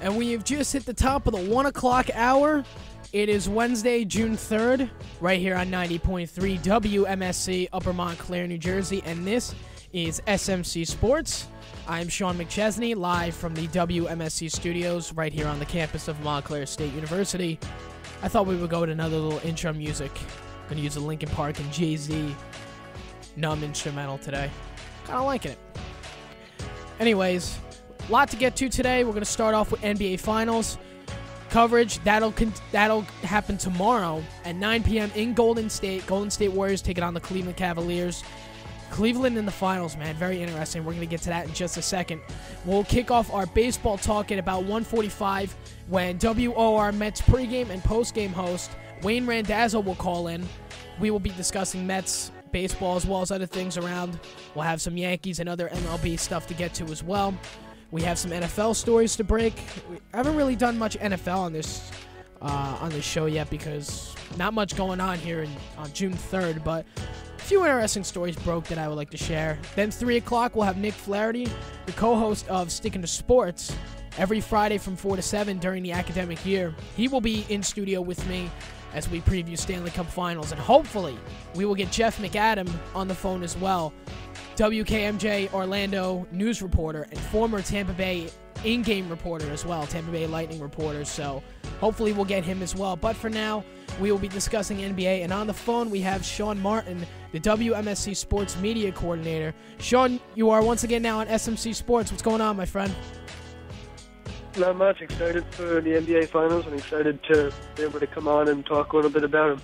And we have just hit the top of the 1 o'clock hour. It is Wednesday, June 3rd, right here on 90.3 WMSC, Upper Montclair, New Jersey. And this is SMC Sports. I'm Sean McChesney, live from the WMSC studios right here on the campus of Montclair State University. I thought we would go with another little intro music. I'm going to use a Linkin Park and Jay-Z numb instrumental today. Kind of liking it. Anyways, a lot to get to today. We're going to start off with NBA Finals coverage. That'll happen tomorrow at 9 p.m. in Golden State. Golden State Warriors taking on the Cleveland Cavaliers. Cleveland in the finals, man. Very interesting. We're going to get to that in just a second. We'll kick off our baseball talk at about 1:45 when WOR Mets pregame and postgame host Wayne Randazzo will call in. We will be discussing Mets baseball as well as other things around. We'll have some Yankees and other MLB stuff to get to as well. We have some NFL stories to break. I haven't really done much NFL on this show yet because not much going on here on June 3rd, but a few interesting stories broke that I would like to share. Then 3 o'clock, we'll have Nick Flaherty, the co-host of Stickin Sports, every Friday from 4 to 7 during the academic year. He will be in studio with me as we preview Stanley Cup Finals, and hopefully we will get Jeff McAdam on the phone as well, WKMJ Orlando news reporter and former Tampa Bay in-game reporter as well, Tampa Bay Lightning reporter, so hopefully we'll get him as well. But for now, we will be discussing NBA, and on the phone we have Sean Martin, the WMSC Sports media coordinator. Sean, you are once again now on SMC Sports. What's going on, my friend? Not much. Excited for the NBA Finals and excited to be able to come on and talk a little bit about them.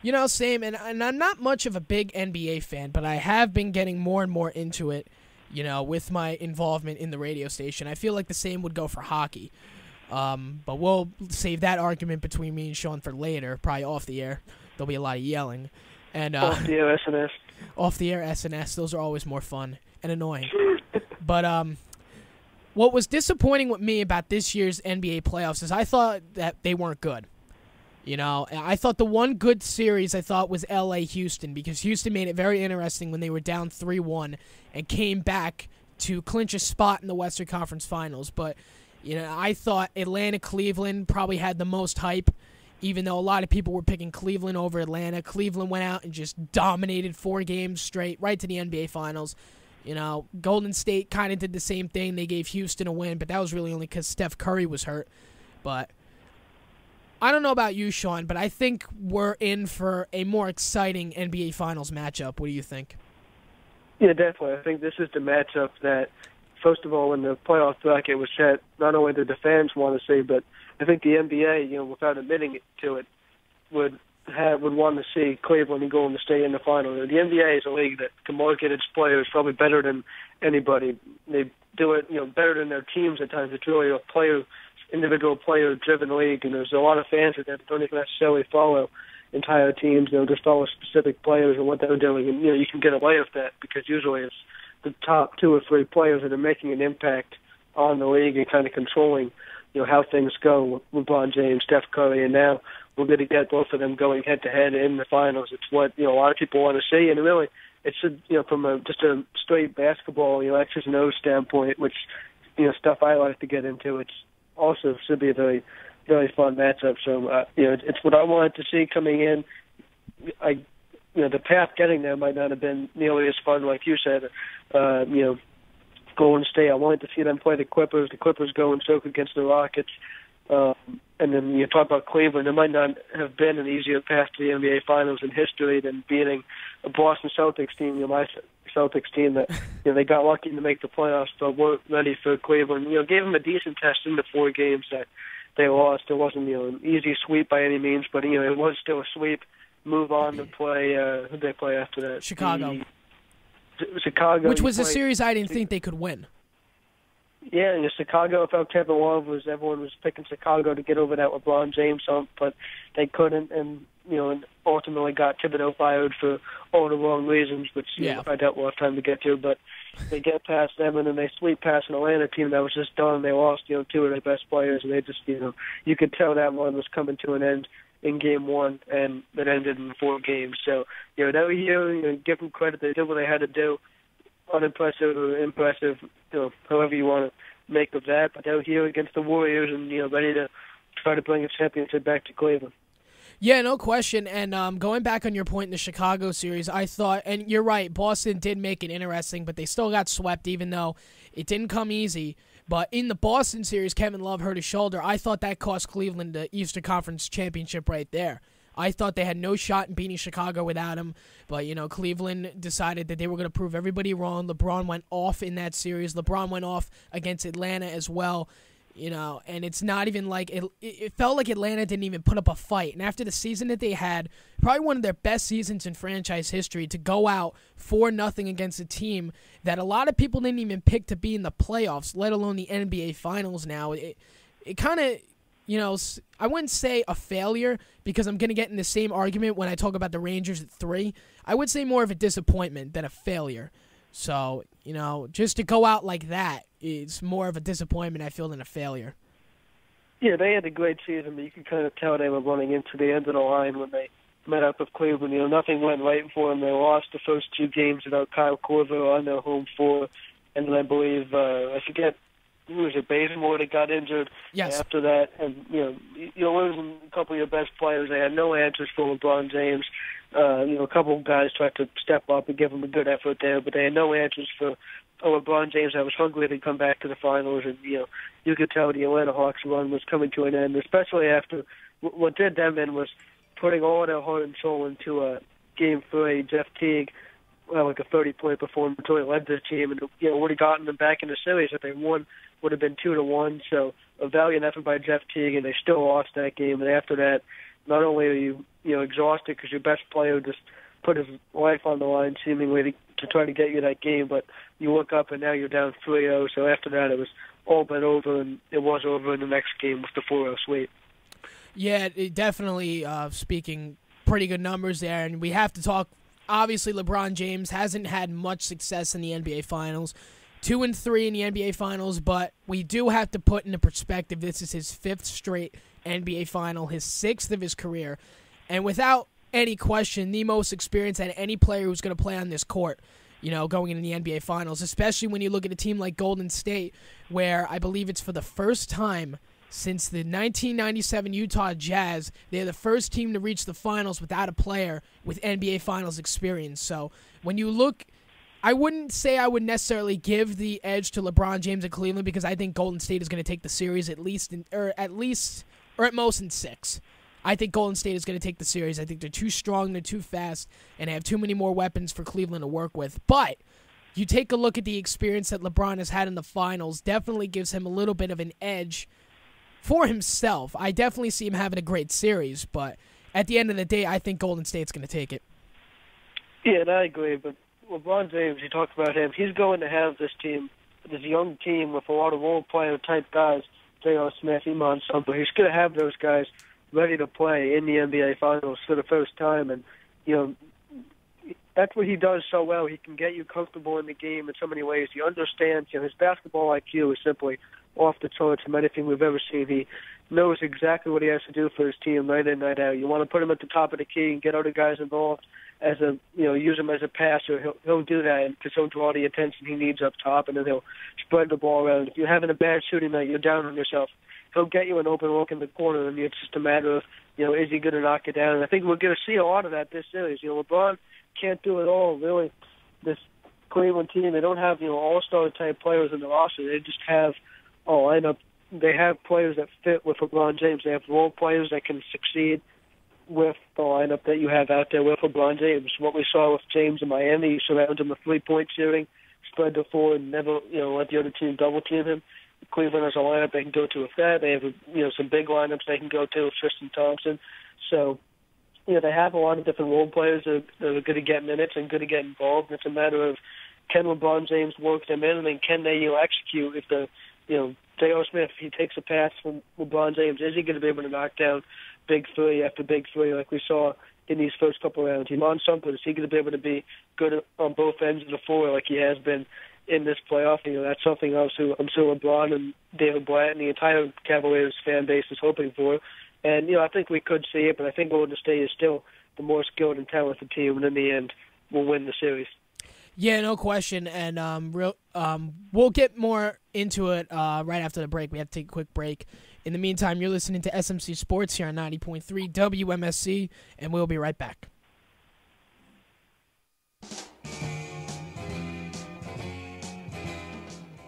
You know, same, and I'm not much of a big NBA fan, but I have been getting more and more into it, you know, with my involvement in the radio station. I feel like the same would go for hockey. But we'll save that argument between me and Sean for later, probably off the air. There'll be a lot of yelling. And off the air SNS. Off the air SNS, those are always more fun and annoying. But what was disappointing with me about this year's NBA playoffs is I thought that they weren't good. You know, I thought the one good series I thought was LA-Houston because Houston made it very interesting when they were down 3-1 and came back to clinch a spot in the Western Conference Finals. But, you know, I thought Atlanta-Cleveland probably had the most hype, even though a lot of people were picking Cleveland over Atlanta. Cleveland went out and just dominated 4 games straight right to the NBA Finals. You know, Golden State kind of did the same thing. They gave Houston a win, but that was really only because Steph Curry was hurt. But I don't know about you, Sean, but I think we're in for a more exciting NBA Finals matchup. What do you think? Yeah, definitely. I think this is the matchup that, first of all, when the playoff bracket was set, not only did the fans want to see, but I think the NBA, you know, without admitting to it, would want to see Cleveland and Golden State in the final. The NBA is a league that can market its players probably better than anybody. They do it, you know, better than their teams at times. It's really a individual player-driven league, and there's a lot of fans that don't even necessarily follow entire teams. They'll just follow specific players and what they're doing, and you know you can get away with that because usually it's the top 2 or 3 players that are making an impact on the league and kind of controlling, you know, how things go with LeBron James, Steph Curry, and now we're going to get both of them going head-to-head in the finals. It's what, you know, a lot of people want to see, and really, it's from just a straight basketball, you know, X's and O's standpoint, which, you know, stuff I like to get into. It's also should be a very, very fun matchup. So, you know, it's what I wanted to see coming in. You know, the path getting there might not have been nearly as fun, like you said. You know, Golden State, I wanted to see them play the Clippers. The Clippers go and soak against the Rockets. And then you talk about Cleveland, there might not have been an easier path to the NBA Finals in history than beating a Boston Celtics team, you know, my Celtics team that, you know, they got lucky to make the playoffs, but weren't ready for Cleveland. You know, gave them a decent test in the 4 games that they lost. It wasn't, you know, an easy sweep by any means, but, you know, it was still a sweep. Move on to play, who did they play after that? Chicago. Chicago. Which was a series I didn't think they could win. Yeah, and Chicago, without Kevin Love, everyone was picking Chicago to get over that LeBron James hump, but they couldn't, and you know, and ultimately got Thibodeau fired for all the wrong reasons, which you know, I doubt we'll have time to get to. But they get past them, and then they sweep past an Atlanta team that was just done. They lost, you know, 2 of their best players, and they just, you know, you could tell that one was coming to an end in Game 1, and it ended in 4 games. So, you know, that year, you know, give them credit. They did what they had to do. Unimpressive or impressive, you know, however you want to make of that. But they're here against the Warriors and, ready to try to bring a championship back to Cleveland. Yeah, no question. And going back on your point in the Chicago series, I thought, and you're right, Boston did make it interesting, but they still got swept, even though it didn't come easy. But in the Boston series, Kevin Love hurt his shoulder. I thought that cost Cleveland the Eastern Conference Championship right there. I thought they had no shot in beating Chicago without him. But, Cleveland decided that they were going to prove everybody wrong. LeBron went off in that series. LeBron went off against Atlanta as well. And it's not even like it felt like Atlanta didn't even put up a fight. And after the season that they had, probably one of their best seasons in franchise history, to go out 4-0 against a team that a lot of people didn't even pick to be in the playoffs, let alone the NBA Finals now. It kind of, I wouldn't say a failure because I'm going to get in the same argument when I talk about the Rangers at 3. I would say more of a disappointment than a failure. So, just to go out like that is more of a disappointment, I feel, than a failure. Yeah, they had a great season, but you could kind of tell they were running into the end of the line when they met up with Cleveland. Nothing went right for them. They lost the first 2 games without Kyle Korver on their home floor. And then I believe, I forget, who was it, Bazemore that got injured after that. And, you're losing a couple of your best players. They had no answers for LeBron James. A couple of guys tried to step up and give him a good effort there, but they had no answers for LeBron James. I was hungry to come back to the finals, and you could tell the Atlanta Hawks run was coming to an end, especially after what did them in was putting all their heart and soul into Game 3. Jeff Teague, like a 30-point performance, really led this team, and would have gotten them back in the series if they won. Would have been 2-1. So a valiant effort by Jeff Teague, and they still lost that game. And after that, not only are you exhausted because your best player just put his life on the line seemingly to try to get you that game, but you look up and now you're down 3-0. So after that, it was all but over, and it was over in the next game with the 4-0 sweep. Yeah, it definitely speaking pretty good numbers there, and we have to talk. Obviously, LeBron James hasn't had much success in the NBA Finals. 2-3 in the NBA Finals, but we do have to put into perspective this is his 5th straight NBA Final, his 6th of his career, and without any question, the most experienced at any player who's going to play on this court, going into the NBA Finals, especially when you look at a team like Golden State, where I believe it's for the first time since the 1997 Utah Jazz, they're the first team to reach the finals without a player with NBA Finals experience. So when you look, I wouldn't say I would necessarily give the edge to LeBron James and Cleveland because I think Golden State is going to take the series at most in 6. I think Golden State is going to take the series. I think they're too strong, they're too fast, and they have too many more weapons for Cleveland to work with. But you take a look at the experience that LeBron has had in the finals, definitely gives him a little bit of an edge for himself. I definitely see him having a great series, but at the end of the day, I think Golden State's going to take it. Yeah, and I agree, but LeBron James, you talked about him, he's going to have this team, this young team with a lot of role-player type guys, J.R. Smith, Iman Shumpert. He's going to have those guys ready to play in the NBA Finals for the first time, and, that's what he does so well. He can get you comfortable in the game in so many ways. He understands, his basketball IQ is simply off the charts from anything we've ever seen. He knows exactly what he has to do for his team night in, night out. You want to put him at the top of the key and get other guys involved as use him as a passer. He'll do that because he'll draw the attention he needs up top, and then he'll spread the ball around. If you're having a bad shooting night, you're down on yourself, he'll get you an open look in the corner, and it's just a matter of, is he going to knock it down? And I think we're going to see a lot of that this series. LeBron can't do it all, really. This Cleveland team, they don't have, all-star type players in the roster. They just have a lineup. They have players that fit with LeBron James. They have role players that can succeed with the lineup that you have out there with LeBron James. What we saw with James in Miami, he surrounded him with 3-point shooting, spread the floor, and never, let the other team double-team him. Cleveland has a lineup they can go to with that. They have, some big lineups they can go to with Tristan Thompson. So, they have a lot of different role players that are good to get minutes and good to get involved. It's a matter of, can LeBron James work them in, and then can they execute if the, J.R. Smith, if he takes a pass from LeBron James, is he going to be able to knock down big three after big three like we saw in these first couple rounds? Iman Shumpert, is he going to be able to be good on both ends of the floor like he has been in this playoff? That's something else who I'm sure LeBron and David Blatt and the entire Cavaliers fan base is hoping for. And, I think we could see it, but I think Golden State is still the more skilled and talented team, and in the end, will win the series. Yeah, no question, and we'll get more into it right after the break. We have to take a quick break. In the meantime, you're listening to SMC Sports here on 90.3 WMSC, and we'll be right back.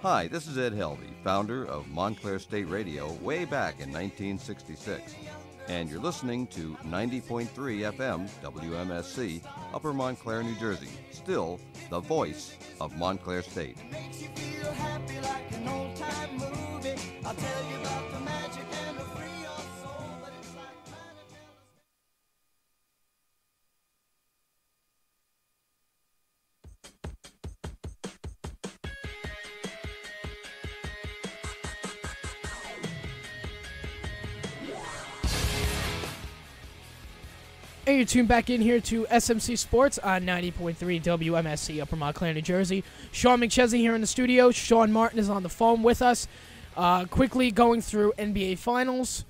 Hi, this is Ed Helvey, founder of Montclair State Radio way back in 1966. And you're listening to 90.3 FM WMSC, Upper Montclair, New Jersey. Still the voice of Montclair State. Makes you feel happy like an old-time movie. I'll tell you about the magic and the free your soul, but it's like trying to tell us. And you're tuned back in here to SMC Sports on 90.3 WMSC, Upper Montclair, New Jersey. Sean McChesney here in the studio. Sean Martin is on the phone with us. Quickly going through NBA Finals.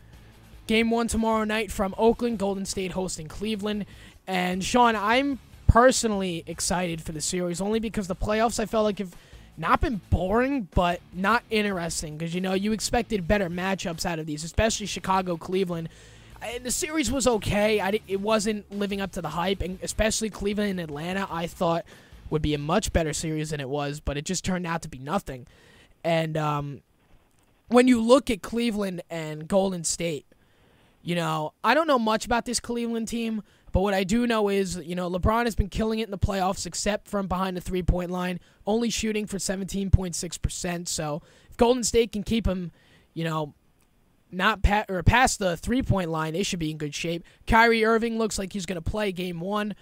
Game 1 tomorrow night from Oakland, Golden State hosting Cleveland. And Sean, I'm personally excited for the series, only because the playoffs I felt like have not been boring, but not interesting. Because, you expected better matchups out of these, especially Chicago-Cleveland. The series was okay. It wasn't living up to the hype, and especially Cleveland and Atlanta, I thought would be a much better series than it was, but it just turned out to be nothing. And when you look at Cleveland and Golden State, I don't know much about this Cleveland team, but what I do know is, LeBron has been killing it in the playoffs, except from behind the three-point line, only shooting for 17.6%. So if Golden State can keep him, not past the three-point line, they should be in good shape. Kyrie Irving looks like he's going to play Game 1.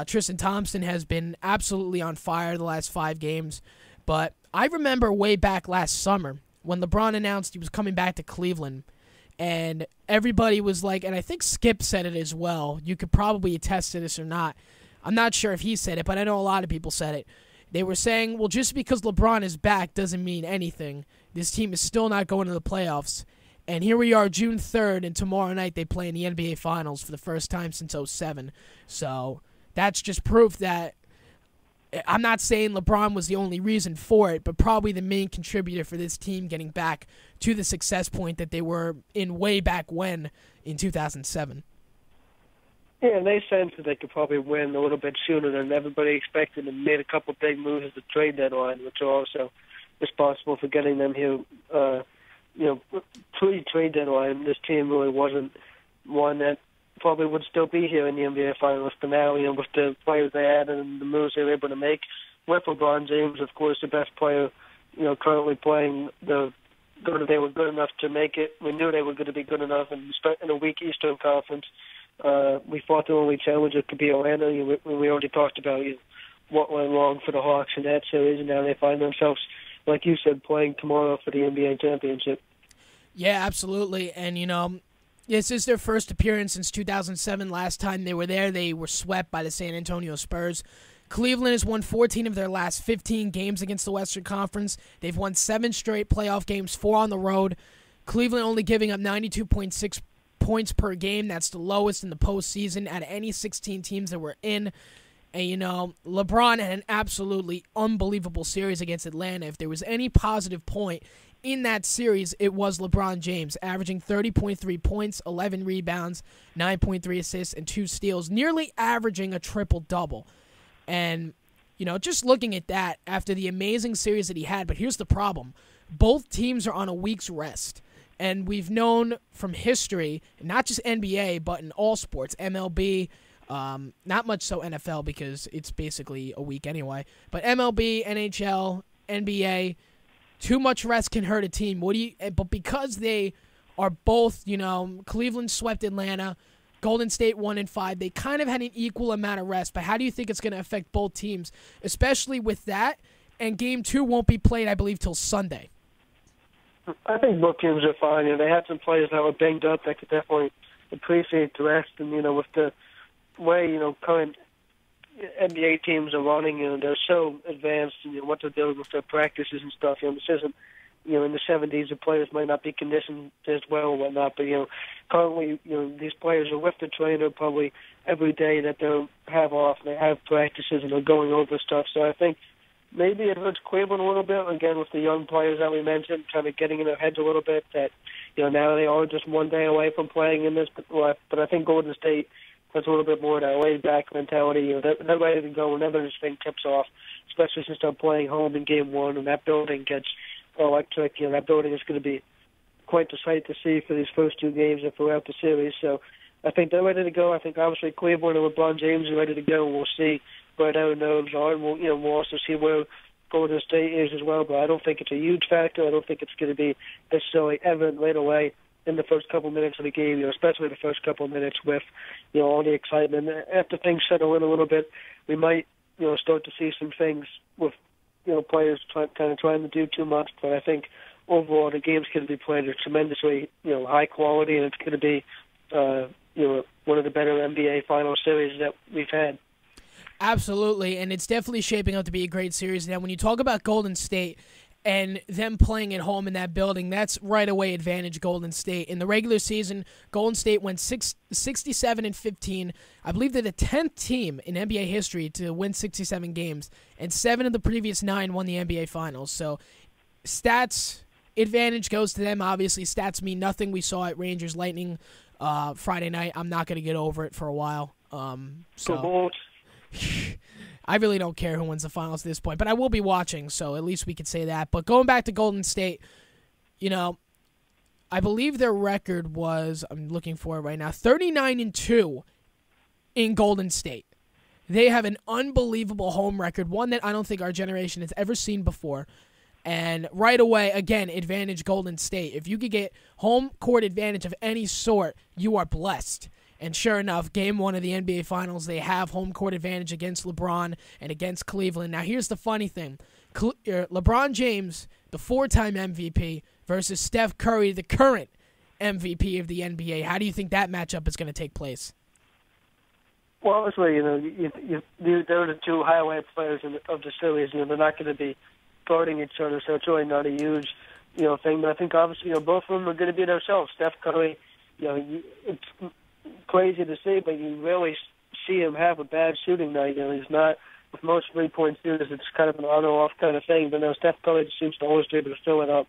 Tristan Thompson has been absolutely on fire the last 5 games. But I remember way back last summer when LeBron announced he was coming back to Cleveland, and everybody was like, and I think Skip said it as well. You could probably attest to this or not. I'm not sure if he said it, but I know a lot of people said it. They were saying, well, just because LeBron is back doesn't mean anything. This team is still not going to the playoffs. And here we are, June 3rd, and tomorrow night they play in the NBA Finals for the first time since 2007. So that's just proof that I'm not saying LeBron was the only reason for it, but probably the main contributor for this team getting back to the success point that they were in way back when in 2007. Yeah, and they sensed that they could probably win a little bit sooner than everybody expected, and made a couple big moves at the trade deadline, which are also responsible for getting them here. Pre-trade deadline, this team really wasn't one that probably would still be here in the NBA Finals finale, with the players they had and the moves they were able to make. With LeBron James, of course, the best player, currently playing, they were good enough to make it. We knew they were going to be good enough, and in a weak Eastern Conference, we thought the only challenger could be Atlanta. We already talked about what went wrong for the Hawks in that series, and now they find themselves, like you said, playing tomorrow for the NBA championship. Yeah, absolutely. And, this is their first appearance since 2007. Last time they were there, they were swept by the San Antonio Spurs. Cleveland has won 14 of their last 15 games against the Western Conference. They've won 7 straight playoff games, 4 on the road. Cleveland only giving up 92.6 points per game. That's the lowest in the postseason out of any 16 teams that were in. And, LeBron had an absolutely unbelievable series against Atlanta. If there was any positive point in that series, it was LeBron James, averaging 30.3 points, 11 rebounds, 9.3 assists, and 2 steals, nearly averaging a triple-double. And, just looking at that after the amazing series that he had, but here's the problem. Both teams are on a week's rest. And we've known from history, not just NBA, but in all sports, MLB, not much so NFL because it's basically a week anyway, but MLB, NHL, NBA, too much rest can hurt a team. But because they are both, Cleveland swept Atlanta, Golden State 1-5, they kind of had an equal amount of rest. But how do you think it's going to affect both teams, especially with that? And Game 2 won't be played, I believe, till Sunday. I think both teams are fine. They had some players that were banged up that could definitely appreciate the rest. And, with the way, current NBA teams are running, they're so advanced in what they're doing with their practices and stuff. This isn't in the 70s, the players might not be conditioned as well and whatnot. But, currently, these players are with the trainer probably every day that they have off. They have practices and they're going over stuff. So I think maybe it hurts Cleveland a little bit, again, with the young players that we mentioned, kind of getting in their heads a little bit that, now they are just one day away from playing in this. But I think Golden State has a little bit more of that laid-back mentality. They're ready to go whenever this thing tips off, especially since they're playing home in Game 1 and that building gets electric. That building is going to be quite the sight to see for these first two games and throughout the series. So I think they're ready to go. I think obviously Cleveland and LeBron James are ready to go. We'll see where their nerves are, and we'll also see where Golden State is as well. But I don't think it's a huge factor. I don't think it's going to be necessarily evident right away in the first couple minutes of the game, especially the first couple of minutes with all the excitement. After things settle in a little bit, we might start to see some things with players kind of trying to do too much. But I think overall the game's going to be played at tremendously high quality, and it's going to be one of the better NBA final series that we've had. Absolutely, and it's definitely shaping up to be a great series. Now, when you talk about Golden State and them playing at home in that building, that's right away advantage Golden State. In the regular season, Golden State went 67-15. I believe they're the 10th team in NBA history to win 67 games, and 7 of the previous 9 won the NBA Finals. So stats advantage goes to them. Obviously, stats mean nothing. We saw it Rangers Lightning Friday night. I'm not going to get over it for a while. I really don't care who wins the finals at this point, but I will be watching, so at least we could say that. But going back to Golden State, I believe their record was, I'm looking for it right now, 39-2 in Golden State. They have an unbelievable home record, one that I don't think our generation has ever seen before. And right away, again, advantage Golden State. If you could get home court advantage of any sort, you are blessed. And sure enough, Game 1 of the NBA Finals, they have home court advantage against LeBron and against Cleveland. Now, here's the funny thing. LeBron James, the 4-time MVP, versus Steph Curry, the current MVP of the NBA. How do you think that matchup is going to take place? Well, obviously, they're the two highlight players of the series. They're not going to be guarding each other, so it's really not a huge, thing. But I think, obviously, both of them are going to be themselves. Steph Curry, it's crazy to see, but you really see him have a bad shooting night. He's not, with most three-point shooters, it's kind of an on-off kind of thing. But now Steph Curry just seems to always be able to fill it up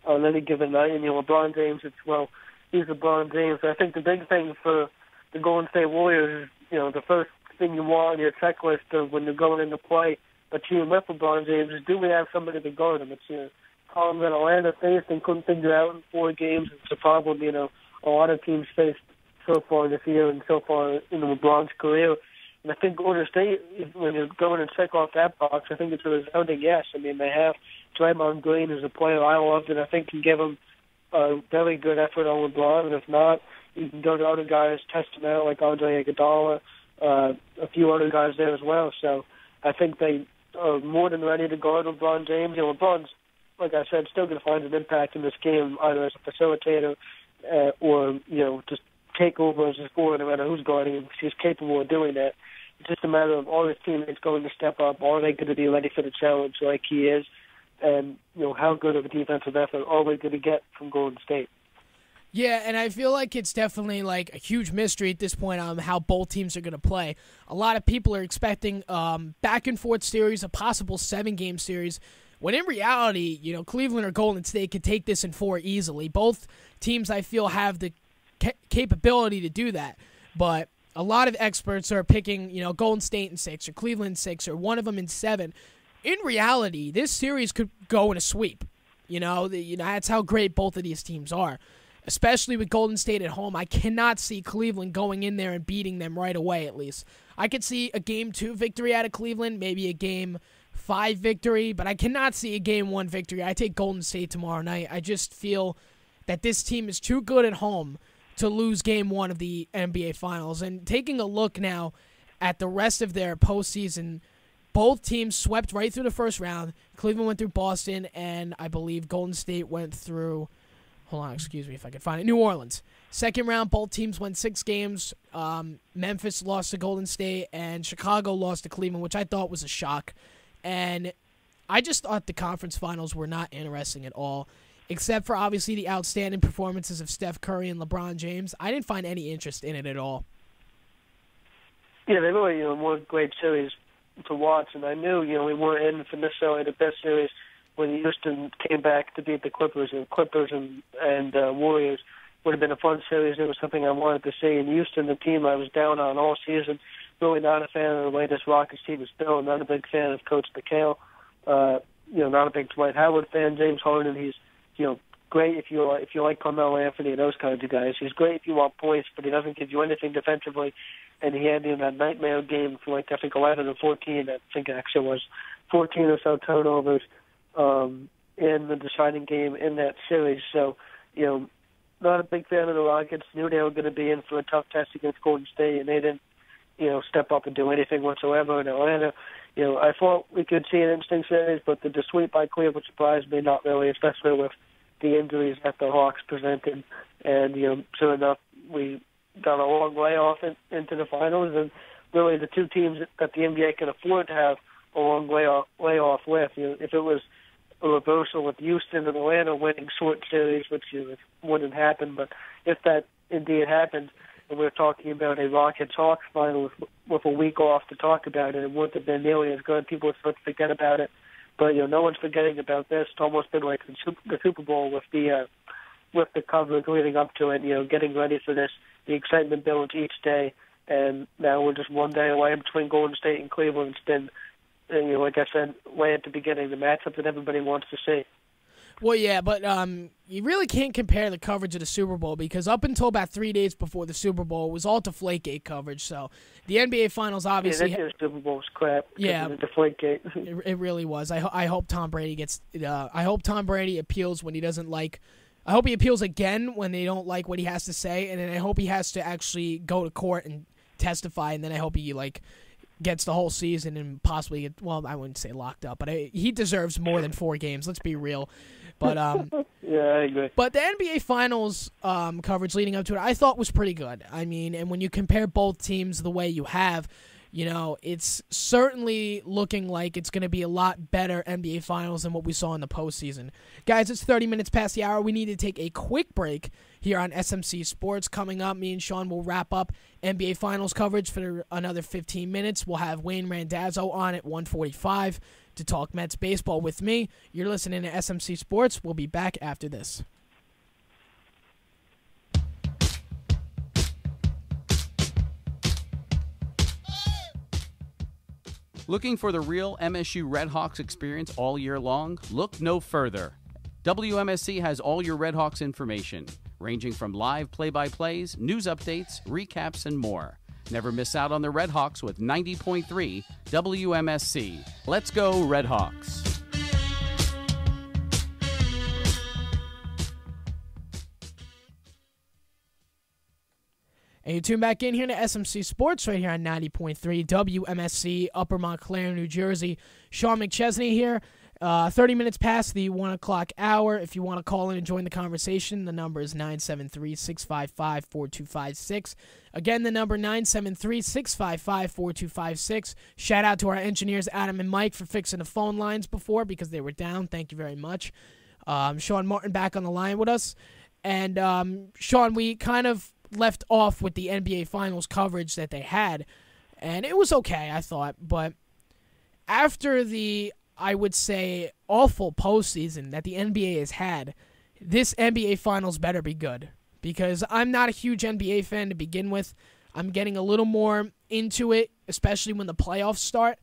on any given night. And LeBron James, he's LeBron James. I think the big thing for the Golden State Warriors is, the first thing you want on your checklist of when you're going into play a team with LeBron James is, do we have somebody to guard him? It's a problem that Atlanta faced and couldn't figure out in 4 games. It's a problem a lot of teams faced so far this year and so far in LeBron's career. And I think Golden State, when you're going and check off that box, I think it's a resounding yes. I mean, they have Draymond Green as a player I loved, and I think can give him a very good effort on LeBron. And if not, you can go to other guys, test him out, like Andre Iguodala, a few other guys there as well. So I think they are more than ready to guard LeBron James. LeBron's, like I said, still going to find an impact in this game, either as a facilitator or, just take over as a forward, no matter who's guarding him, because he's capable of doing that. It's just a matter of all his teammates going to step up. Are they going to be ready for the challenge like he is? And, how good of a defensive effort are we going to get from Golden State? Yeah, and I feel like it's definitely like a huge mystery at this point on how both teams are going to play. A lot of people are expecting back-and-forth series, a possible 7-game series, when in reality, Cleveland or Golden State could take this in 4 easily. Both teams, I feel, have the capability to do that, but a lot of experts are picking, Golden State in 6 or Cleveland in 6 or one of them in 7. In reality, this series could go in a sweep. That's how great both of these teams are, especially with Golden State at home. I cannot see Cleveland going in there and beating them right away, at least. I could see a Game 2 victory out of Cleveland, maybe a Game 5 victory, but I cannot see a Game 1 victory. I take Golden State tomorrow night. I just feel that this team is too good at home to lose Game 1 of the NBA Finals. And taking a look now at the rest of their postseason, both teams swept right through the first round. Cleveland went through Boston, and I believe Golden State went through, excuse me if I can find it, New Orleans. Second round, both teams won 6 games. Memphis lost to Golden State, and Chicago lost to Cleveland, which I thought was a shock. And I just thought the conference finals were not interesting at all, except for obviously the outstanding performances of Steph Curry and LeBron James. I didn't find any interest in it at all. Yeah, they really, were great series to watch, and I knew, we weren't in for necessarily the best series when Houston came back to beat the Clippers, and Warriors would have been a fun series. It was something I wanted to see. In Houston, the team I was down on all season, really not a fan of the way this Rockets team is built, not a big fan of Coach McHale, not a big Dwight Howard fan. James Harden, he's, great if you like Carmelo Anthony and those kinds of guys. He's great if you want points, but he doesn't give you anything defensively. And he had that nightmare game for 11 or 14. I think it actually was 14 or so turnovers in the deciding game in that series. So, not a big fan of the Rockets. Knew they were going to be in for a tough test against Golden State, and they didn't, step up and do anything whatsoever in Atlanta. I thought we could see an interesting series, but the sweep by Cleveland surprised me, not really, especially with the injuries that the Hawks presented. And, sure enough, we got a long layoff into the finals, and really the two teams that the NBA can afford to have a long layoff with. If it was a reversal with Houston and Atlanta winning short series, which wouldn't happen, but if that indeed happened, and we're talking about a Rockets-Hawks final with a week off to talk about it, it wouldn't have been nearly as good. People would start to forget about it. But, no one's forgetting about this. It's almost been like the Super Bowl with the coverage leading up to it, getting ready for this. The excitement builds each day, and now we're just one day away between Golden State and Cleveland. It's been, like I said, way at the beginning, the matchup that everybody wants to see. Well, yeah, but you really can't compare the coverage of the Super Bowl because up until about 3 days before the Super Bowl, it was all Deflategate coverage. So the NBA Finals obviously... Yeah, that year's Super Bowl was crap. Yeah. Deflategate. It really was. I hope Tom Brady gets... I hope Tom Brady appeals when he doesn't like... I hope he appeals again when they don't like what he has to say, and then I hope he has to actually go to court and testify, and then I hope he, gets the whole season and possibly get... Well, I wouldn't say locked up, but he deserves more than 4 games. Let's be real. But yeah, I agree. But the NBA Finals coverage leading up to it, I thought was pretty good. I mean, and when you compare both teams the way you have, it's certainly looking like it's going to be a lot better NBA Finals than what we saw in the postseason. Guys, it's 30 minutes past the hour. We need to take a quick break here on SMC Sports. Coming up, me and Sean will wrap up NBA Finals coverage for another 15 minutes. We'll have Wayne Randazzo on at 1:45 to talk Mets baseball with me. You're listening to SMC Sports. We'll be back after this. Looking for the real MSU Redhawks experience all year long? Look no further. WMSC has all your Redhawks information, ranging from live play-by-plays, news updates, recaps, and more. Never miss out on the Redhawks with 90.3 WMSC. Let's go, Redhawks. And you tune back in here to SMC Sports right here on 90.3 WMSC, Upper Montclair, New Jersey. Sean McChesney here. 30 minutes past the 1 o'clock hour. If you want to call in and join the conversation, the number is 973-655-4256. Again, the number 973-655-4256. Shout out to our engineers, Adam and Mike, for fixing the phone lines before because they were down. Thank you very much. Sean Martin back on the line with us. And, Sean, we kind of left off with the NBA Finals coverage that they had. And it was okay, I thought. But after the, I would say, awful postseason that the NBA has had, this NBA Finals better be good. Because I'm not a huge NBA fan to begin with. I'm getting a little more into it, especially when the playoffs start.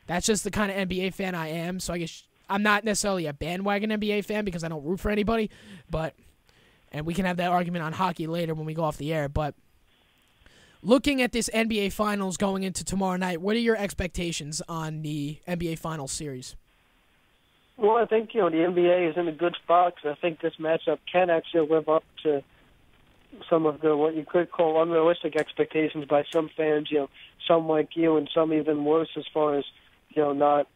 That's just the kind of NBA fan I am. So I guess I'm not necessarily a bandwagon NBA fan because I don't root for anybody. And we can have that argument on hockey later when we go off the air. But looking at this NBA Finals going into tomorrow night, what are your expectations on the NBA Finals series? Well, I think, the NBA is in a good spot because I think this matchup can actually live up to some of the what you could call unrealistic expectations by some fans, some like you and some even worse as far as, not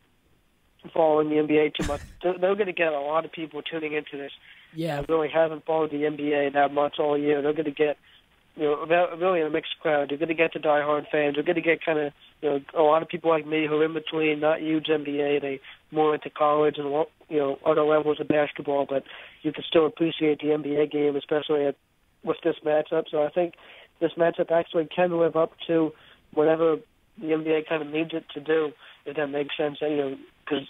following the NBA too much. They're going to get a lot of people tuning into this. Yeah. Really haven't followed the NBA that much all year. They're going to get really a mixed crowd. You're going to get the diehard fans. You're going to get kind of, a lot of people like me who are in between, not huge NBA. They more into college and, other levels of basketball, but you can still appreciate the NBA game, especially with this matchup. So I think this matchup actually can live up to whatever the NBA kind of needs it to do, if that makes sense. Because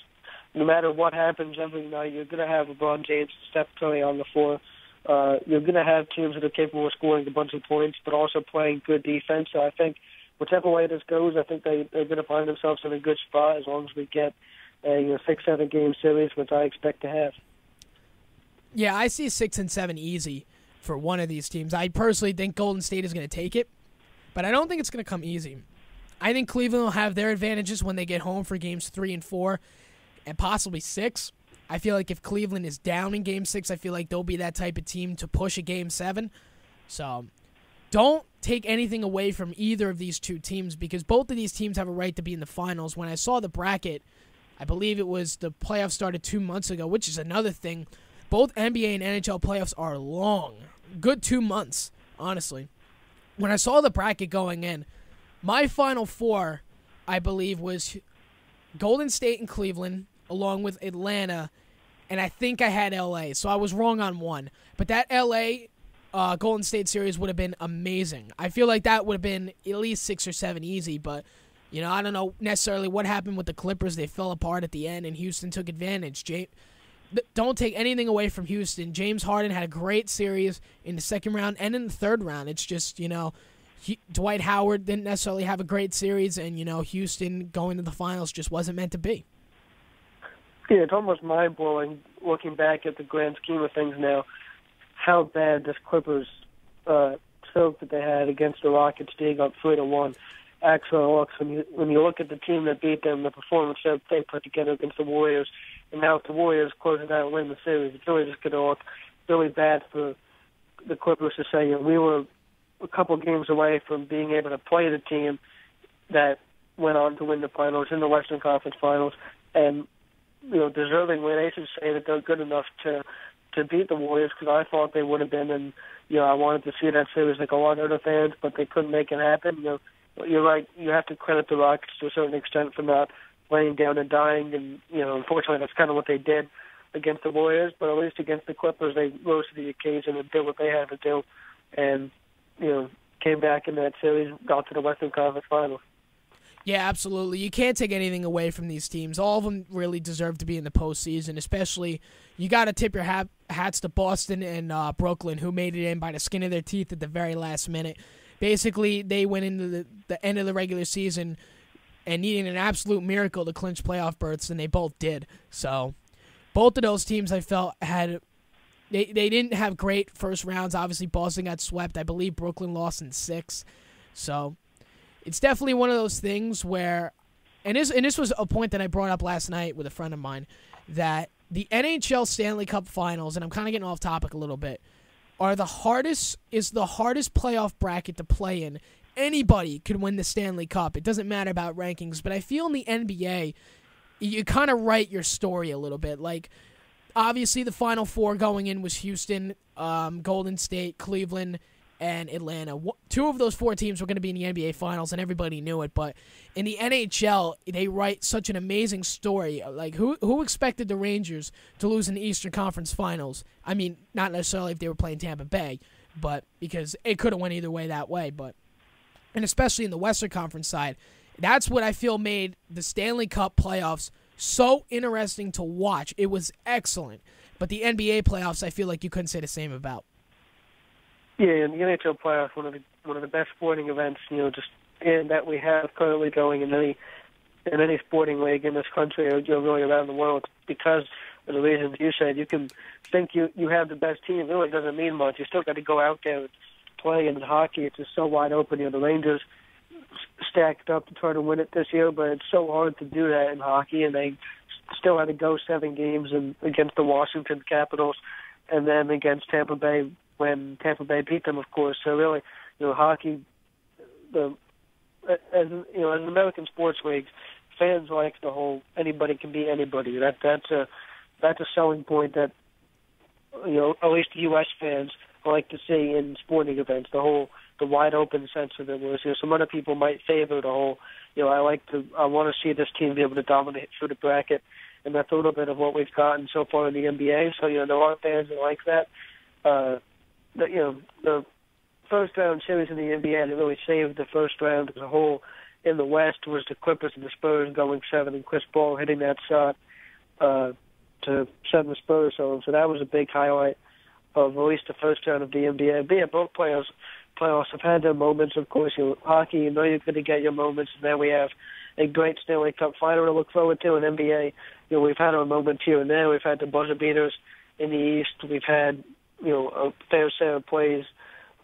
no matter what happens every night, you're going to have LeBron James, Steph Curry on the floor. You're going to have teams that are capable of scoring a bunch of points, but also playing good defense. So I think whichever way this goes, I think they're going to find themselves in a good spot as long as we get a 6-7 game series, which I expect to have. Yeah, I see 6 and 7 easy for one of these teams. I personally think Golden State is going to take it, but I don't think it's going to come easy. I think Cleveland will have their advantages when they get home for games 3 and 4 and possibly 6. I feel like if Cleveland is down in Game 6, I feel like they'll be that type of team to push a Game 7. So don't take anything away from either of these two teams because both of these teams have a right to be in the finals. When I saw the bracket, I believe it was the playoffs started 2 months ago, which is another thing. Both NBA and NHL playoffs are long. Good 2 months, honestly. When I saw the bracket going in, my Final Four, I believe, was Golden State and Cleveland, along with Atlanta, and I think I had LA, so I was wrong on one. But that LA Golden State series would have been amazing. I feel like that would have been at least 6 or 7 easy, but I don't know necessarily what happened with the Clippers. They fell apart at the end, and Houston took advantage. Don't take anything away from Houston. James Harden had a great series in the second round and in the third round. It's just, Dwight Howard didn't necessarily have a great series, and, Houston going to the finals just wasn't meant to be. Yeah, it's almost mind-blowing looking back at the grand scheme of things now, how bad this Clippers stroke that they had against the Rockets being up 3-1 actually looks. When you look at the team that beat them, the performance that they put together against the Warriors, and now if the Warriors close it out and win the series, it's really just going to look really bad for the Clippers to say, we were a couple games away from being able to play the team that went on to win the finals in the Western Conference Finals, and deservingly, they should say that they're good enough to beat the Warriors because I thought they would have been, and I wanted to see that series like a lot of other fans, but they couldn't make it happen. You're right. You have to credit the Rockets to a certain extent for not laying down and dying, and unfortunately, that's kind of what they did against the Warriors. But at least against the Clippers, they rose to the occasion and did what they had to do, and came back in that series, got to the Western Conference Finals. Yeah, absolutely. You can't take anything away from these teams. All of them really deserve to be in the postseason, especially you got to tip your hats to Boston and Brooklyn, who made it in by the skin of their teeth at the very last minute. Basically, they went into the end of the regular season and needing an absolute miracle to clinch playoff berths, and they both did. So both of those teams, I felt, they didn't have great first rounds. Obviously, Boston got swept. I believe Brooklyn lost in 6. So it's definitely one of those things where, and this was a point that I brought up last night with a friend of mine, that the NHL Stanley Cup Finals, and I'm kind of getting off topic a little bit, is the hardest playoff bracket to play in. Anybody could win the Stanley Cup. It doesn't matter about rankings, but I feel in the NBA, you kind of write your story a little bit. Like, obviously the Final Four going in was Houston, Golden State, Cleveland, and Atlanta. 2 of those 4 teams were going to be in the NBA Finals, and everybody knew it. But in the NHL, they write such an amazing story. Like, who expected the Rangers to lose in the Eastern Conference Finals? I mean, not necessarily if they were playing Tampa Bay, but because it could have went either way that way. And especially in the Western Conference side, that's what I feel made the Stanley Cup playoffs so interesting to watch. It was excellent. But the NBA playoffs, I feel like you couldn't say the same about. Yeah, and the NHL playoffs, one of the best sporting events, that we have currently going in any sporting league in this country or really around the world, because of the reasons you said. You can think you have the best team. It really doesn't mean much. You still got to go out there and play. And in hockey, it's just so wide open. The Rangers stacked up to try to win it this year, but it's so hard to do that in hockey, and they still had to go 7 games against the Washington Capitals and then against Tampa Bay when Tampa Bay beat them, of course. So really, hockey, as an American sports league, fans like the whole anybody can beat anybody. That's a selling point that at least the U.S. fans like to see in sporting events. The whole the wide open sense of it was, some other people might favor the whole, I want to see this team be able to dominate through the bracket, and that's a little bit of what we've gotten so far in the NBA. So, there are fans that like that. The first round series in the NBA that really saved the first round as a whole in the West was the Clippers and the Spurs going 7 and Chris Paul hitting that shot to send the Spurs home. So that was a big highlight of at least the first round of the NBA. But yeah, both playoffs have had their moments. Of course, hockey, you're going to get your moments. And then we have a great Stanley Cup final to look forward to in NBA. We've had our moments here and there. We've had the buzzer beaters in the East. We've had, a fair set of plays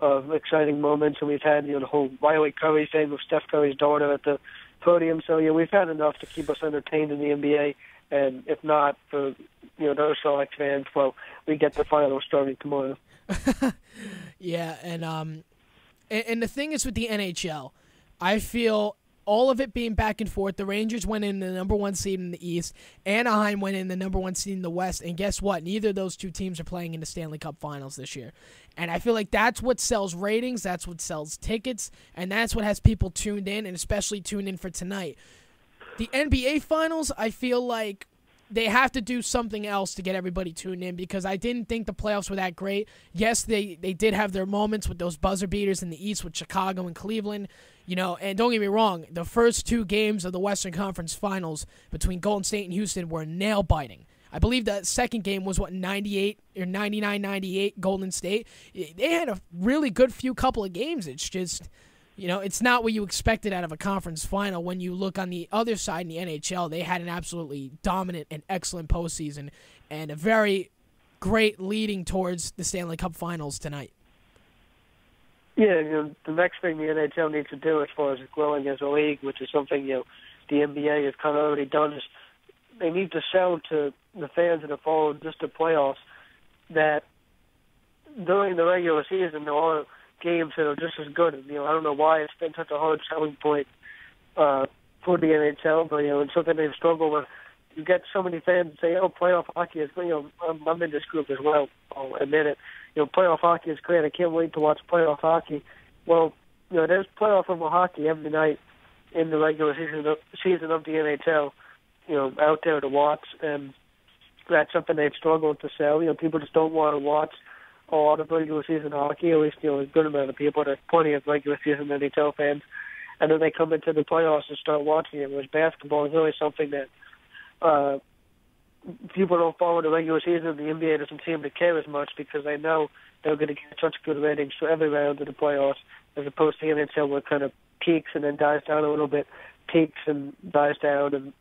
of exciting moments. And we've had, the whole Riley Curry thing with Steph Curry's daughter at the podium. So, we've had enough to keep us entertained in the NBA. And if not, for those select fans, well, we get the finals starting tomorrow. Yeah, and the thing is with the NHL, I feel all of it being back and forth. The Rangers went in the number 1 seed in the East. Anaheim went in the number 1 seed in the West. And guess what? Neither of those two teams are playing in the Stanley Cup Finals this year. And I feel like that's what sells ratings, that's what sells tickets, and that's what has people tuned in, and especially tuned in for tonight. The NBA Finals, I feel like they have to do something else to get everybody tuned in, because I didn't think the playoffs were that great. Yes, they did have their moments with those buzzer beaters in the East with Chicago and Cleveland. And don't get me wrong, the first 2 games of the Western Conference Finals between Golden State and Houston were nail-biting. I believe the second game was, 98 or 99-98 Golden State. They had a really good couple of games. It's just, it's not what you expected out of a conference final. When you look on the other side in the NHL, they had an absolutely dominant and excellent postseason and a very great leading towards the Stanley Cup Finals tonight. Yeah, the next thing the NHL needs to do as far as growing as a league, which is something, the NBA has kind of already done, is they need to sell to the fans that have followed just the playoffs that during the regular season there are games that are just as good. And, I don't know why it's been such a hard selling point for the NHL, but, it's something they've struggled with. You get so many fans that say, playoff hockey is great. I'm in this group as well. I'll admit it. Playoff hockey is great. I can't wait to watch playoff hockey. Well, there's playoff level hockey every night in the regular season of the NHL, out there to watch. And that's something they've struggled to sell. People just don't want to watch a lot of regular season hockey, at least, a good amount of people. There's plenty of regular season NHL fans. And then they come into the playoffs and start watching it, whereas basketball is really something that people don't follow the regular season. The NBA doesn't seem to care as much because they know they're going to get such good ratings for every round of the playoffs, as opposed to the NHL where it kind of peaks and then dies down a little bit, peaks and dies down, and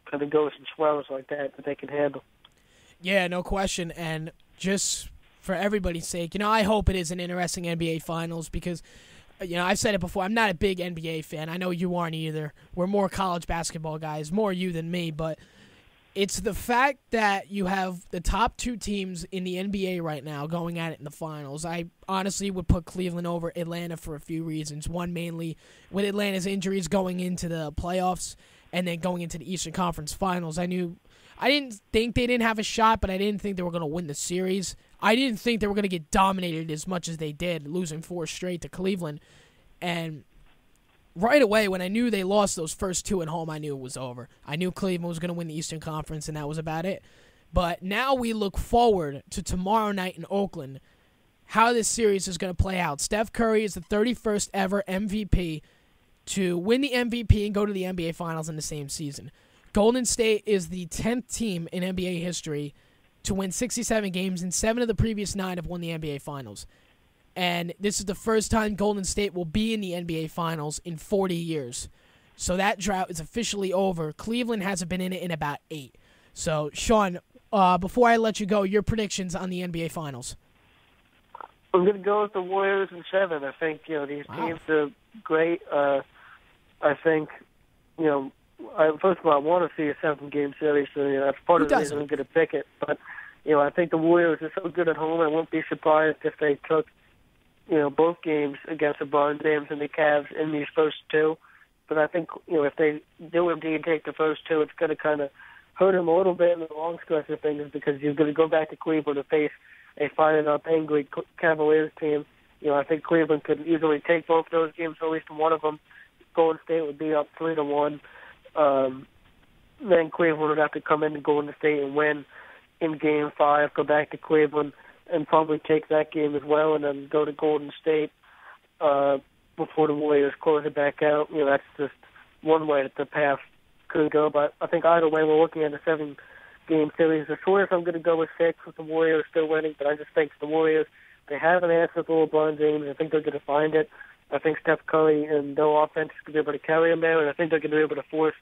kind of goes in swells like that they can handle. Yeah, no question. And just for everybody's sake, I hope it is an interesting NBA Finals because, I've said it before, I'm not a big NBA fan. I know you aren't either. We're more college basketball guys, more you than me, but it's the fact that you have the top 2 teams in the NBA right now going at it in the finals. I honestly would put Cleveland over Atlanta for a few reasons. One, mainly with Atlanta's injuries going into the playoffs and then going into the Eastern Conference Finals. I didn't think they didn't have a shot, but I didn't think they were going to win the series. I didn't think they were going to get dominated as much as they did, losing 4 straight to Cleveland. And right away, when I knew they lost those first 2 at home, I knew it was over. I knew Cleveland was going to win the Eastern Conference, and that was about it. But now we look forward to tomorrow night in Oakland, how this series is going to play out. Steph Curry is the 31st ever MVP to win the MVP and go to the NBA Finals in the same season. Golden State is the 10th team in NBA history to win 67 games, and 7 of the previous 9 have won the NBA Finals. And this is the first time Golden State will be in the NBA Finals in 40 years. So that drought is officially over. Cleveland hasn't been in it in about 8. So, Sean, before I let you go, your predictions on the NBA Finals. I'm going to go with the Warriors in 7. I think, these teams are great. I think, first of all, I want to see a 7-game series, so that's part of the reason I'm going to pick it. But, I think the Warriors are so good at home, I won't be surprised if they took, both games against LeBron James and the Cavs in these first 2. But I think, if they do indeed take the first 2, it's going to kind of hurt them a little bit in the long stretch of things because you're going to go back to Cleveland to face a fired-up, angry Cavaliers team. I think Cleveland could easily take both those games, or at least one of them. Golden State would be up 3-1. Then Cleveland would have to come into Golden State and win in Game 5, go back to Cleveland, and probably take that game as well, and then go to Golden State before the Warriors close it back out. That's just one way that the path could go. But I think either way, we're looking at a 7-game series. The shortest I'm going to go with 6, with the Warriors still winning, but I just think the Warriors, they have an answer for LeBron James. I think they're going to find it. I think Steph Curry and their offense is going to be able to carry them there, and I think they're going to be able to force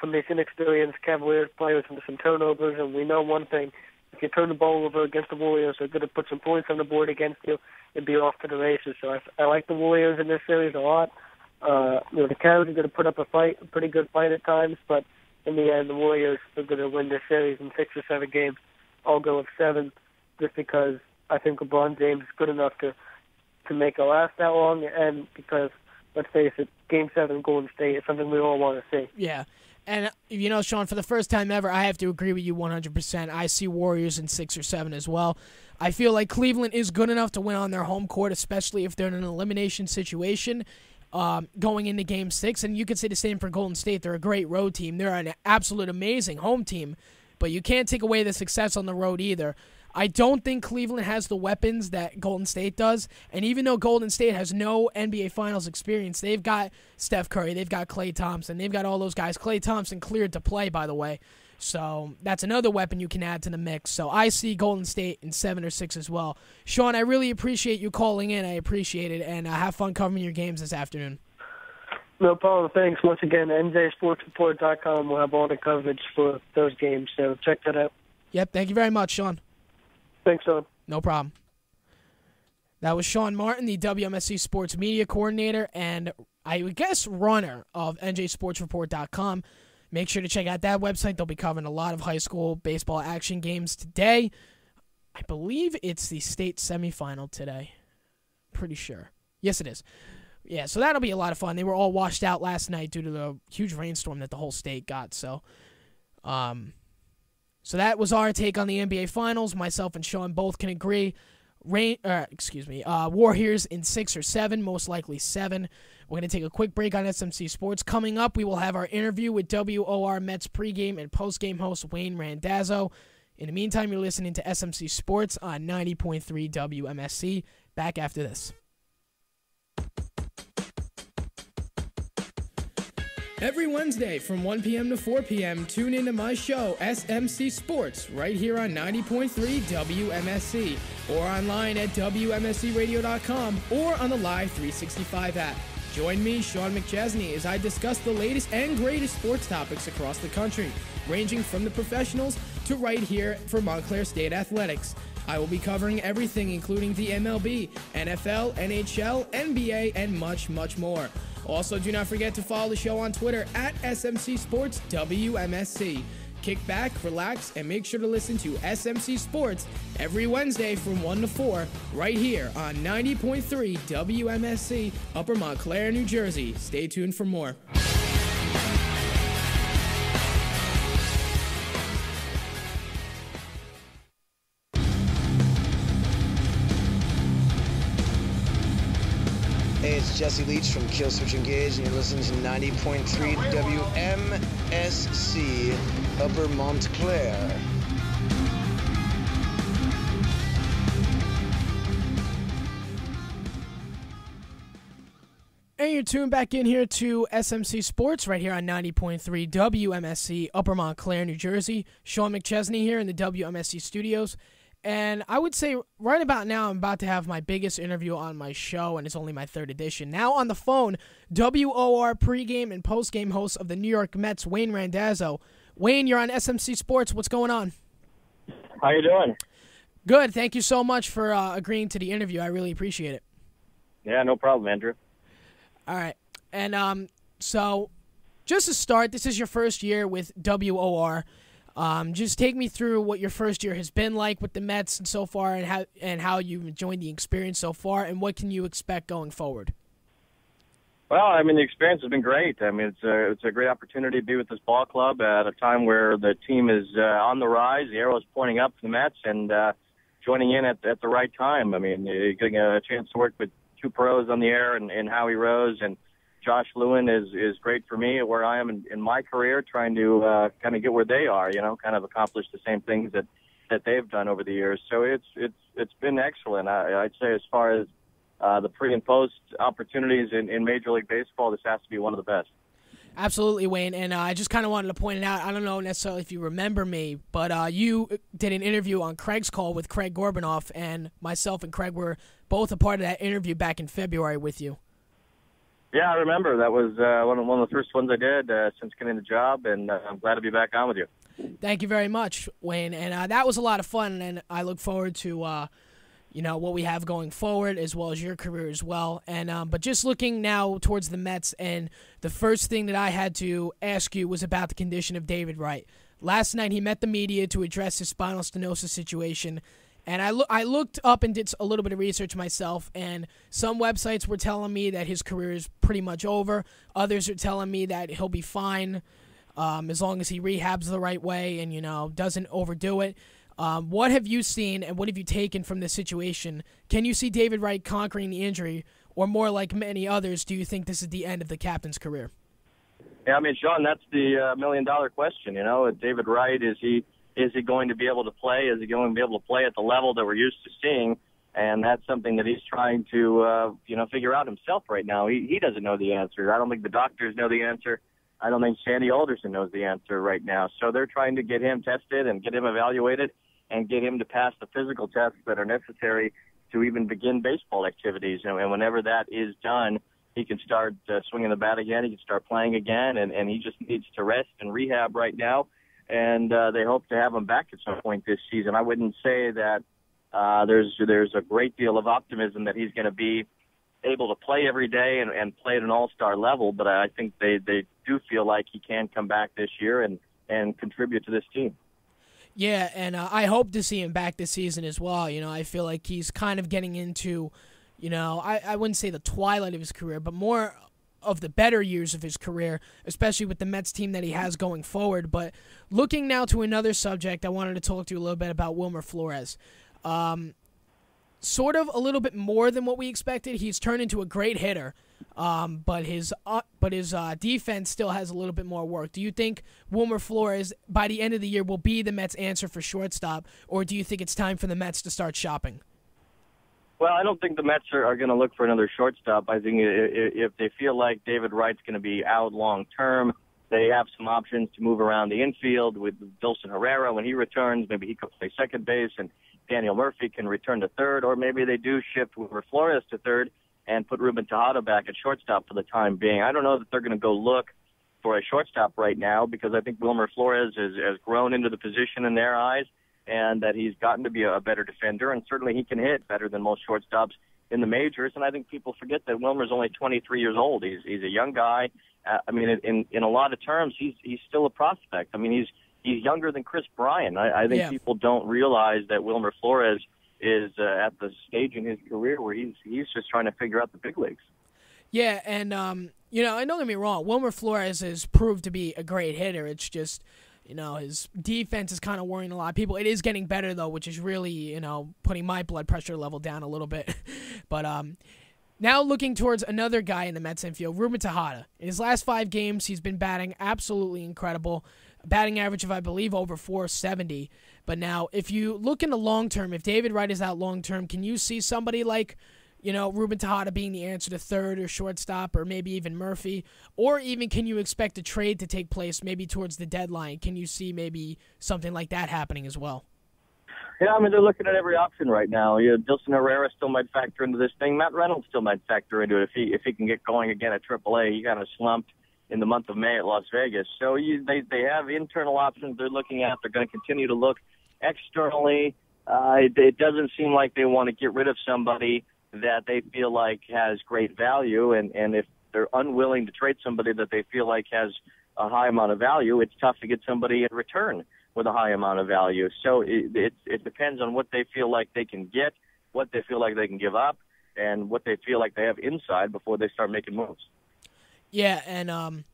some of these inexperienced Cavaliers players into some turnovers. And we know one thing: if you turn the ball over against the Warriors, they're going to put some points on the board against you and be off to the races. So I like the Warriors in this series a lot. The Cavs are going to put up a pretty good fight at times, but in the end, the Warriors are going to win this series in 6 or 7 games. I'll go with 7, just because I think LeBron James is good enough to make it last that long, and because, let's face it, Game 7 Golden State is something we all want to see. Yeah. And, Sean, for the first time ever, I have to agree with you 100%. I see Warriors in 6 or 7 as well. I feel like Cleveland is good enough to win on their home court, especially if they're in an elimination situation going into Game 6. And you could say the same for Golden State. They're a great road team. They're an absolute amazing home team. But you can't take away the success on the road either. I don't think Cleveland has the weapons that Golden State does. And even though Golden State has no NBA Finals experience, they've got Steph Curry, they've got Klay Thompson, they've got all those guys. Klay Thompson cleared to play, by the way. So that's another weapon you can add to the mix. So I see Golden State in 7 or 6 as well. Sean, I really appreciate you calling in. I appreciate it. And have fun covering your games this afternoon. No problem. Thanks. Once again, NJSportsReport.com will have all the coverage for those games. So check that out. Yep. Thank you very much, Sean. Thanks, Sean. No problem. That was Sean Martin, the WMSC Sports Media Coordinator and, I guess, runner of NJSportsReport.com. Make sure to check out that website. They'll be covering a lot of high school baseball action games today. I believe it's the state semifinal today. Pretty sure. Yes, it is. Yeah, so that'll be a lot of fun. They were all washed out last night due to the huge rainstorm that the whole state got. So that was our take on the NBA Finals. Myself and Sean both can agree. Warriors in 6 or 7, most likely 7. We're going to take a quick break on SMC Sports. Coming up, we will have our interview with WOR Mets pregame and postgame host Wayne Randazzo. In the meantime, you're listening to SMC Sports on 90.3 WMSC. Back after this. Every Wednesday from 1 p.m. to 4 p.m., tune into my show, SMC Sports, right here on 90.3 WMSC, or online at WMSCradio.com, or on the Live 365 app. Join me, Sean McChesney, as I discuss the latest and greatest sports topics across the country, ranging from the professionals to right here for Montclair State Athletics. I will be covering everything, including the MLB, NFL, NHL, NBA, and much, much more. Also, do not forget to follow the show on Twitter at SMC Sports WMSC. Kick back, relax, and make sure to listen to SMC Sports every Wednesday from 1 to 4 right here on 90.3 WMSC, Upper Montclair, New Jersey. Stay tuned for more. Hey, it's Jesse Leach from Kill Switch Engage, and you're listening to 90.3 WMSC, Upper Montclair. And you're tuned back in here to SMC Sports right here on 90.3 WMSC, Upper Montclair, New Jersey. Sean McChesney here in the WMSC studios. And I would say right about now I'm about to have my biggest interview on my show, and it's only my 3rd edition. Now on the phone, WOR pregame and postgame host of the New York Mets, Wayne Randazzo. Wayne, you're on SMC Sports. What's going on? How you doing? Good. Thank you so much for agreeing to the interview. I really appreciate it. Yeah, no problem, Andrew. All right. And so just to start, this is your first year with WOR. Just take me through what your first year has been like with the Mets and so far, and how you've enjoyed the experience so far, and what can you expect going forward? Well, I mean, the experience has been great. I mean, it's a great opportunity to be with this ball club at a time where the team is on the rise. The arrow is pointing up for the Mets, and joining in at the right time. I mean, getting a chance to work with two pros on the air and Howie Rose and Josh Lewin is great for me where I am in my career, trying to kind of get where they are, kind of accomplish the same things that they've done over the years. So it's been excellent. I'd say as far as the pre and post opportunities in Major League Baseball, this has to be one of the best. Absolutely, Wayne, and I just kind of wanted to point it out. I don't know necessarily if you remember me, but you did an interview on Craig's Call with Craig Gorbanoff, and myself and Craig were both a part of that interview back in February with you. Yeah, I remember. That was one of the first ones I did since getting the job, and I'm glad to be back on with you. Thank you very much, Wayne, and that was a lot of fun, and I look forward to what we have going forward as well as your career as well. And but just looking now towards the Mets, and the first thing that I had to ask you was about the condition of David Wright. Last night he met the media to address his spinal stenosis situation. And I looked up and did a little bit of research myself, and some websites were telling me that his career is pretty much over. Others are telling me that he'll be fine as long as he rehabs the right way and, doesn't overdo it. What have you seen and what have you taken from this situation? Can you see David Wright conquering the injury, or more like many others, do you think this is the end of the captain's career? Yeah, I mean, Sean, that's the million-dollar question. David Wright, is he going to be able to play? Is he going to be able to play at the level that we're used to seeing? And that's something that he's trying to, figure out himself right now. He doesn't know the answer. I don't think the doctors know the answer. I don't think Sandy Alderson knows the answer right now. So they're trying to get him tested and get him evaluated and get him to pass the physical tests that are necessary to even begin baseball activities. And whenever that is done, he can start swinging the bat again. He can start playing again, and he just needs to rest and rehab right now. And they hope to have him back at some point this season. I wouldn't say that there's a great deal of optimism that he's going to be able to play every day and play at an all-star level, but I think they do feel like he can come back this year and contribute to this team. Yeah, and I hope to see him back this season as well. I feel like he's kind of getting into, I wouldn't say the twilight of his career, but more of the better years of his career, especially with the Mets team that he has going forward. But looking now to another subject, I wanted to talk to you a little bit about Wilmer Flores. Sort of a little bit more than what we expected. He's turned into a great hitter, but his defense still has a little bit more work. Do you think Wilmer Flores, by the end of the year, will be the Mets' answer for shortstop, or do you think it's time for the Mets to start shopping? Well, I don't think the Mets are going to look for another shortstop. I think if they feel like David Wright's going to be out long term, they have some options to move around the infield with Dilson Herrera when he returns. Maybe he could play second base and Daniel Murphy can return to third, or maybe they do shift Wilmer Flores to third and put Ruben Tejada back at shortstop for the time being. I don't know that they're going to go look for a shortstop right now because I think Wilmer Flores has grown into the position in their eyes, and that he's gotten to be a better defender, and certainly he can hit better than most shortstops in the majors. And I think people forget that Wilmer's only 23 years old. He's a young guy. In a lot of terms, he's still a prospect. I mean, he's younger than Chris Bryant. I think people don't realize that Wilmer Flores is at the stage in his career where he's just trying to figure out the big leagues. Yeah, and and don't get me wrong, Wilmer Flores has proved to be a great hitter. It's just, his defense is kind of worrying a lot of people. It is getting better, though, which is really, putting my blood pressure level down a little bit. But now looking towards another guy in the Mets infield, Ruben Tejada. In his last 5 games, he's been batting absolutely incredible. Batting average of, I believe, over 470. But now, if you look in the long term, if David Wright is out long term, can you see somebody like, Ruben Tejada being the answer to third or shortstop, or maybe even Murphy? Or even can you expect a trade to take place maybe towards the deadline? Can you see maybe something like that happening as well? Yeah, I mean, they're looking at every option right now. Dilson Herrera still might factor into this thing. Matt Reynolds still might factor into it if he can get going again at AAA. He kind of slumped in the month of May at Las Vegas. So they have internal options they're looking at. They're going to continue to look externally. It doesn't seem like they want to get rid of somebody that they feel like has great value, and if they're unwilling to trade somebody that they feel like has a high amount of value, it's tough to get somebody in return with a high amount of value. So it depends on what they feel like they can get, what they feel like they can give up, and what they feel like they have inside before they start making moves. Yeah, and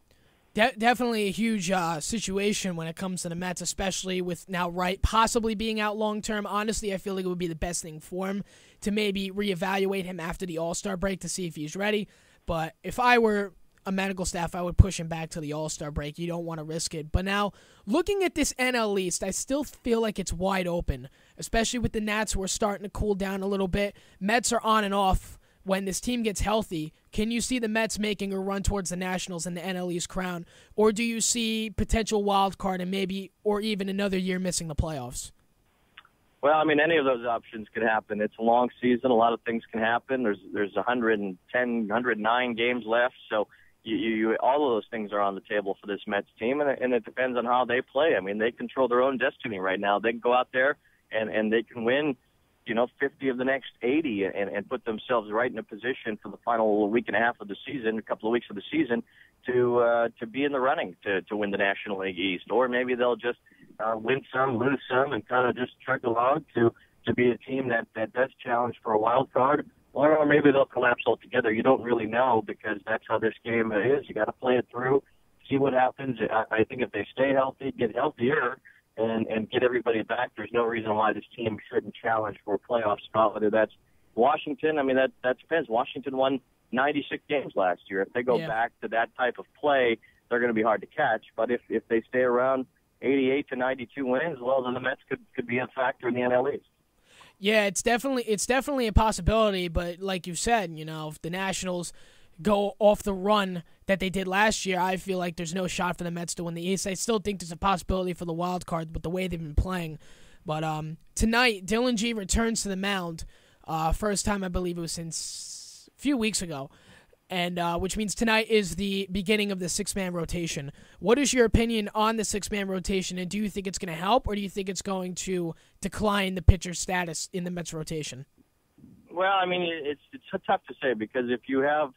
Definitely a huge situation when it comes to the Mets, especially with now Wright possibly being out long term. Honestly, I feel like it would be the best thing for him to maybe reevaluate him after the All-Star break to see if he's ready. But if I were a medical staff, I would push him back to the All-Star break. You don't want to risk it. But now, looking at this NL East, I still feel like it's wide open, especially with the Nats who are starting to cool down a little bit. Mets are on and off. When this team gets healthy, can you see the Mets making a run towards the Nationals and the NL East crown? Or do you see potential wild card and maybe, or even another year missing the playoffs? Well, I mean, any of those options could happen. It's a long season. A lot of things can happen. There's 110, 109 games left. So you all of those things are on the table for this Mets team, and it depends on how they play. I mean, they control their own destiny right now. They can go out there and they can win, 50 of the next 80 and put themselves right in a position for the final week and a half of the season, a couple of weeks of the season, to be in the running to win the National League East. Or maybe they'll just win some, lose some, and kind of just trek along to be a team that does challenge for a wild card. Or maybe they'll collapse altogether. You don't really know because that's how this game is. You got to play it through, see what happens. I think if they stay healthy, get healthier, and get everybody back, there's no reason why this team shouldn't challenge for a playoff spot, whether that's Washington. I mean, that depends. Washington won 96 games last year. If they go back to that type of play, they're going to be hard to catch. But if they stay around 88 to 92 wins, well, then the Mets could be a factor in the NL East. Yeah, it's definitely a possibility, but like you said, if the Nationals go off the run that they did last year, I feel like there's no shot for the Mets to win the East. I still think there's a possibility for the wild card with the way they've been playing. But tonight, Dylan G returns to the mound. First time, I believe it was since a few weeks ago, and which means tonight is the beginning of the six-man rotation. What is your opinion on the six-man rotation, and do you think it's going to help, or do you think it's going to decline the pitcher's status in the Mets rotation? Well, I mean, it's tough to say because if you have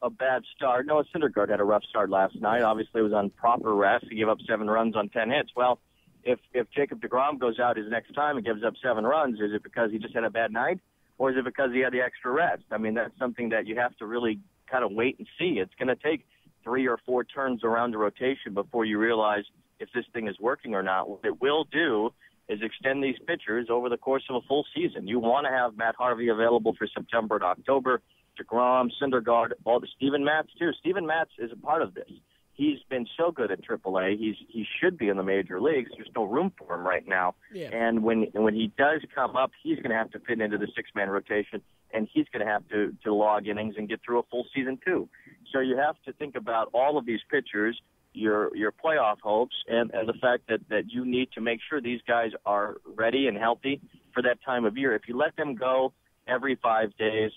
a bad start. Noah Syndergaard had a rough start last night. Obviously, it was on proper rest. He gave up 7 runs on 10 hits. Well, if Jacob deGrom goes out his next time and gives up 7 runs, is it because he just had a bad night, or is it because he had the extra rest? I mean, that's something that you have to really kind of wait and see. It's going to take 3 or 4 turns around the rotation before you realize if this thing is working or not. What it will do is extend these pitchers over the course of a full season. You want to have Matt Harvey available for September and October. DeGrom, Syndergaard, all the Steven Matz too. Steven Matz is a part of this. He's been so good at AAA. He should be in the major leagues. There's no room for him right now. Yeah. And when he does come up, he's going to have to fit into the six-man rotation, and he's going to have to log innings and get through a full season too. So you have to think about all of these pitchers, your playoff hopes, and the fact that you need to make sure these guys are ready and healthy for that time of year. If you let them go every 5 days,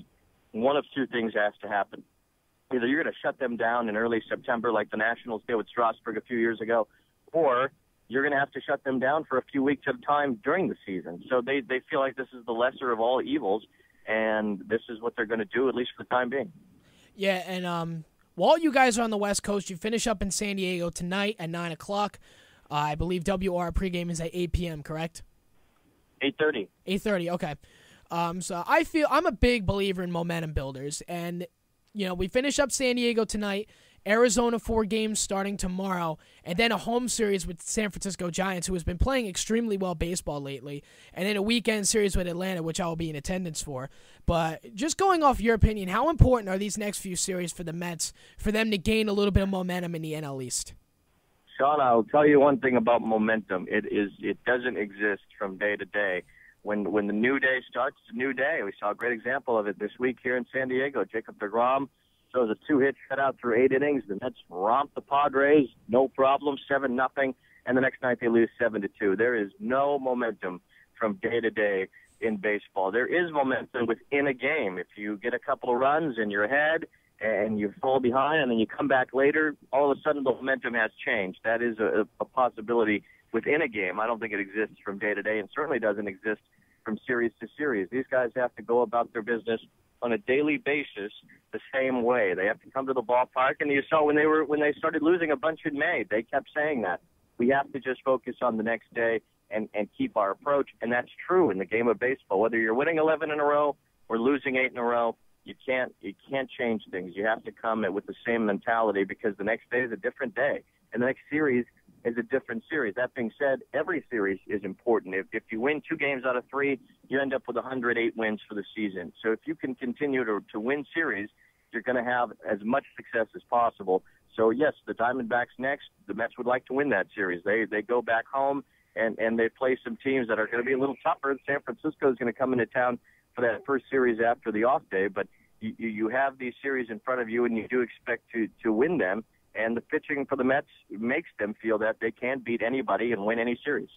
one of 2 things has to happen. Either you're going to shut them down in early September like the Nationals did with Strasburg a few years ago, or you're going to have to shut them down for a few weeks at a time during the season. So they feel like this is the lesser of all evils, and this is what they're going to do, at least for the time being. Yeah, and while you guys are on the West Coast, you finish up in San Diego tonight at 9 o'clock. I believe WR pregame is at 8 p.m., correct? 8:30. 8:30, okay. So I'm a big believer in momentum builders, and we finish up San Diego tonight, Arizona 4 games starting tomorrow, and then a home series with San Francisco Giants, who has been playing extremely well baseball lately, and then a weekend series with Atlanta, which I will be in attendance for. But just going off your opinion, how important are these next few series for the Mets for them to gain a little bit of momentum in the NL East? Sean, I'll tell you one thing about momentum. It doesn't exist from day to day. When the new day starts, it's a new day. We saw a great example of it this week here in San Diego. Jacob deGrom throws a 2-hit shutout through 8 innings. The Mets romp the Padres, no problem, 7-0, and the next night they lose 7-2. There is no momentum from day to day in baseball. There is momentum within a game. If you get a couple of runs and you're ahead and you fall behind and then you come back later, all of a sudden the momentum has changed. That is a possibility within a game. I don't think it exists from day to day, and certainly doesn't exist from series to series. These guys have to go about their business on a daily basis the same way. They have to come to the ballpark, and you saw when they started losing a bunch in May, they kept saying that. We have to just focus on the next day and keep our approach, and that's true in the game of baseball. Whether you're winning 11 in a row or losing 8 in a row, you can't change things. You have to come with the same mentality because the next day is a different day, and the next series is a different series. That being said, every series is important. If you win 2 games out of 3, you end up with 108 wins for the season. So if you can continue to win series, you're going to have as much success as possible. So, yes, the Diamondbacks next, the Mets would like to win that series. They go back home, and they play some teams that are going to be a little tougher. San Francisco is going to come into town for that first series after the off day, but you have these series in front of you, and you do expect to win them. And the pitching for the Mets makes them feel that they can beat anybody and win any series.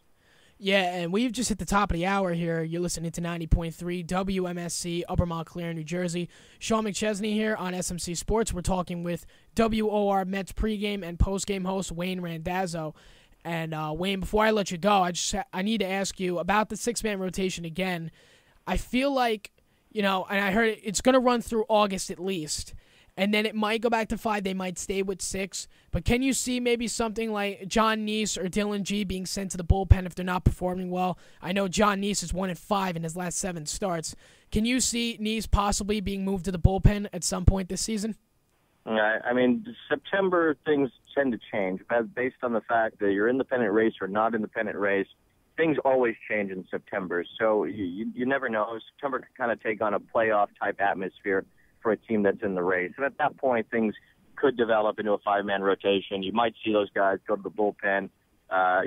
Yeah, and we've just hit the top of the hour here. You're listening to 90.3 WMSC, Upper Montclair, New Jersey. Sean McChesney here on SMC Sports. We're talking with WOR Mets pregame and postgame host Wayne Randazzo. And Wayne, before I let you go, I need to ask you about the 6-man rotation again. I feel like, and I heard it's going to run through August at least. And then it might go back to 5. They might stay with 6. But can you see maybe something like John Neese or Dylan G being sent to the bullpen if they're not performing well? I know John Neese is 1-5 in his last 7 starts. Can you see Neese possibly being moved to the bullpen at some point this season? I mean, September things tend to change based on the fact that you're in the pennant race or not in the pennant race. Things always change in September. So you never know. September can kind of take on a playoff-type atmosphere for a team that's in the race. And at that point, things could develop into a 5-man rotation. You might see those guys go to the bullpen.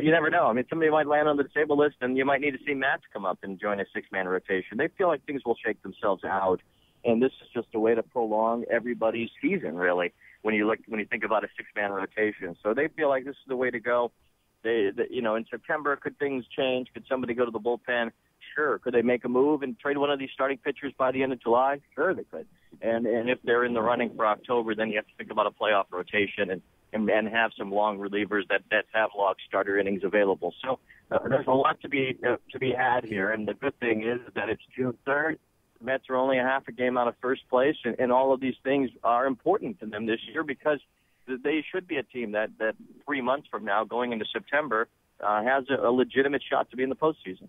You never know. I mean, somebody might land on the disabled list, and you might need to see Mats come up and join a 6-man rotation. They feel like things will shake themselves out, and this is just a way to prolong everybody's season, really, when you think about a 6-man rotation. So they feel like this is the way to go. In September, could things change? Could somebody go to the bullpen? Sure. Could they make a move and trade one of these starting pitchers by the end of July? Sure, they could. And if they're in the running for October, then you have to think about a playoff rotation and have some long relievers that have long starter innings available. So there's a lot to be had here. And the good thing is that it's June 3rd. The Mets are only a half a game out of first place, and all of these things are important to them this year because they should be a team that 3 months from now, going into September, has a legitimate shot to be in the postseason.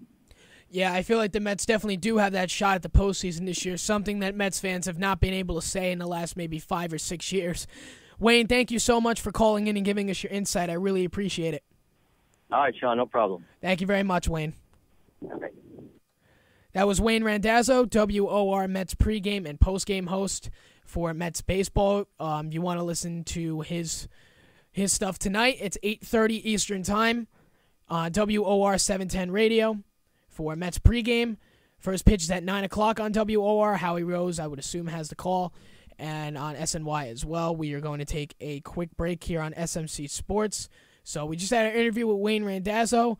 Yeah, I feel like the Mets definitely do have that shot at the postseason this year, something that Mets fans have not been able to say in the last maybe 5 or 6 years. Wayne, thank you so much for calling in and giving us your insight. I really appreciate it. All right, Sean, no problem. Thank you very much, Wayne. Okay. That was Wayne Randazzo, WOR Mets pregame and postgame host for Mets baseball. You want to listen to his stuff tonight? It's 8:30 Eastern Time on WOR 710 Radio for Mets pregame. First pitch is at 9 o'clock on WOR. Howie Rose, I would assume, has the call. And on SNY as well. We are going to take a quick break here on SMC Sports. So we just had an interview with Wayne Randazzo.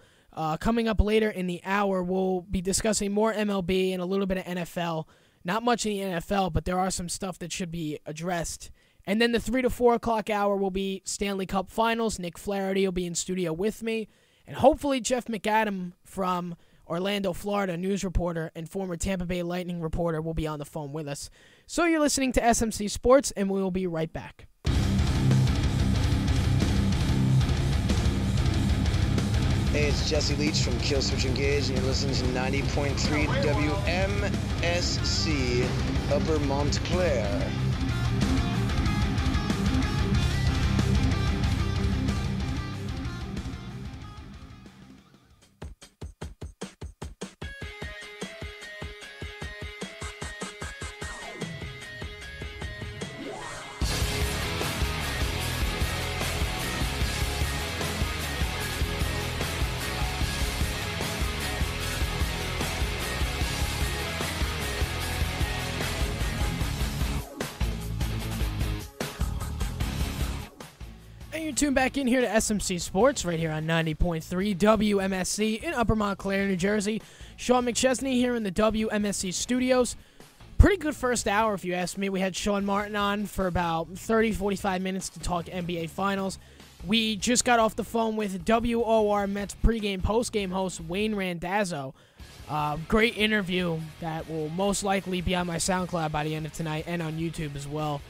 Coming up later in the hour, we'll be discussing more MLB and a little bit of NFL. Not much in the NFL, but there are some stuff that should be addressed. And then the 3 to 4 o'clock hour will be Stanley Cup Finals. Nick Flaherty will be in studio with me. And hopefully Jeff McAdam from Orlando, Florida, news reporter and former Tampa Bay Lightning reporter will be on the phone with us. So you're listening to SMC Sports, and we will be right back. Hey, it's Jesse Leach from Kill Switch Engage, and you're listening to 90.3 WMSC Upper Montclair. You're tuned back in here to SMC Sports right here on 90.3 WMSC in Upper Montclair, New Jersey. Sean McChesney here in the WMSC studios. Pretty good first hour, if you ask me. We had Sean Martin on for about 30, 45 minutes to talk NBA Finals. We just got off the phone with WOR Mets pregame, postgame host Wayne Randazzo. Great interview that will most likely be on my SoundCloud by the end of tonight and on YouTube as well.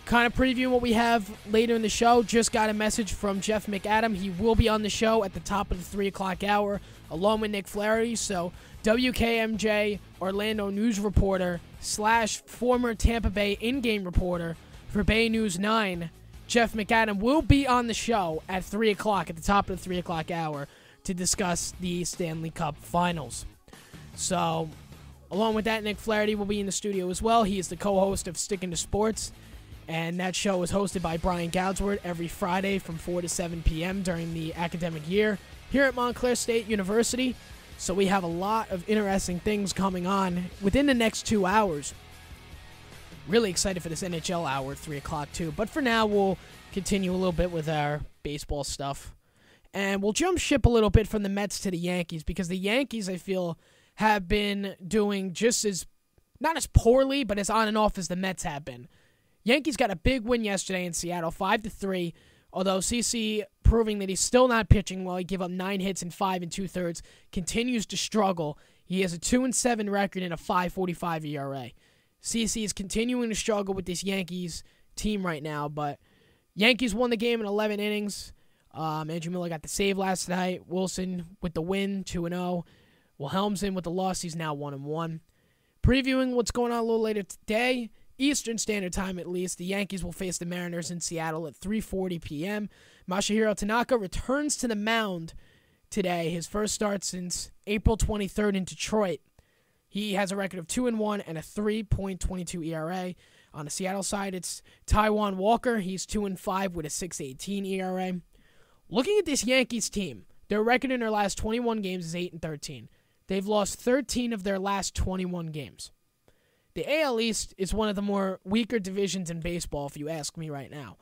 Kind of previewing what we have later in the show. Just got a message from Jeff McAdam. He will be on the show at the top of the 3 o'clock hour along with Nick Flaherty. So WKMJ Orlando news reporter / former Tampa Bay in-game reporter for Bay News 9, Jeff McAdam, will be on the show at 3 o'clock, at the top of the 3 o'clock hour, to discuss the Stanley Cup Finals. So, along with that, Nick Flaherty will be in the studio as well. He is the co-host of Stickin Sports, and that show is hosted by Brian Goudsworth every Friday from 4 to 7 p.m. during the academic year here at Montclair State University. So we have a lot of interesting things coming on within the next 2 hours. Really excited for this NHL hour at 3 o'clock too. But for now, we'll continue a little bit with our baseball stuff. And we'll jump ship a little bit from the Mets to the Yankees, because the Yankees, I feel, have been doing just as, not as poorly, but as on and off as the Mets have been. Yankees got a big win yesterday in Seattle, 5-3, although CC, proving that he's still not pitching well, he gave up 9 hits in 5 2/3, continues to struggle. He has a 2-7 record and a 5.45 ERA. CC is continuing to struggle with this Yankees team right now, but Yankees won the game in 11 innings. Andrew Miller got the save last night. Wilson with the win, 2-0. Wilhelmsen with the loss, he's now 1-1. Previewing what's going on a little later today, Eastern Standard Time at least, the Yankees will face the Mariners in Seattle at 3:40 p.m. Masahiro Tanaka returns to the mound today, his first start since April 23rd in Detroit. He has a record of 2-1 and a 3.22 ERA. On the Seattle side, it's Taijuan Walker. He's 2-5 with a 6.18 ERA. Looking at this Yankees team, their record in their last 21 games is 8-13. They've lost 13 of their last 21 games. The AL East is one of the more weaker divisions in baseball, if you ask me right now.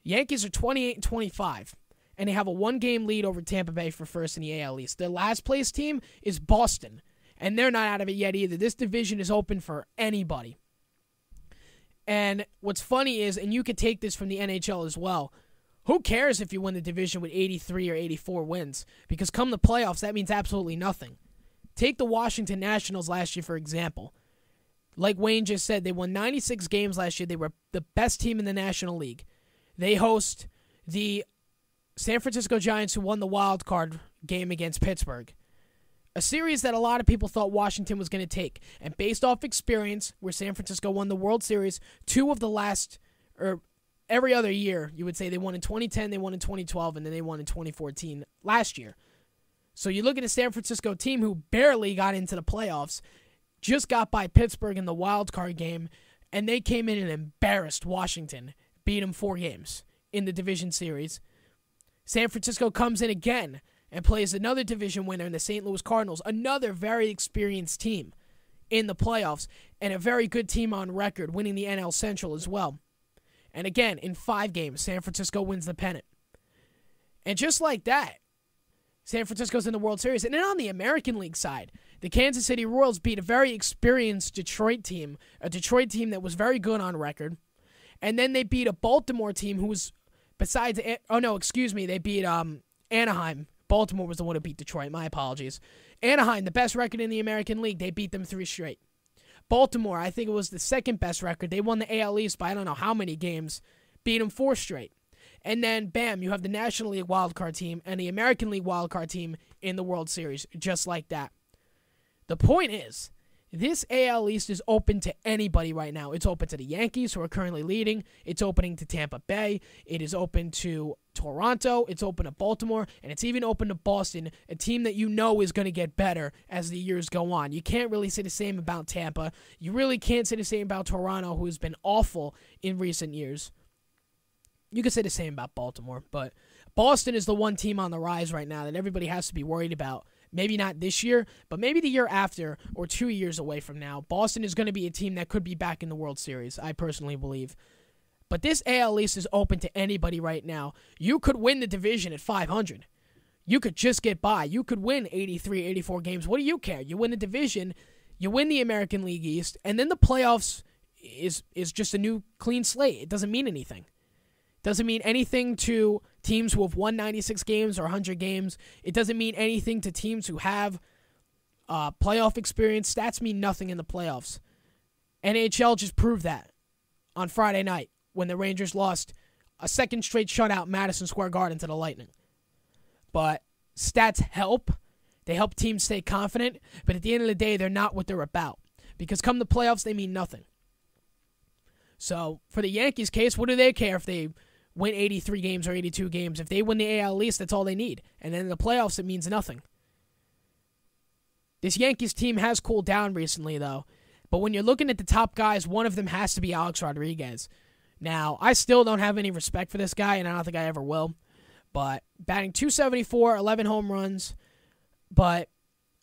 Yankees are 28-25, and they have a 1-game lead over Tampa Bay for first in the AL East. Their last place team is Boston, and they're not out of it yet either. This division is open for anybody. And what's funny is, and you could take this from the NHL as well, who cares if you win the division with 83 or 84 wins? Because come the playoffs, that means absolutely nothing. Take the Washington Nationals last year, for example. Like Wayne just said, they won 96 games last year. They were the best team in the National League. They host the San Francisco Giants, who won the wild card game against Pittsburgh. A series that a lot of people thought Washington was going to take. And based off experience, where San Francisco won the World Series 2 of the last, or every other year, you would say they won in 2010, they won in 2012, and then they won in 2014 last year. So you look at a San Francisco team who barely got into the playoffs, just got by Pittsburgh in the wild card game, and they came in and embarrassed Washington, beat them 4 games in the division series. San Francisco comes in again and plays another division winner in the St. Louis Cardinals, another very experienced team in the playoffs, and a very good team on record, winning the NL Central as well. And again, in 5 games, San Francisco wins the pennant. And just like that, San Francisco's in the World Series. And then on the American League side, the Kansas City Royals beat a very experienced Detroit team, a Detroit team that was very good on record. And then they beat a Baltimore team who was, they beat Anaheim. Baltimore was the one who beat Detroit. My apologies. Anaheim, the best record in the American League, they beat them 3 straight. Baltimore, I think it was the second best record. They won the AL East by I don't know how many games, beat them 4 straight. And then, bam, you have the National League wildcard team and the American League wildcard team in the World Series, just like that. The point is, this AL East is open to anybody right now. It's open to the Yankees, who are currently leading. It's opening to Tampa Bay. It is open to Toronto. It's open to Baltimore. And it's even open to Boston, a team that you know is going to get better as the years go on. You can't really say the same about Tampa. You really can't say the same about Toronto, who has been awful in recent years. You could say the same about Baltimore, but Boston is the one team on the rise right now that everybody has to be worried about. Maybe not this year, but maybe the year after or 2 years away from now. Boston is going to be a team that could be back in the World Series, I personally believe. But this AL East is open to anybody right now. You could win the division at 500. You could just get by. You could win 83, 84 games. What do you care? You win the division, you win the American League East, and then the playoffs is just a new clean slate. It doesn't mean anything. Doesn't mean anything to teams who have won 96 games or 100 games. It doesn't mean anything to teams who have playoff experience. Stats mean nothing in the playoffs. NHL just proved that on Friday night when the Rangers lost a second straight shutout Madison Square Garden to the Lightning. But stats help. They help teams stay confident, but at the end of the day, they're not what they're about. Because come the playoffs, they mean nothing. So, for the Yankees' case, what do they care if they win 83 games or 82 games? If they win the AL East, that's all they need. And then in the playoffs, it means nothing. This Yankees team has cooled down recently, though. But when you're looking at the top guys, one of them has to be Alex Rodriguez. Now, I still don't have any respect for this guy, and I don't think I ever will. But batting .274, 11 home runs. But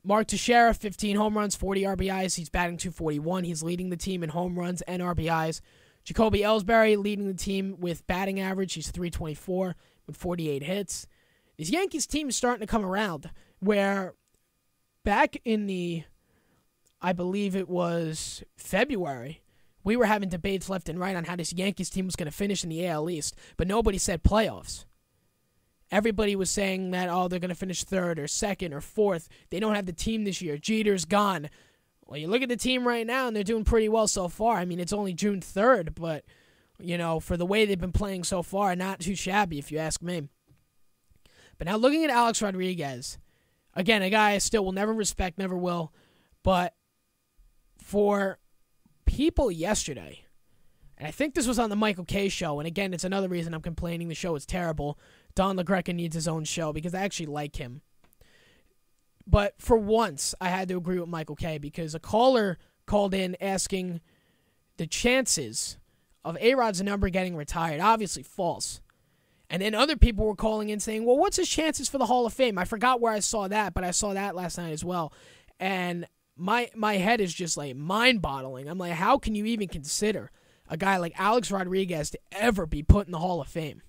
Mark Teixeira, 15 home runs, 40 RBIs. He's batting .241. He's leading the team in home runs and RBIs. Jacoby Ellsbury leading the team with batting average. He's .324 with 48 hits. This Yankees team is starting to come around, where back in the, I believe it was February, we were having debates left and right on how this Yankees team was going to finish in the AL East, but nobody said playoffs. Everybody was saying that, oh, they're going to finish third or second or fourth. They don't have the team this year. Jeter's gone. Well, you look at the team right now, and they're doing pretty well so far. I mean, it's only June 3rd, but, you know, for the way they've been playing so far, not too shabby, if you ask me. But now looking at Alex Rodriguez, again, a guy I still will never respect, never will, but for people yesterday, and I think this was on the Michael Kay show, and again, it's another reason I'm complaining the show is terrible. Don LaGreca needs his own show because I actually like him. But for once, I had to agree with Michael Kay because a caller called in asking the chances of A-Rod's number getting retired. Obviously false. And then other people were calling in saying, well, what's his chances for the Hall of Fame? I forgot where I saw that, but I saw that last night as well. And my head is just like mind-boggling. I'm like, how can you even consider a guy like Alex Rodriguez to ever be put in the Hall of Fame?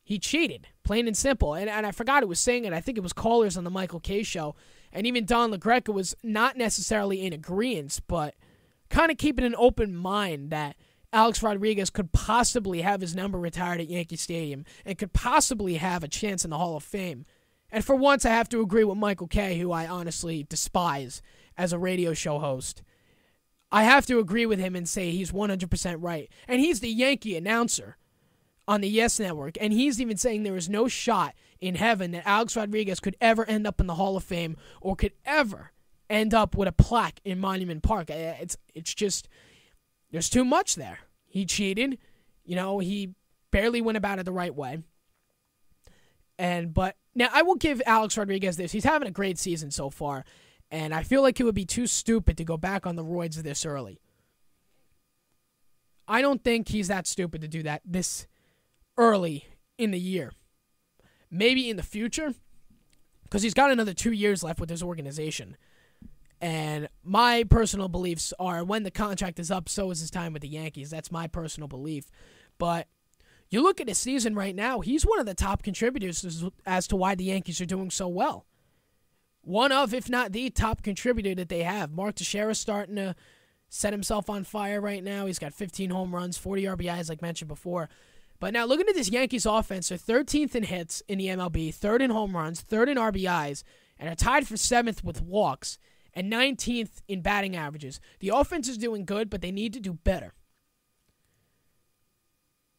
He cheated, plain and simple. And I forgot who was saying it. I think it was callers on the Michael Kay show. And even Don LaGreca was not necessarily in agreement, but kind of keeping an open mind that Alex Rodriguez could possibly have his number retired at Yankee Stadium and could possibly have a chance in the Hall of Fame. And for once, I have to agree with Michael Kay, who I honestly despise as a radio show host. I have to agree with him and say he's 100% right. And he's the Yankee announcer on the Yes Network, and he's even saying there is no shot in heaven that Alex Rodriguez could ever end up in the Hall of Fame or could ever end up with a plaque in Monument Park. It's just, there's too much there. He cheated. You know, he barely went about it the right way. But now I will give Alex Rodriguez this. He's having a great season so far, and I feel like it would be too stupid to go back on the roids this early. I don't think he's that stupid to do that this early in the year. Maybe in the future, because he's got another 2 years left with his organization. And my personal beliefs are when the contract is up, so is his time with the Yankees. That's my personal belief. But you look at his season right now, he's one of the top contributors as to why the Yankees are doing so well. One of, if not the top contributor that they have. Mark Teixeira starting to set himself on fire right now. He's got 15 home runs, 40 RBIs like mentioned before. But now looking at this Yankees offense, they're 13th in hits in the MLB, 3rd in home runs, 3rd in RBIs, and are tied for 7th with walks, and 19th in batting averages. The offense is doing good, but they need to do better.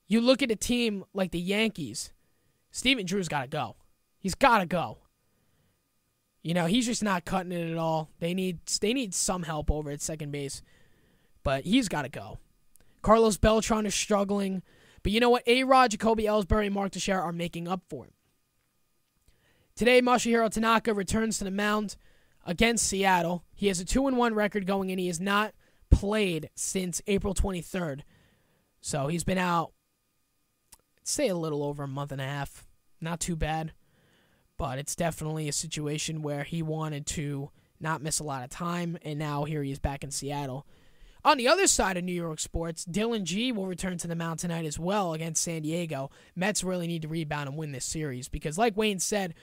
You look at a team like the Yankees, Stephen Drew's got to go. He's got to go. You know, he's just not cutting it at all. They need some help over at second base, but he's got to go. Carlos Beltran is struggling. But you know what? A-Rod, Jacoby Ellsbury, and Mark Teixeira are making up for it. Today, Masahiro Tanaka returns to the mound against Seattle. He has a 2-1 record going in. He has not played since April 23rd. So he's been out, I'd say a little over a month and a half. Not too bad. But it's definitely a situation where he wanted to not miss a lot of time, and now here he is back in Seattle. On the other side of New York sports, Dylan G will return to the mound tonight as well against San Diego. Mets really need to rebound and win this series because, like Wayne said,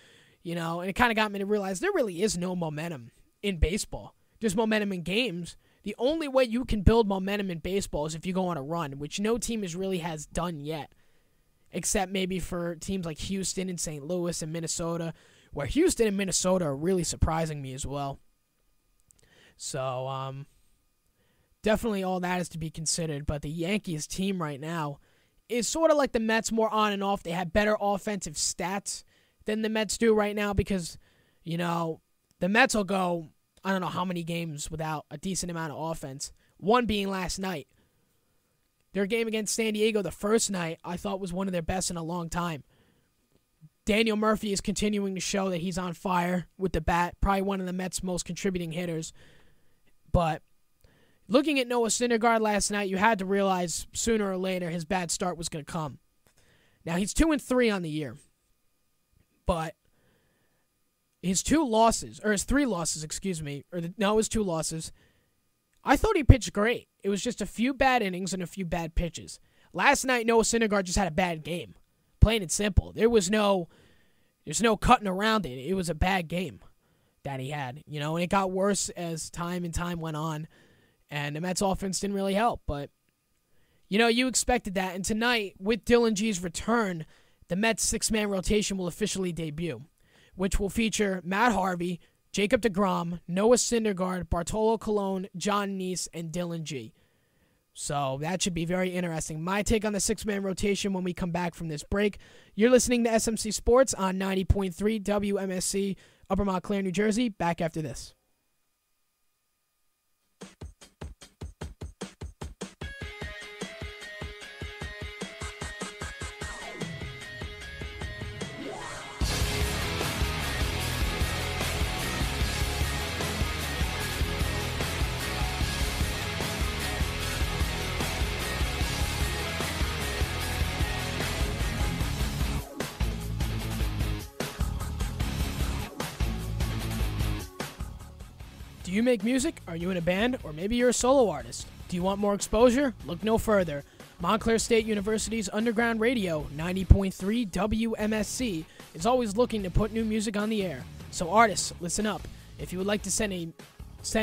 you know, and it kind of got me to realize there really is no momentum in baseball. There's momentum in games. The only way you can build momentum in baseball is if you go on a run, which no team really has done yet, except maybe for teams like Houston and St. Louis and Minnesota, where Houston and Minnesota are really surprising me as well. So, definitely all that is to be considered, but the Yankees team right now is sort of like the Mets, more on and off. They have better offensive stats than the Mets do right now because, the Mets will go, I don't know how many games without a decent amount of offense. One being last night. Their game against San Diego the first night, I thought was one of their best in a long time. Daniel Murphy is continuing to show that he's on fire with the bat, probably one of the Mets' most contributing hitters. But looking at Noah Syndergaard last night, you had to realize sooner or later his bad start was going to come. Now, he's 2-3 on the year. But his 3 losses, his 2 losses, I thought he pitched great. It was just a few bad innings and a few bad pitches. Last night, Noah Syndergaard just had a bad game. Plain and simple. There's no cutting around it. It was a bad game that he had, and it got worse as time went on, and the Mets offense didn't really help. But, you expected that. And tonight, with Dylan G's return, the Mets' 6-man rotation will officially debut, which will feature Matt Harvey, Jacob deGrom, Noah Syndergaard, Bartolo Colon, John Neese, and Dylan G. So that should be very interesting. My take on the 6-man rotation when we come back from this break. You're listening to SMC Sports on 90.3 WMSC, Upper Montclair, New Jersey. Back after this. Do you make music? Are you in a band? Or maybe you're a solo artist? Do you want more exposure? Look no further. Montclair State University's Underground Radio, 90.3 WMSC, is always looking to put new music on the air. So artists, listen up. If you would like to send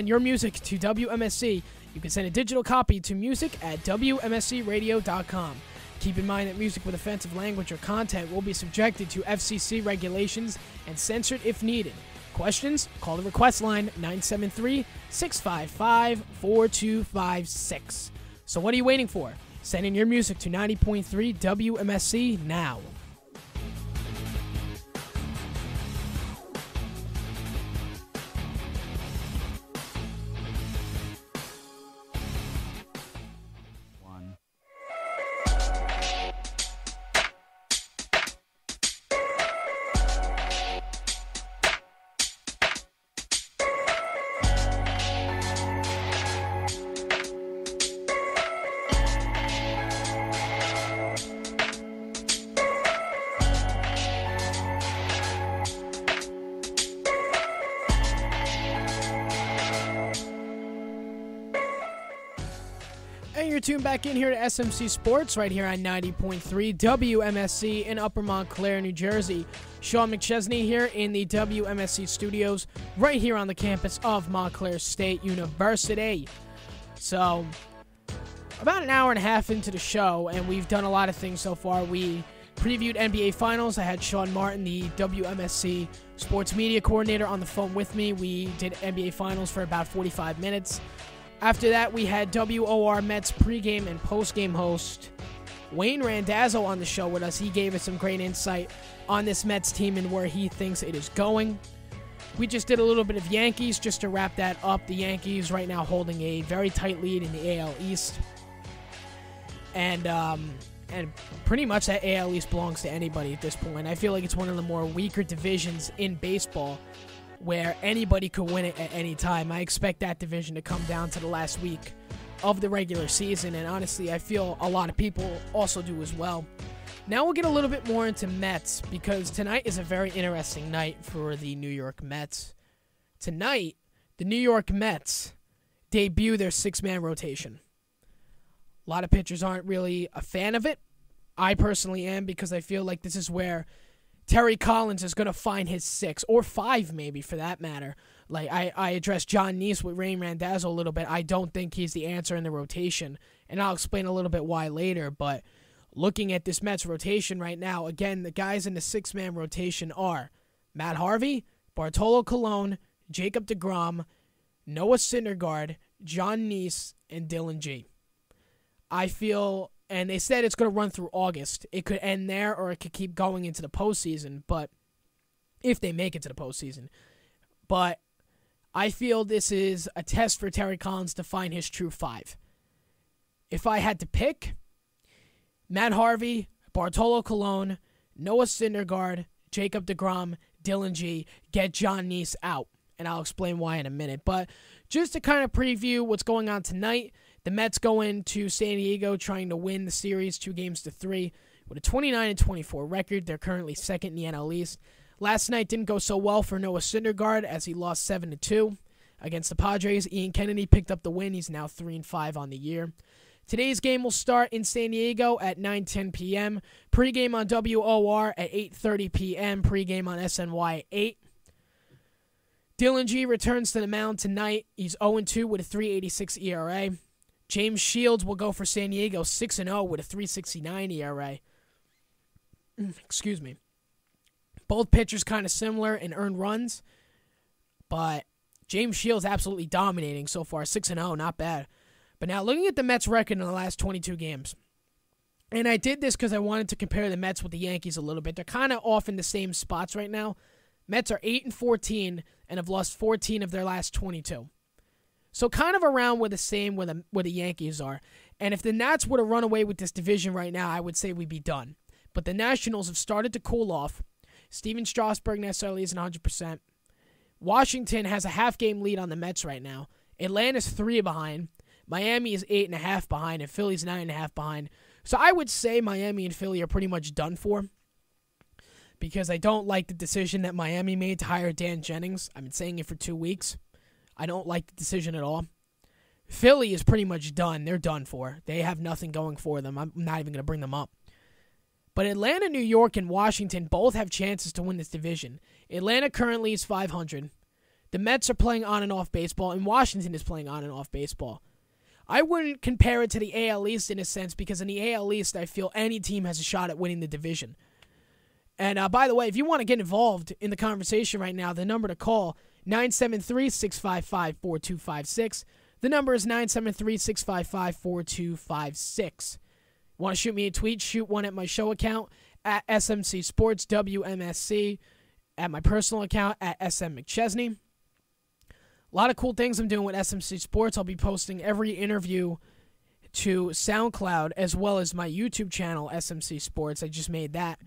your music to WMSC, you can send a digital copy to music@WMSCradio.com. Keep in mind that music with offensive language or content will be subjected to FCC regulations and censored if needed. Questions? Call the request line 973-655-4256. So what are you waiting for? Send in your music to 90.3 WMSC now. You're tuned back in here to SMC Sports right here on 90.3 WMSC in Upper Montclair, New Jersey. Sean McChesney here in the WMSC studios right here on the campus of Montclair State University. So, about an hour and a half into the show, and we've done a lot of things so far. We previewed NBA Finals. I had Sean Martin, the WMSC sports media coordinator, on the phone with me. We did NBA Finals for about 45 minutes. After that, we had WOR Mets pregame and postgame host Wayne Randazzo on the show with us. He gave us some great insight on this Mets team and where he thinks it is going. We just did a little bit of Yankees just to wrap that up. The Yankees right now holding a very tight lead in the AL East. And pretty much that AL East belongs to anybody at this point. I feel like it's one of the more weaker divisions in baseball, where anybody could win it at any time. I expect that division to come down to the last week of the regular season, and honestly, I feel a lot of people also do as well. Now we'll get a little bit more into Mets, because tonight is a very interesting night for the New York Mets. Tonight, the New York Mets debut their 6-man rotation. A lot of pitchers aren't really a fan of it. I personally am, because I feel like this is where Terry Collins is going to find his 6, or 5 maybe for that matter. Like I addressed John Neese with Wayne Randazzo a little bit. I don't think he's the answer in the rotation, and I'll explain a little bit why later. But looking at this Mets rotation right now, again, the guys in the 6-man rotation are Matt Harvey, Bartolo Colon, Jacob deGrom, Noah Syndergaard, John Neese, and Dylan G. I feel, and they said it's going to run through August. It could end there, or it could keep going into the postseason. But if they make it to the postseason, But I feel this is a test for Terry Collins to find his true five. If I had to pick, Matt Harvey, Bartolo Colon, Noah Syndergaard, Jacob deGrom, Dylan G, get John Neese out. And I'll explain why in a minute. But just to kind of preview what's going on tonight, the Mets go into San Diego trying to win the series 2-3 with a 29-24 record. They're currently second in the NL East. Last night didn't go so well for Noah Syndergaard as he lost 7-2 against the Padres. Ian Kennedy picked up the win. He's now 3-5 on the year. Today's game will start in San Diego at 9:10 p.m. Pregame on WOR at 8:30 p.m. Pregame on SNY at 8. Dylan G returns to the mound tonight. He's 0-2 with a 3.86 ERA. James Shields will go for San Diego 6-0 with a 3.69 ERA. Excuse me. Both pitchers kind of similar in earned runs, but James Shields absolutely dominating so far. 6-0, not bad. But now looking at the Mets' record in the last 22 games, and I did this because I wanted to compare the Mets with the Yankees a little bit. They're kind of off in the same spots right now. Mets are 8-14 and have lost 14 of their last 22. So kind of around where the same where the Yankees are. And if the Nats were to run away with this division right now, I would say we'd be done. But the Nationals have started to cool off. Steven Strasburg necessarily isn't 100%. Washington has a half-game lead on the Mets right now. Atlanta's 3 behind. Miami is 8.5 behind, and Philly's 9.5 behind. So I would say Miami and Philly are pretty much done for because I don't like the decision that Miami made to hire Dan Jennings. I've been saying it for 2 weeks. I don't like the decision at all. Philly is pretty much done. They're done for. They have nothing going for them. I'm not even going to bring them up. But Atlanta, New York, and Washington both have chances to win this division. Atlanta currently is 500. The Mets are playing on and off baseball, and Washington is playing on and off baseball. I wouldn't compare it to the AL East in a sense because in the AL East, I feel any team has a shot at winning the division. And by the way, if you want to get involved in the conversation right now, the number to call, 973-655-4256. The number is 973-655-4256. Want to shoot me a tweet? Shoot one at my show account, at SMC Sports, WMSC, at my personal account, at SM McChesney. A lot of cool things I'm doing with SMC Sports. I'll be posting every interview to SoundCloud as well as my YouTube channel, SMC Sports. I just made that.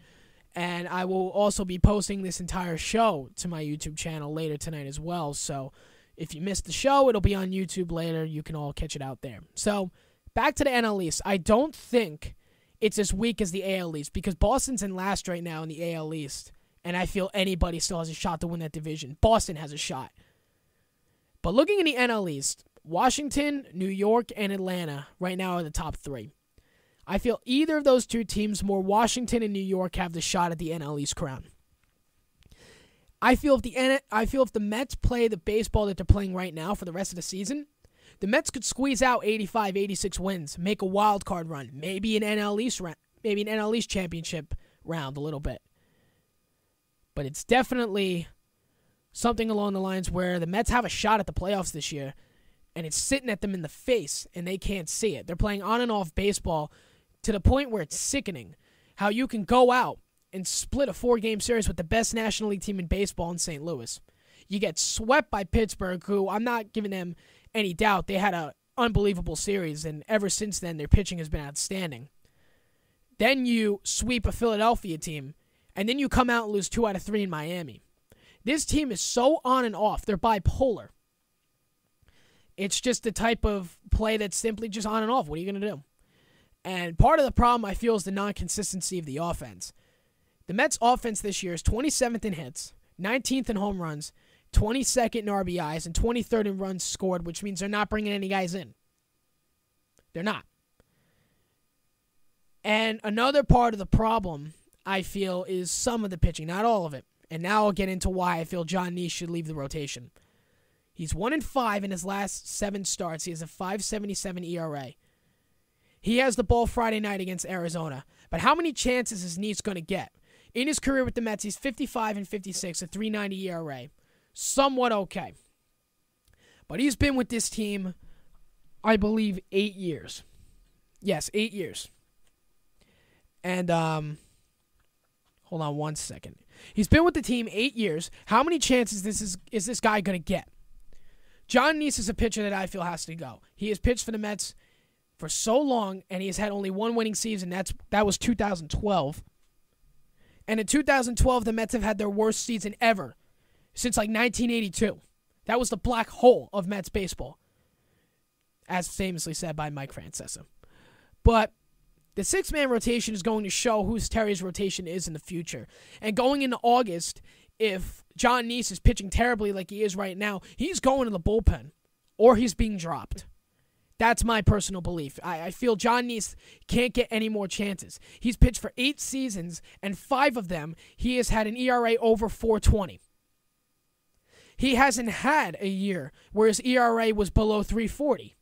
And I will also be posting this entire show to my YouTube channel later tonight as well. So if you missed the show, it'll be on YouTube later. You can all catch it out there. So back to the NL East. I don't think it's as weak as the AL East because Boston's in last right now in the AL East. And I feel anybody still has a shot to win that division. Boston has a shot. But looking in the NL East, Washington, New York, and Atlanta right now are the top 3. I feel either of those 2 teams, more Washington and New York, have the shot at the NL East crown. I feel if the Mets play the baseball that they're playing right now for the rest of the season, the Mets could squeeze out 85, 86 wins, make a wild card run, maybe an NL East championship round a little bit. But it's definitely something along the lines where the Mets have a shot at the playoffs this year, and it's sitting at them in the face, and they can't see it. They're playing on and off baseball to the point where it's sickening how you can go out and split a 4-game series with the best National League team in baseball in St. Louis. You get swept by Pittsburgh, who I'm not giving them any doubt. They had an unbelievable series, and ever since then, their pitching has been outstanding. Then you sweep a Philadelphia team, and then you come out and lose 2 out of 3 in Miami. This team is so on and off. They're bipolar. It's just the type of play that's simply just on and off. What are you going to do? And part of the problem, I feel, is the non-consistency of the offense. The Mets' offense this year is 27th in hits, 19th in home runs, 22nd in RBIs, and 23rd in runs scored, which means they're not bringing any guys in. They're not. And another part of the problem, I feel, is some of the pitching, not all of it. And now I'll get into why I feel John Neese should leave the rotation. He's 1-5 in his last 7 starts. He has a 5.77 ERA. He has the ball Friday night against Arizona. But how many chances is Neese going to get? In his career with the Mets, he's 55-56, a 3.90 ERA. Somewhat okay. But he's been with this team, I believe, 8 years. Yes, 8 years. And, hold Hold on one second. He's been with the team 8 years. How many chances is this guy going to get? John Neese is a pitcher that I feel has to go. He has pitched for the Mets for so long, and he has had only one winning season. That was 2012. And in 2012, the Mets have had their worst season ever since like 1982. That was the black hole of Mets baseball, as famously said by Mike Francesa. But the six-man rotation is going to show whose Terry's rotation is in the future. And going into August, if John Neese is pitching terribly like he is right now, he's going to the bullpen or he's being dropped. That's my personal belief. I feel John Neese can't get any more chances. He's pitched for 8 seasons, and 5 of them he has had an ERA over 4.20. He hasn't had a year where his ERA was below 3.40.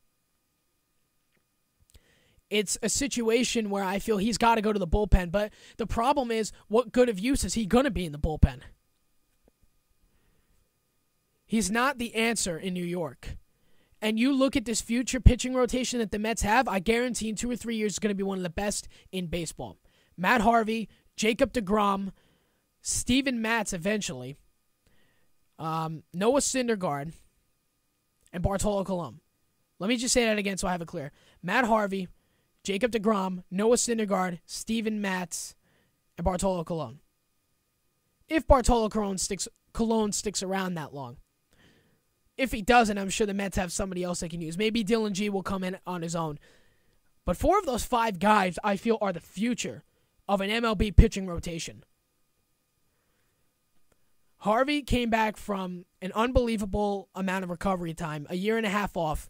It's a situation where I feel he's got to go to the bullpen, but the problem is, what good of use is he going to be in the bullpen? He's not the answer in New York. And you look at this future pitching rotation that the Mets have, I guarantee in 2 or 3 years it's going to be one of the best in baseball. Matt Harvey, Jacob deGrom, Steven Matz eventually, Noah Syndergaard, and Bartolo Colon. Let me just say that again so I have it clear. Matt Harvey, Jacob deGrom, Noah Syndergaard, Steven Matz, and Bartolo Colon. If Bartolo Colon sticks around that long. If he doesn't, I'm sure the Mets have somebody else they can use. Maybe Dylan G will come in on his own. But 4 of those 5 guys, I feel, are the future of an MLB pitching rotation. Harvey came back from an unbelievable amount of recovery time, a year and a half off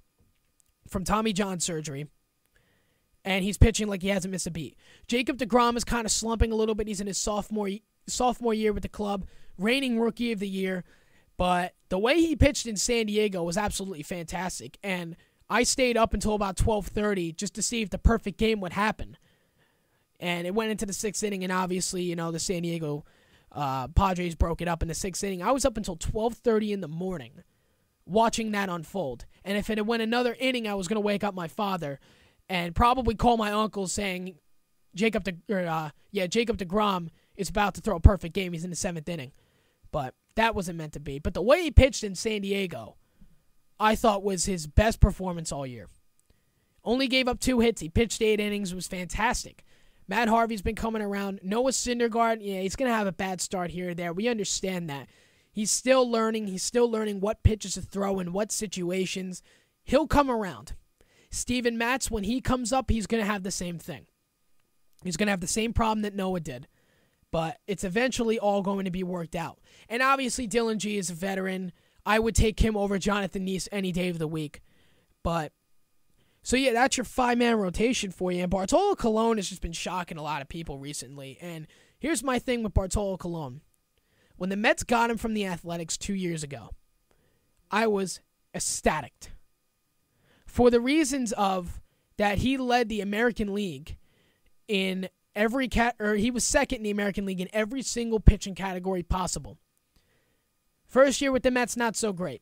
from Tommy John surgery, and he's pitching like he hasn't missed a beat. Jacob deGrom is kind of slumping a little bit. He's in his sophomore year with the club, reigning Rookie of the Year. But the way he pitched in San Diego was absolutely fantastic. And I stayed up until about 12:30 just to see if the perfect game would happen. And it went into the 6th inning, and obviously, the San Diego Padres broke it up in the 6th inning. I was up until 12:30 in the morning watching that unfold. And if it had went another inning, I was going to wake up my father and probably call my uncle saying Jacob deGrom is about to throw a perfect game. He's in the 7th inning. But that wasn't meant to be. But the way he pitched in San Diego, I thought was his best performance all year. Only gave up 2 hits. He pitched 8 innings. It was fantastic. Matt Harvey's been coming around. Noah Syndergaard, he's going to have a bad start here or there. We understand that. He's still learning. He's still learning what pitches to throw in what situations. He'll come around. Steven Matz, when he comes up, he's going to have the same thing. He's going to have the same problem that Noah did. But it's eventually all going to be worked out. And obviously, Dylan G is a veteran. I would take him over Jonathan Neese any day of the week. But, so yeah, that's your 5-man rotation for you. And Bartolo Colon has just been shocking a lot of people recently. And here's my thing with Bartolo Colon. When the Mets got him from the Athletics 2 years ago, I was ecstatic. For the reasons of that he led the American League in he was second in the American League in every single pitching category possible. First year with the Mets, not so great.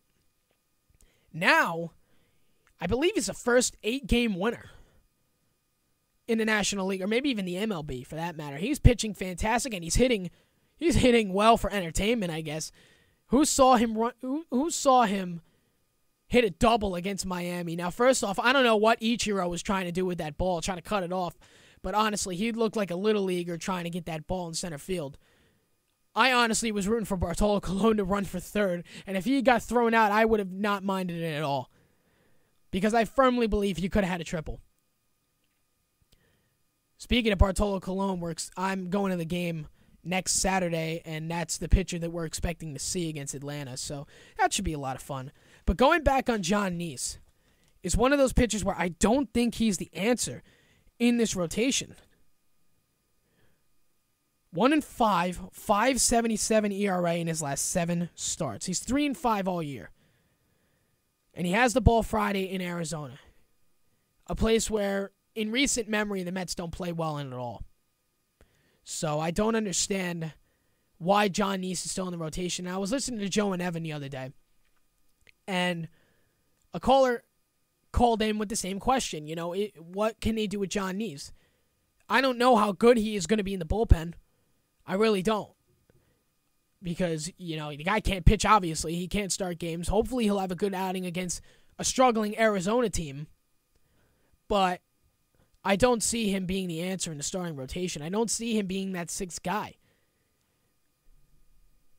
Now, I believe he's the first 8-game winner in the National League, or maybe even the MLB for that matter. He's pitching fantastic, and he's hitting well for entertainment, I guess. Who saw him hit a double against Miami? Now, first off, I don't know what Ichiro was trying to do with that ball, trying to cut it off. But honestly, he looked like a little leaguer trying to get that ball in center field. I honestly was rooting for Bartolo Colon to run for third, and if he got thrown out, I would have not minded it at all. Because I firmly believe he could have had a triple. Speaking of Bartolo Colon, I'm going to the game next Saturday, and that's the pitcher that we're expecting to see against Atlanta, so that should be a lot of fun. But going back on John Neese, is one of those pitchers where I don't think he's the answer in this rotation. 1-5, 5.77 ERA in his last 7 starts. He's 3-5 all year. And he has the ball Friday in Arizona. A place where, in recent memory, the Mets don't play well in at all. So I don't understand why John Neese is still in the rotation. I was listening to Joe and Evan the other day. And a caller called in with the same question. What can they do with John Neese? I don't know how good he is going to be in the bullpen. I really don't. Because, the guy can't pitch, obviously. He can't start games. Hopefully he'll have a good outing against a struggling Arizona team. But I don't see him being the answer in the starting rotation. I don't see him being that sixth guy.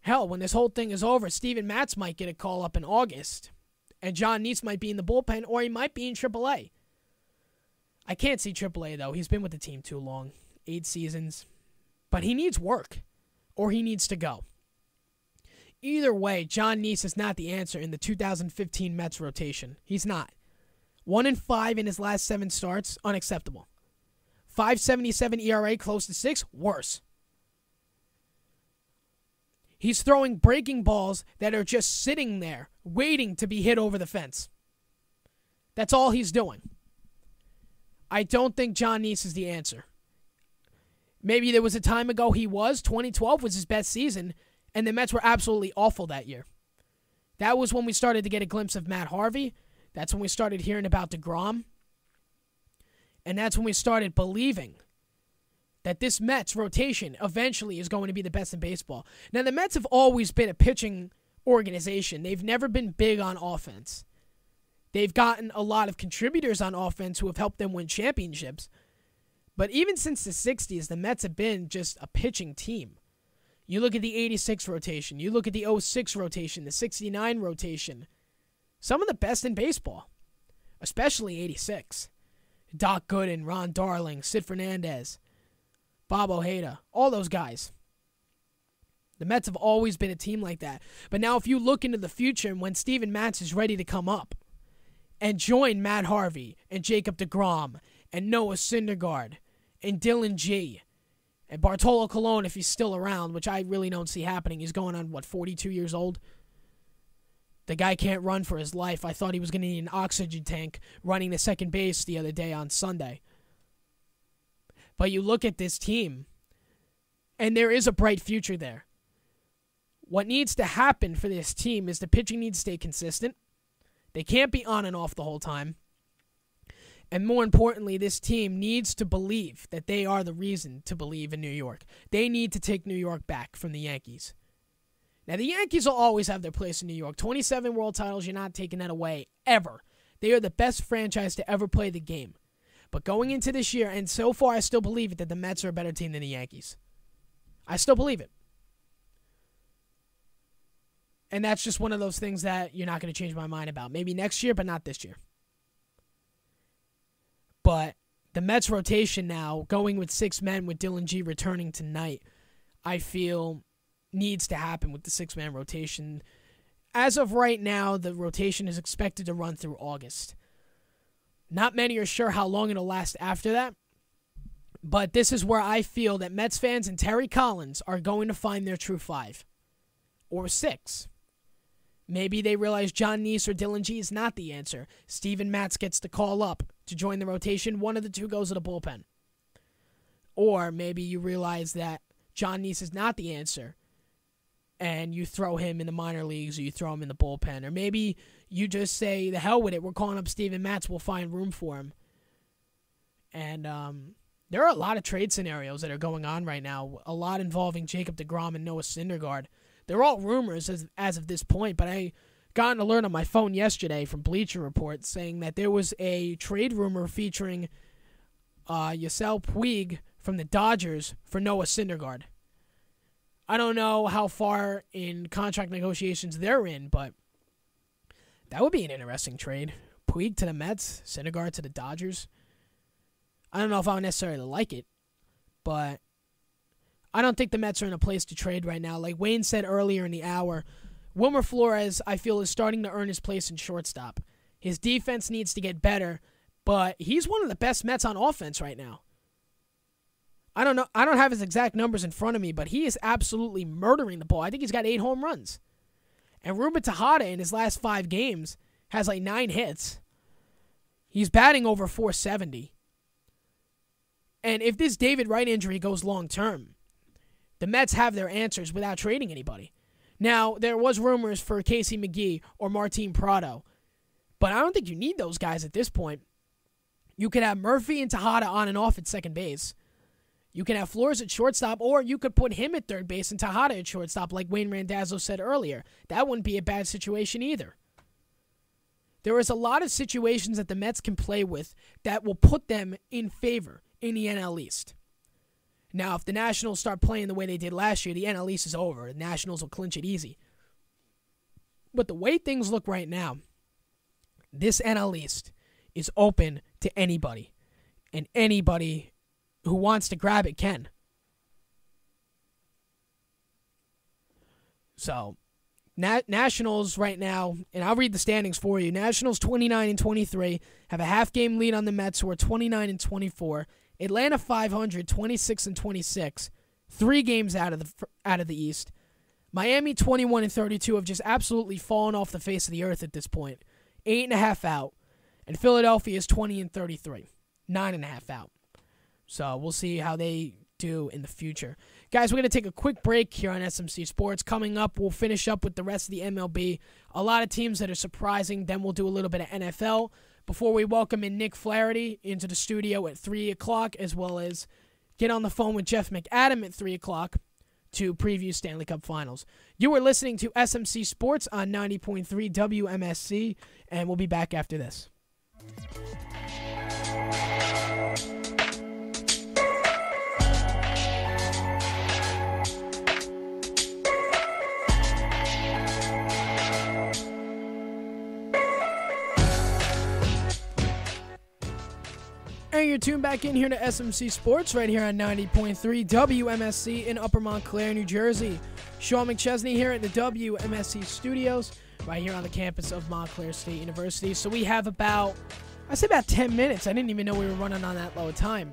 Hell, when this whole thing is over, Steven Matz might get a call up in August. And John Neese might be in the bullpen, or he might be in AAA. I can't see AAA, though. He's been with the team too long. 8 seasons. But he needs work, or he needs to go. Either way, John Neese is not the answer in the 2015 Mets rotation. He's not. 1-5 in his last 7 starts, unacceptable. 5.77 ERA, close to 6, worse. He's throwing breaking balls that are just sitting there, waiting to be hit over the fence. That's all he's doing. I don't think John Neese is the answer. Maybe there was a time ago he was. 2012 was his best season, and the Mets were absolutely awful that year. That was when we started to get a glimpse of Matt Harvey. That's when we started hearing about DeGrom. And that's when we started believing that this Mets rotation eventually is going to be the best in baseball. Now, the Mets have always been a pitching organization. They've never been big on offense. They've gotten a lot of contributors on offense who have helped them win championships. But even since the 60s, the Mets have been just a pitching team. You look at the 86 rotation. You look at the 06 rotation, the 69 rotation. Some of the best in baseball, especially 86. Doc Gooden, Ron Darling, Sid Fernandez, Bob Ojeda, all those guys. The Mets have always been a team like that. But now if you look into the future and when Steven Matz is ready to come up and join Matt Harvey and Jacob deGrom and Noah Syndergaard and Dylan G., and Bartolo Colon, if he's still around, which I really don't see happening. He's going on, 42 years old? The guy can't run for his life. I thought he was going to need an oxygen tank running the second base the other day on Sunday. But you look at this team, and there is a bright future there. What needs to happen for this team is the pitching needs to stay consistent. They can't be on and off the whole time. And more importantly, this team needs to believe that they are the reason to believe in New York. They need to take New York back from the Yankees. Now, the Yankees will always have their place in New York. 27 world titles, you're not taking that away, ever. They are the best franchise to ever play the game. But going into this year, and so far I still believe it, that the Mets are a better team than the Yankees. I still believe it. And that's just one of those things that you're not going to change my mind about. Maybe next year, but not this year. But the Mets rotation now, going with 6 men with Dylan G returning tonight, I feel needs to happen with the 6-man rotation. As of right now, the rotation is expected to run through August. Not many are sure how long it'll last after that, but this is where I feel that Mets fans and Terry Collins are going to find their true 5 or 6. Maybe they realize John Neese or Dylan G is not the answer. Steven Matz gets the call up to join the rotation. One of the two goes to the bullpen. Or maybe you realize that John Neese is not the answer, and you throw him in the minor leagues or you throw him in the bullpen. Or maybe you just say, the hell with it, we're calling up Steven Matz, we'll find room for him. And there are a lot of trade scenarios that are going on right now, a lot involving Jacob deGrom and Noah Syndergaard. They're all rumors as of this point, but I got an alert on my phone yesterday from Bleacher Report saying that there was a trade rumor featuring Yasiel Puig from the Dodgers for Noah Syndergaard. I don't know how far in contract negotiations they're in, but that would be an interesting trade. Puig to the Mets, Syndergaard to the Dodgers. I don't know if I would necessarily like it, but I don't think the Mets are in a place to trade right now. Like Wayne said earlier in the hour, Wilmer Flores, I feel, is starting to earn his place in shortstop. His defense needs to get better, but he's one of the best Mets on offense right now. I don't know. I don't have his exact numbers in front of me, but he is absolutely murdering the ball. I think he's got 8 home runs. And Ruben Tejada in his last 5 games has like 9 hits. He's batting over .470. And if this David Wright injury goes long-term, the Mets have their answers without trading anybody. Now, there was rumors for Casey McGee or Martin Prado, but I don't think you need those guys at this point. You could have Murphy and Tejada on and off at second base. You can have Flores at shortstop, or you could put him at third base and Tejada at shortstop, like Wayne Randazzo said earlier. That wouldn't be a bad situation either. There is a lot of situations that the Mets can play with that will put them in favor in the NL East. Now, if the Nationals start playing the way they did last year, the NL East is over. The Nationals will clinch it easy. But the way things look right now, this NL East is open to anybody. And anybody who wants to grab it can. So, Nationals right now, and I'll read the standings for you. Nationals 29-23, have a half-game lead on the Mets, who are 29-24. Atlanta 500, 26-26, 3 games out of the East. Miami 21-32 have just absolutely fallen off the face of the earth at this point, 8.5 out, and Philadelphia is 20-33, 9.5 out. So we'll see how they do in the future. Guys, we're going to take a quick break here on SMC Sports. Coming up, we'll finish up with the rest of the MLB. A lot of teams that are surprising. Then we'll do a little bit of NFL before we welcome in Nick Flaherty into the studio at 3 o'clock, as well as get on the phone with Jeff McAdam at 3 o'clock to preview Stanley Cup Finals. You are listening to SMC Sports on 90.3 WMSC, and we'll be back after this. And you're tuned back in here to SMC Sports right here on 90.3 WMSC in Upper Montclair, New Jersey. Sean McChesney here at the WMSC studios right here on the campus of Montclair State University. So we have about 10 minutes. I didn't even know we were running on that low a time.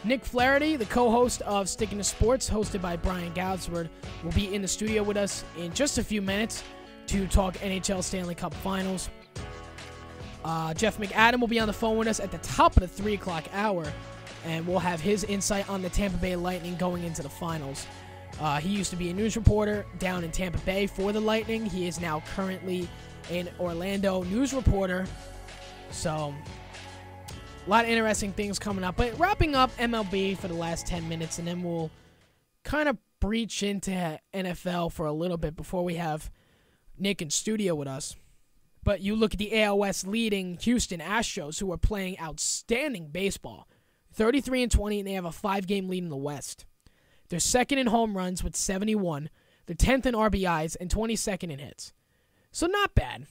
Nick Flaherty, the co-host of Stickin Sports, hosted by Brian Goudsward, will be in the studio with us in just a few minutes to talk NHL Stanley Cup Finals. Jeff McAdam will be on the phone with us at the top of the 3 o'clock hour, and we'll have his insight on the Tampa Bay Lightning going into the finals. He used to be a news reporter down in Tampa Bay for the Lightning. He is now currently an Orlando news reporter. So, a lot of interesting things coming up. But wrapping up MLB for the last 10 minutes, and then we'll kind of breach into NFL for a little bit before we have Nick in studio with us. But you look at the AL West leading Houston Astros, who are playing outstanding baseball. 33-20, and they have a 5-game lead in the West. They're second in home runs with 71. They're 10th in RBIs and 22nd in hits. So not bad.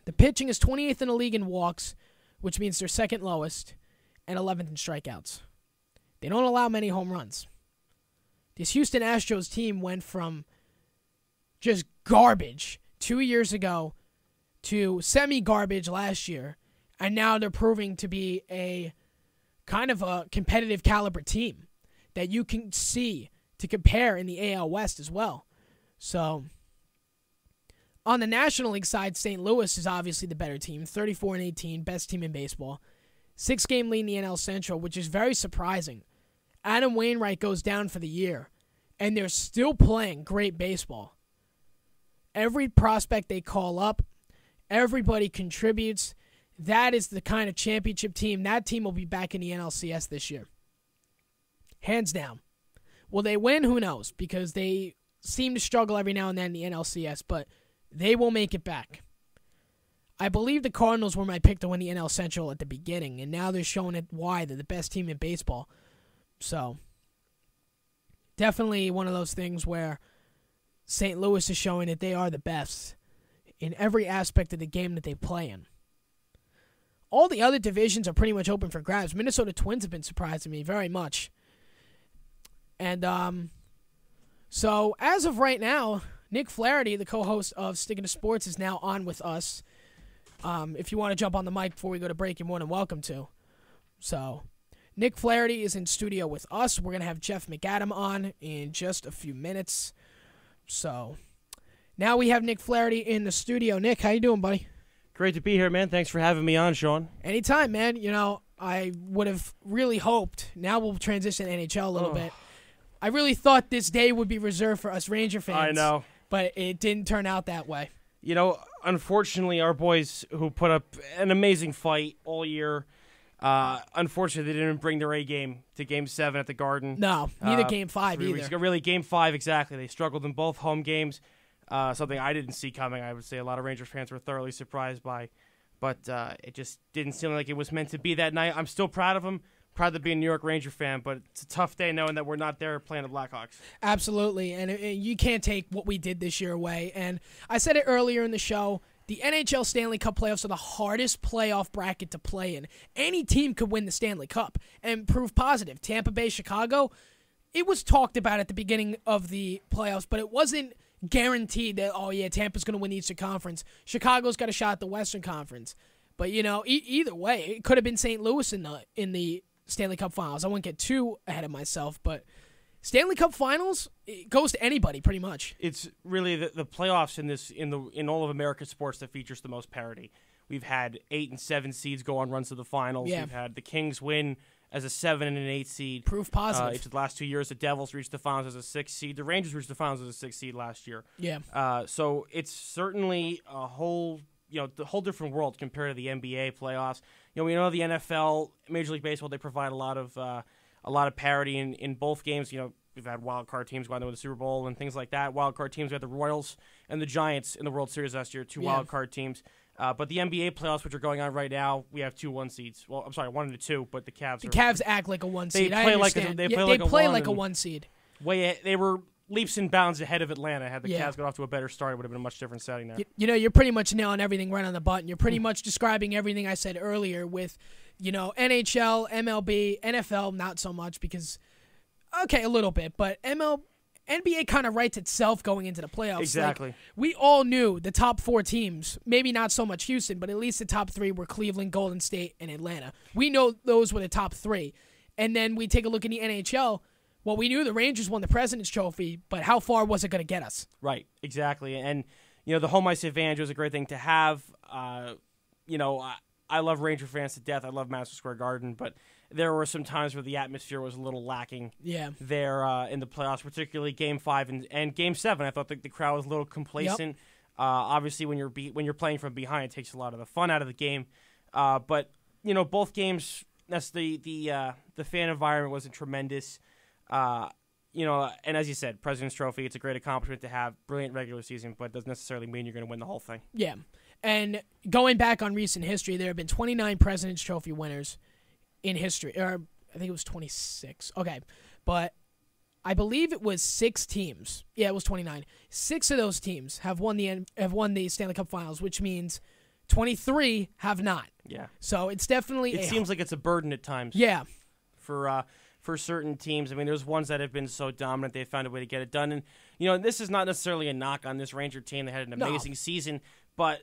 The pitching is 28th in the league in walks, which means they're second lowest, and 11th in strikeouts. They don't allow many home runs. This Houston Astros team went from just garbage 2 years ago to semi-garbage last year, and now they're proving to be a kind of a competitive caliber team that you can see to compare in the AL West as well. So, on the National League side, St. Louis is obviously the better team, 34-18, best team in baseball. 6-game lead in the NL Central, which is very surprising. Adam Wainwright goes down for the year, and they're still playing great baseball. Every prospect they call up, everybody contributes. That is the kind of championship team. That team will be back in the NLCS this year. Hands down. Will they win? Who knows? Because they seem to struggle every now and then in the NLCS, but they will make it back. I believe the Cardinals were my pick to win the NL Central at the beginning, and now they're showing it why they're the best team in baseball. So, definitely one of those things where St. Louis is showing that they are the best in every aspect of the game that they play in. All the other divisions are pretty much open for grabs. Minnesota Twins have been surprising me very much. And so as of right now, Nick Flaherty, the co-host of Stickin Sports, is now on with us. If you want to jump on the mic before we go to break, you're more than welcome to. So Nick Flaherty is in studio with us. We're going to have Jeff McAdam on in just a few minutes. So now we have Nick Flaherty in the studio. Nick, how you doing, buddy? Great to be here, man. Thanks for having me on, Sean. Anytime, man. You know, I would have really hoped. Now we'll transition to NHL a little bit. I really thought this day would be reserved for us Ranger fans. I know. But it didn't turn out that way. You know, unfortunately, our boys who put up an amazing fight all year, Unfortunately, they didn't bring their A game to Game 7 at the Garden. No, neither Game 5 3 either. weeks ago. Really, Game 5, exactly. They struggled in both home games, something I didn't see coming. I would say a lot of Rangers fans were thoroughly surprised by. But it just didn't seem like it was meant to be that night. I'm still proud of them. Proud to be a New York Ranger fan, but it's a tough day knowing that we're not there playing the Blackhawks. Absolutely, and you can't take what we did this year away. And I said it earlier in the show, the NHL Stanley Cup playoffs are the hardest playoff bracket to play in. Any team could win the Stanley Cup and prove positive. Tampa Bay, Chicago, it was talked about at the beginning of the playoffs, but it wasn't guaranteed that, oh yeah, Tampa's going to win the Eastern Conference. Chicago's got a shot at the Western Conference. But, either way, it could have been St. Louis in the Stanley Cup Finals. I wouldn't get too ahead of myself, but Stanley Cup Finals, it goes to anybody pretty much. It's really the playoffs in all of American sports that features the most parity. We've had 8 and 7 seeds go on runs to the finals. Yeah. We've had the Kings win as a 7 and an 8 seed. Proof positive. Each of the last 2 years, the Devils reached the finals as a 6 seed. The Rangers reached the finals as a 6 seed last year. Yeah. So it's certainly a whole different world compared to the NBA playoffs. We know the NFL, Major League Baseball, they provide a lot of parity in both games. We've had wild card teams going to win the Super Bowl and things like that. Wild card teams, we had the Royals and the Giants in the World Series last year, two wild card teams. But the NBA playoffs, which are going on right now, we have 2 1 seeds. Well, I'm sorry, 1 and a 2, but the Cavs act like a 1 they seed. Play I like understand. they play like a 1 seed. They were leaps and bounds ahead of Atlanta. Had the Yeah. Cavs got off to a better start, it would have been a much different setting there. You're pretty much nailing everything right on the button. You're pretty much describing everything I said earlier with, NHL, MLB, NFL, not so much because, okay, a little bit, but NBA kind of writes itself going into the playoffs. Exactly. Like, we all knew the top 4 teams, maybe not so much Houston, but at least the top 3 were Cleveland, Golden State, and Atlanta. We know those were the top 3. And then we take a look in the NHL. Well, we knew the Rangers won the President's Trophy, but how far was it going to get us? Right, exactly. And, the home ice advantage was a great thing to have. I love Ranger fans to death. I love Madison Square Garden, but there were some times where the atmosphere was a little lacking there in the playoffs, particularly Game 5 and Game 7. I thought the crowd was a little complacent. Yep. Obviously, when you're playing from behind, it takes a lot of the fun out of the game. But, both games, that's the fan environment wasn't tremendous. And as you said, President's Trophy, it's a great accomplishment to have. Brilliant regular season, but it doesn't necessarily mean you're going to win the whole thing. Yeah. And going back on recent history, there have been 29 President's Trophy winners in history. Or I think it was 26. Okay. But I believe it was 6 teams. Yeah, it was 29. 6 of those teams have won the Stanley Cup Finals, which means 23 have not. Yeah. So it's definitely It seems like it's a burden at times. Yeah. For certain teams. I mean, there's ones that have been so dominant they found a way to get it done. And, this is not necessarily a knock on this Ranger team. They had an amazing season. But,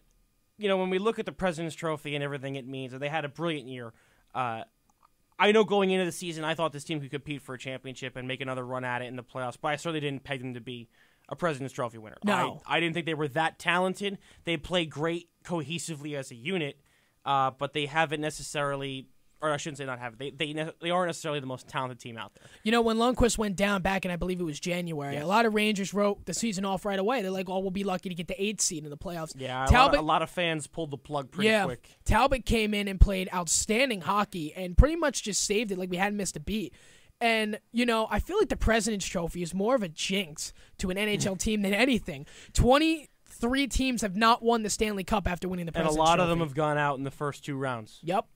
when we look at the President's Trophy and everything it means, and they had a brilliant year, I know going into the season I thought this team could compete for a championship and make another run at it in the playoffs, but I certainly didn't peg them to be a President's Trophy winner. No. I didn't think they were that talented. They play great cohesively as a unit, but they haven't necessarily... Or I shouldn't say not have it. They aren't necessarily the most talented team out there. When Lundqvist went down back in, I believe it was January, a lot of Rangers wrote the season off right away. They're like, we'll be lucky to get the 8th seed in the playoffs. Yeah, Talbot, a lot of fans pulled the plug pretty quick. Talbot came in and played outstanding hockey and pretty much just saved it like we hadn't missed a beat. And, I feel like the President's Trophy is more of a jinx to an NHL team than anything. 23 teams have not won the Stanley Cup after winning the President's Trophy. And a lot of them have gone out in the first 2 rounds. Yep.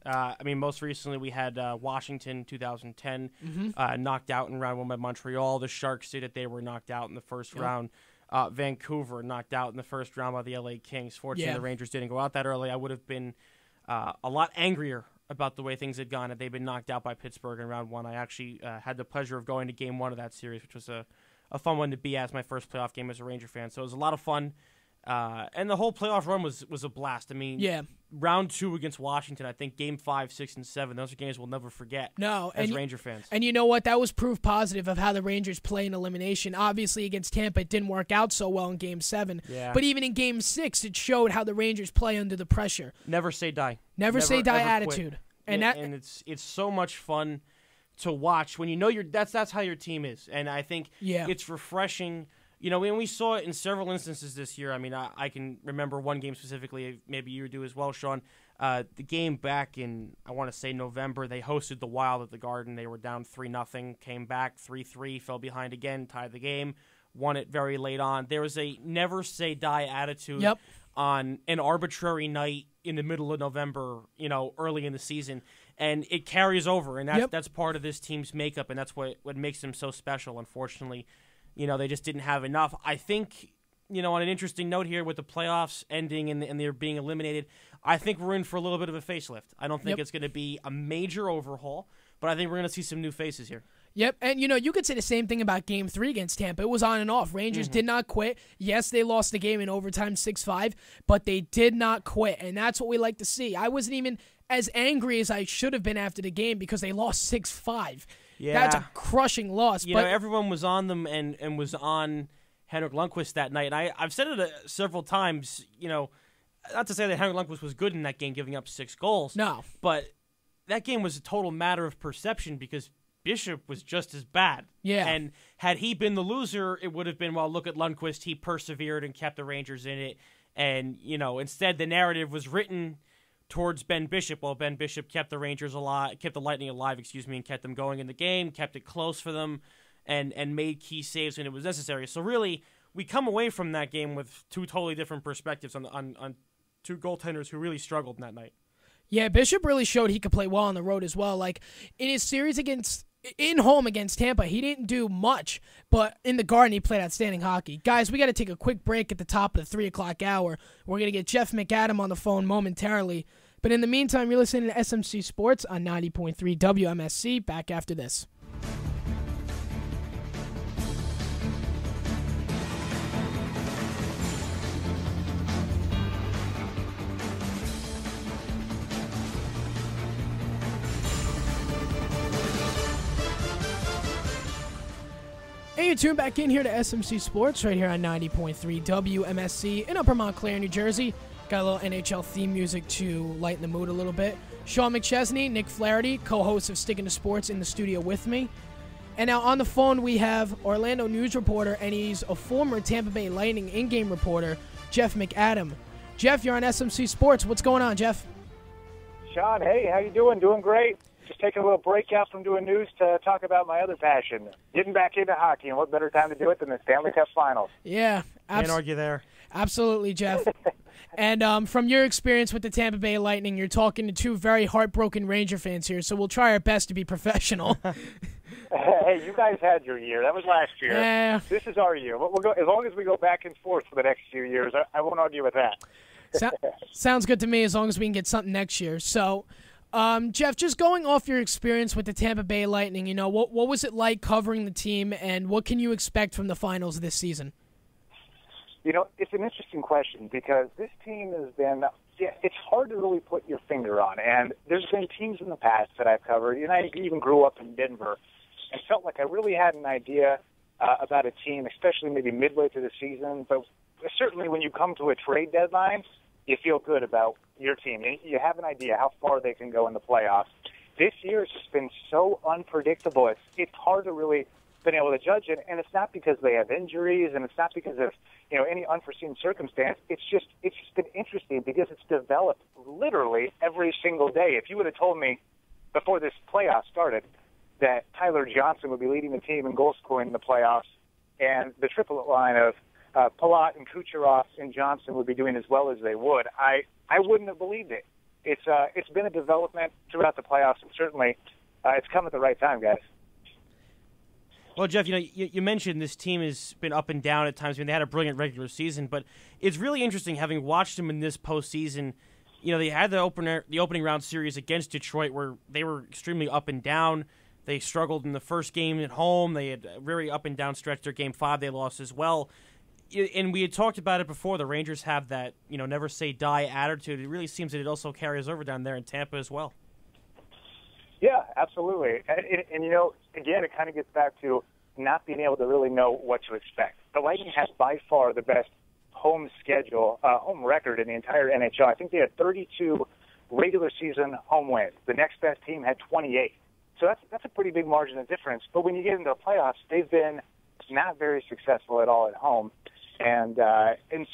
Most recently we had Washington 2010 knocked out in round 1 by Montreal. The Sharks did it. They were knocked out in the first round. Vancouver knocked out in the first round by the LA Kings. Fortunately, the Rangers didn't go out that early. I would have been a lot angrier about the way things had gone if they'd been knocked out by Pittsburgh in round 1. I actually had the pleasure of going to Game 1 of that series, which was a fun one to be at. It's my first playoff game as a Ranger fan. So it was a lot of fun. And the whole playoff run was a blast. I mean, round 2 against Washington, I think Game 5, 6, and 7, those are games we'll never forget as Ranger fans. And you know what? That was proof positive of how the Rangers play in elimination. Obviously, against Tampa, it didn't work out so well in Game 7. Yeah. But even in Game 6, it showed how the Rangers play under the pressure. Never say die. Never say die ever attitude. Quit. And it's so much fun to watch when you know that's how your team is. And I think it's refreshing. And we saw it in several instances this year. I mean, I can remember one game specifically, maybe you do as well, Sean, The game back in, I want to say November, they hosted the Wild at the Garden. They were down 3-0, came back 3-3, fell behind again, tied the game, won it very late on. There was a never say die attitude on an arbitrary night in the middle of November, early in the season, and it carries over, and that's part of this team's makeup, and that's what makes them so special. Unfortunately, they just didn't have enough. I think, on an interesting note here with the playoffs ending and they're being eliminated, I think we're in for a little bit of a facelift. I don't think it's going to be a major overhaul, but I think we're going to see some new faces here. Yep, and you could say the same thing about Game 3 against Tampa. It was on and off. Rangers did not quit. Yes, they lost the game in overtime 6-5, but they did not quit, and that's what we like to see. I wasn't even as angry as I should have been after the game because they lost 6-5. Yeah. That's a crushing loss. But everyone was on them and was on Henrik Lundqvist that night. And I've said it several times, not to say that Henrik Lundqvist was good in that game, giving up 6 goals. No. But that game was a total matter of perception because Bishop was just as bad. Yeah. And had he been the loser, it would have been, well, look at Lundqvist. He persevered and kept the Rangers in it. And, instead the narrative was written towards Ben Bishop. Well, Ben Bishop kept the Rangers alive, kept the Lightning alive, and kept them going in the game, kept it close for them, and made key saves when it was necessary. So really, we come away from that game with two totally different perspectives on two goaltenders who really struggled in that night. Yeah, Bishop really showed he could play well on the road as well. Like, in his series in home against Tampa, he didn't do much, but in the Garden, he played outstanding hockey. Guys, we got to take a quick break at the top of the 3 o'clock hour. We're going to get Jeff McAdam on the phone momentarily. But in the meantime, you're listening to SMC Sports on 90.3 WMSC. Back after this. Hey, you're tuned back in here to SMC Sports right here on 90.3 WMSC in Upper Montclair, New Jersey. Got a little NHL theme music to lighten the mood a little bit. Sean McChesney, Nick Flaherty, co-hosts of Stickin' to Sports, in the studio with me. And now on the phone we have Orlando news reporter, and he's a former Tampa Bay Lightning in-game reporter, Jeff McAdam. Jeff, you're on SMC Sports. What's going on, Jeff? Sean, hey, how you doing? Doing great. Just taking a little break out from doing news to talk about my other passion, getting back into hockey, and what better time to do it than the Stanley Cup Finals? Yeah. Can't argue there. Absolutely, Jeff. And from your experience with the Tampa Bay Lightning, you're talking to two very heartbroken Ranger fans here, so we'll try our best to be professional. Hey, you guys had your year. That was last year. Yeah. This is our year. We'll go, as long as we go back and forth for the next few years, I won't argue with that. Sounds good to me, as long as we can get something next year. So, Jeff, just going off your experience with the Tampa Bay Lightning, what was it like covering the team, and what can you expect from the finals this season? It's an interesting question because this team has been, it's hard to really put your finger on. And there's been teams in the past that I've covered, and I even grew up in Denver and felt like I really had an idea about a team, especially maybe midway through the season. But certainly when you come to a trade deadline, you feel good about your team. You have an idea how far they can go in the playoffs. This year has just been so unpredictable. It's hard to really been able to judge it, and it's not because they have injuries, and it's not because of any unforeseen circumstance. It's just been interesting because it's developed literally every single day. If you would have told me before this playoff started that Tyler Johnson would be leading the team in goal scoring in the playoffs, and the triplet line of Palat and Kucherov and Johnson would be doing as well as they would, I wouldn't have believed it. It's been a development throughout the playoffs, and certainly it's come at the right time, guys. Well, Jeff, you mentioned this team has been up and down at times. They had a brilliant regular season, but it's really interesting having watched them in this postseason. They had the opening round series against Detroit where they were extremely up and down. They struggled in the first game at home. They had a very up and down stretch. Their game 5 they lost as well. And we had talked about it before. The Rangers have that never say die attitude. It really seems that it also carries over down there in Tampa as well. Yeah, absolutely. And again, it kind of gets back to not being able to really know what to expect. The Lightning has by far the best home record in the entire NHL. I think they had 32 regular season home wins. The next best team had 28. So that's a pretty big margin of difference. But when you get into the playoffs, they've been not very successful at all at home. And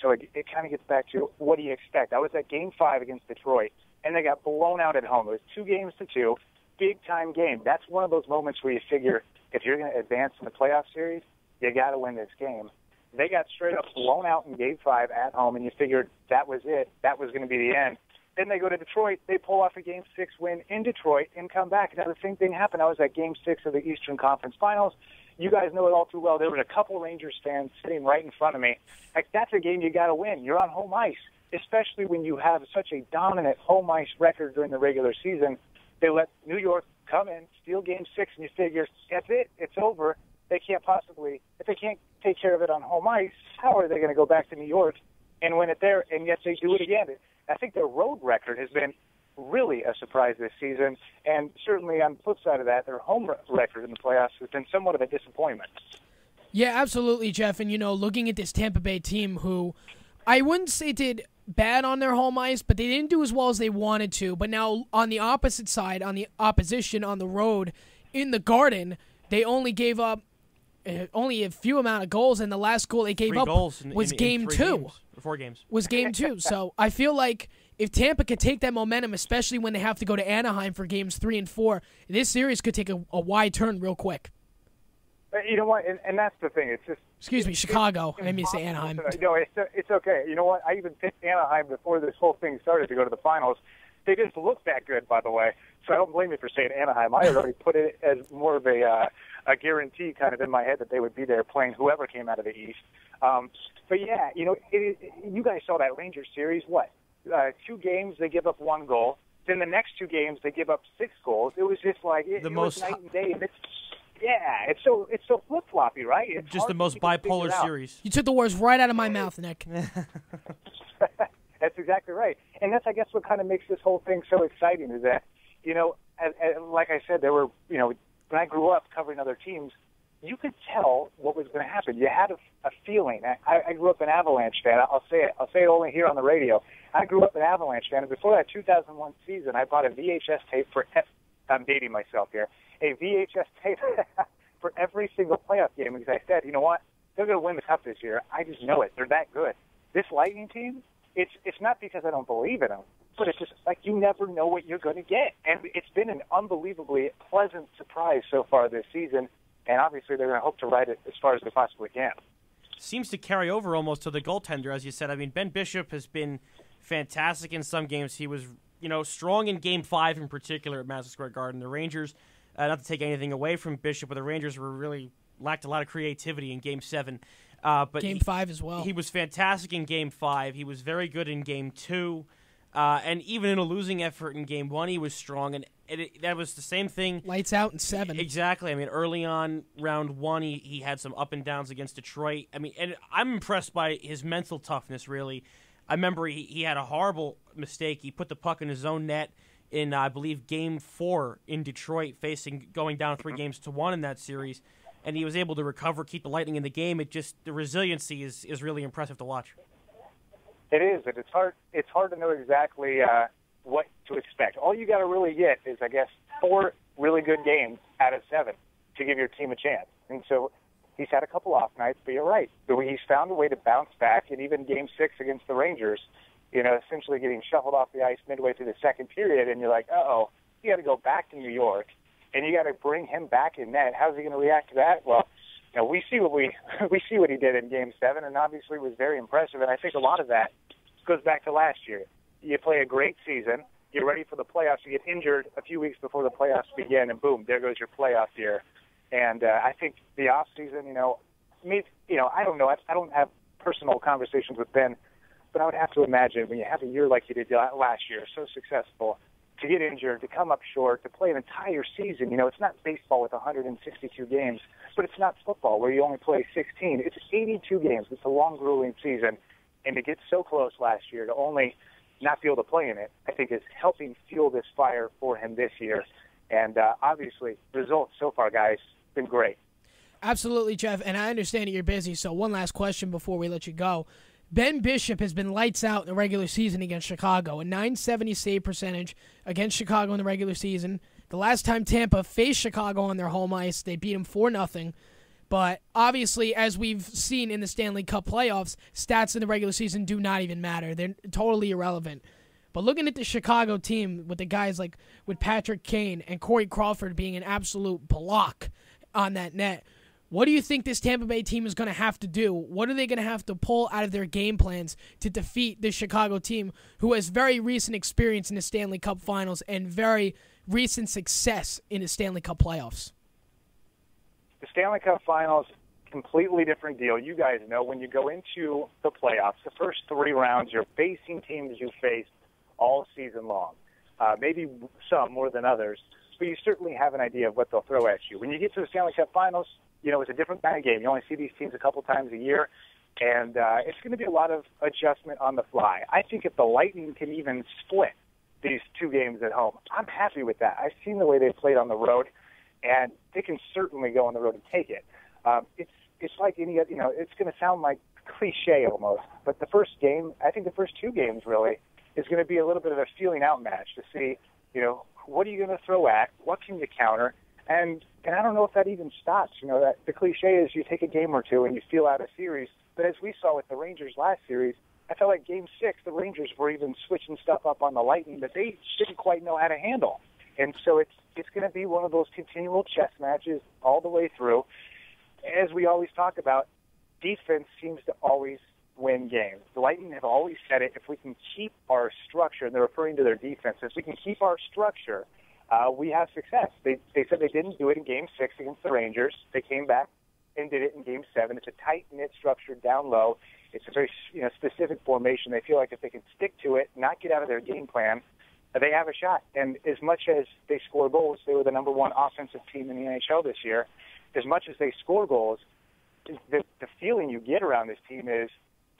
so it kind of gets back to what do you expect? I was at Game 5 against Detroit, and they got blown out at home. It was 2-2, big-time game. That's one of those moments where you figure if you're going to advance in the playoff series, you got to win this game. They got straight up blown out in Game 5 at home, and you figured that was it. That was going to be the end. Then they go to Detroit. They pull off a Game 6 win in Detroit and come back. Now, the same thing happened. I was at Game 6 of the Eastern Conference Finals. You guys know it all too well. There were a couple Rangers fans sitting right in front of me. Like, that's a game you got to win. You're on home ice, especially when you have such a dominant home ice record during the regular season. They let New York come in, steal Game 6, and you figure, that's it. It's over. They can't possibly, if they can't take care of it on home ice, how are they going to go back to New York and win it there? And yet they do it again. I think their road record has been really a surprise this season, and certainly on the flip side of that, their home record in the playoffs has been somewhat of a disappointment. Yeah, absolutely, Jeff. And, looking at this Tampa Bay team who I wouldn't say did bad on their home ice, but they didn't do as well as they wanted to. But now on the opposite side, on the opposition on the road in the Garden, they only gave up only a few amount of goals, and the last goal they gave up was Game 2. 4 games. Was Game 2. So I feel like if Tampa could take that momentum, especially when they have to go to Anaheim for Games 3 and 4, this series could take a wide turn real quick. You know what? And that's the thing. It's just... Excuse me, Chicago. I didn't mean to say Anaheim. No, it's okay. You know what? I even picked Anaheim before this whole thing started to go to the finals. They didn't look that good, by the way, so I don't blame you for saying Anaheim. I had already put it as more of a guarantee kind of in my head that they would be there playing whoever came out of the East. But, yeah, you guys saw that Rangers series. What? 2 games, they give up 1 goal. Then the next 2 games, they give up 6 goals. It was just like it was night and day. And it's so flip-floppy, right? It's just the most bipolar series. You took the words right out of my mouth, Nick. That's exactly right. And that's, I guess, what kind of makes this whole thing so exciting is that, like I said, there were, when I grew up covering other teams, you could tell what was going to happen. You had a feeling. I grew up an Avalanche fan. I'll say it only here on the radio. I grew up an Avalanche fan, and before that 2001 season, I bought a VHS tape I'm dating myself here, a VHS tape for every single playoff game because I said, you know what, they're going to win the Cup this year. I just know it. They're that good. This Lightning team, it's not because I don't believe in them, but it's just like you never know what you're going to get. And it's been an unbelievably pleasant surprise so far this season, and obviously they're going to hope to ride it as far as they possibly can. Seems to carry over almost to the goaltender, as you said. I mean, Ben Bishop has been fantastic in some games. He was, strong in Game 5 in particular at Madison Square Garden. The Rangers, not to take anything away from Bishop, but the Rangers lacked a lot of creativity in Game 7. But Game 5 as well. He was fantastic in Game 5. He was very good in Game 2. And even in a losing effort in Game 1, he was strong. And that was the same thing. Lights out in 7. Exactly. I mean, early on, round 1, he had some up and downs against Detroit. I mean, and I'm impressed by his mental toughness, really. I remember he had a horrible mistake. He put the puck in his own net in, I believe, Game 4 in Detroit, going down 3-1 in that series. And he was able to recover, keep the Lightning in the game. The resiliency is really impressive to watch. It is. It's hard to know exactly what to expect. All you got to really get is, I guess, 4 really good games out of 7 to give your team a chance. And so he's had a couple off nights, but you're right. He's found a way to bounce back, and even Game 6 against the Rangers, essentially getting shuffled off the ice midway through the second period, and you're like, uh-oh, you got to go back to New York, and you got to bring him back in net. How's he going to react to that? Well, we see what he did in Game 7, and obviously was very impressive. And I think a lot of that goes back to last year. You play a great season, you're ready for the playoffs. You get injured a few weeks before the playoffs begin, and boom, there goes your playoff year. And I think the off season, I don't know. I don't have personal conversations with Ben, but I would have to imagine when you have a year like you did last year, so successful, to get injured, to come up short, to play an entire season. It's not baseball with 162 games, but it's not football where you only play 16. It's 82 games. It's a long, grueling season. And to get so close last year, to only not be able to play in it, I think is helping fuel this fire for him this year. And obviously, results so far, guys, been great. Absolutely, Jeff. And I understand that you're busy, so one last question before we let you go. Ben Bishop has been lights out in the regular season against Chicago, a .970 save percentage against Chicago in the regular season. The last time Tampa faced Chicago on their home ice, they beat them 4-0. But obviously, as we've seen in the Stanley Cup playoffs, stats in the regular season do not even matter. They're totally irrelevant. But looking at the Chicago team with the guys like with Patrick Kane and Corey Crawford being an absolute block on that net, what do you think this Tampa Bay team is going to have to do? What are they going to have to pull out of their game plans to defeat this Chicago team who has very recent experience in the Stanley Cup Finals and very recent success in the Stanley Cup playoffs? The Stanley Cup Finals, completely different deal. You guys know when you go into the playoffs, the first 3 rounds, you're facing teams you faced all season long. Maybe some more than others, but you certainly have an idea of what they'll throw at you. When you get to the Stanley Cup Finals, it's a different kind of game. You only see these teams a couple times a year, and it's going to be a lot of adjustment on the fly. I think if the Lightning can even split these 2 games at home, I'm happy with that. I've seen the way they played on the road, and they can certainly go on the road and take it. It's like any, it's going to sound like cliche almost, but the first game, I think the first 2 games really, is going to be a little bit of a feeling out match to see, what are you going to throw at, what can you counter, and I don't know if that even stops. That the cliche is you take a game or 2 and you feel out a series, but as we saw with the Rangers last series, I felt like Game 6, the Rangers were even switching stuff up on the Lightning that they didn't quite know how to handle. And so it's going to be one of those continual chess matches all the way through. As we always talk about, defense seems to always win games. The Lightning have always said it, if we can keep our structure, and they're referring to their defense, if we can keep our structure, we have success. They said they didn't do it in Game 6 against the Rangers. They came back and did it in Game 7. It's a tight-knit structure down low. It's a very specific formation. They feel like if they can stick to it, not get out of their game plan, they have a shot. And as much as they score goals, they were the number 1 offensive team in the NHL this year. As much as they score goals, the feeling you get around this team is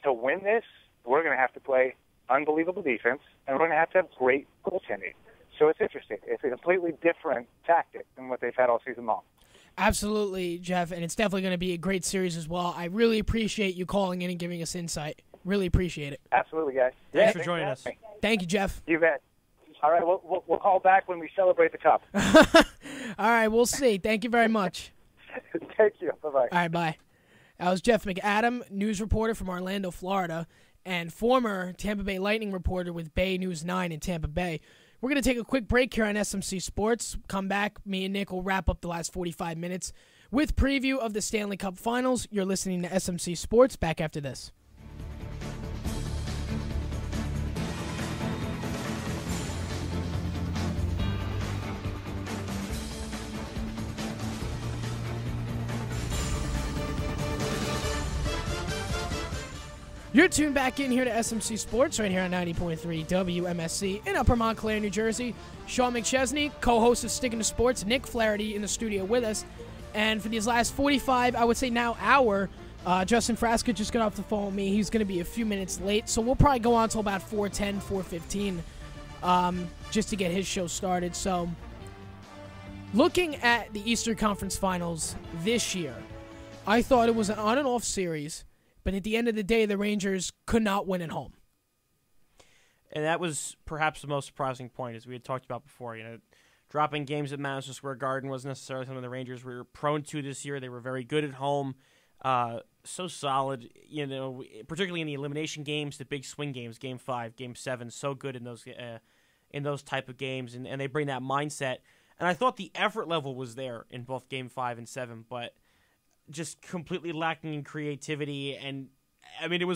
to win this, we're going to have to play unbelievable defense, and we're going to have great goaltending. So it's interesting. It's a completely different tactic than what they've had all season long. Absolutely, Jeff, and it's definitely going to be a great series as well. I really appreciate you calling in and giving us insight. Really appreciate it. Absolutely, guys. Thanks for joining us. Thank you, Jeff. You bet. All right, we'll call back when we celebrate the Cup. All right, we'll see. Thank you very much. Thank you. Bye-bye. All right, bye. That was Jeff McAdam, news reporter from Orlando, Florida, and former Tampa Bay Lightning reporter with Bay News 9 in Tampa Bay. We're going to take a quick break here on SMC Sports. Come back. Me and Nick will wrap up the last 45 minutes with preview of the Stanley Cup Finals. You're listening to SMC Sports. Back after this. You're tuned back in here to SMC Sports right here on 90.3 WMSC in Upper Montclair, New Jersey. Sean McChesney, co-host of Stickin' to Sports, Nick Flaherty in the studio with us. And for these last 45, I would say now hour, Justin Frasca just got off the phone with me. He's going to be a few minutes late, so we'll probably go on until about 4:10, 4:15 just to get his show started. So looking at the Eastern Conference Finals this year, I thought it was an on and off series. But at the end of the day, the Rangers could not win at home. And that was perhaps the most surprising point, as we had talked about before. Dropping games at Madison Square Garden wasn't necessarily something the Rangers were prone to this year. They were very good at home, so solid. Particularly in the elimination games, the big swing games, Game 5, Game 7, so good in those type of games, and they bring that mindset. And I thought the effort level was there in both Game 5 and 7, but just completely lacking in creativity. And I mean, I'm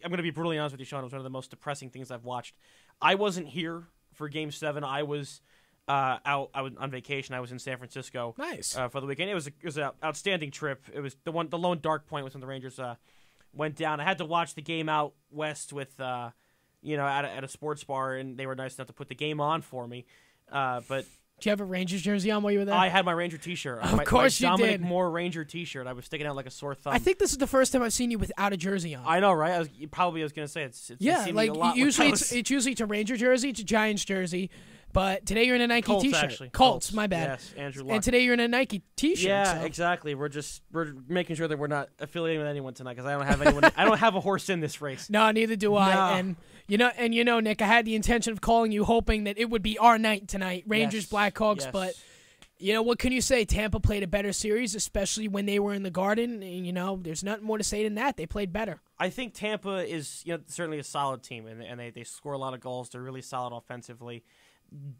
going to be brutally honest with you, Sean, it was one of the most depressing things I've watched. I wasn't here for Game 7. I was out. I was on vacation. I was in San Francisco. Nice. For the weekend. It was an outstanding trip. It was the lone dark point was when the Rangers went down. I had to watch the game out west with at a sports bar, and they were nice enough to put the game on for me. But do you have a Rangers jersey on while you were there? I had my Ranger T-shirt. Of course you did. Dominic Moore Ranger T-shirt. I was sticking out like a sore thumb. I think this is the first time I've seen you without a jersey on. I know, right? I was going to say it's yeah, like a lot usually it's a Ranger jersey, it's a Giants jersey, but today you're in a Nike Colts, T-shirt. Actually. Colts, my bad. Yes, Andrew Luck. And today you're in a Nike T-shirt. Yeah, so. exactly. We're making sure that we're not affiliating with anyone tonight because I don't have anyone. I don't have a horse in this race. No, neither do I. No. And Nick, I had the intention of calling you, hoping that it would be our night tonight, Rangers Yes. Blackhawks, Yes. but You know, what can you say? Tampa played a better series, especially when they were in the Garden. And, you know, there's nothing more to say than that. They played better. I think Tampa is certainly a solid team, and they score a lot of goals. They're really solid offensively.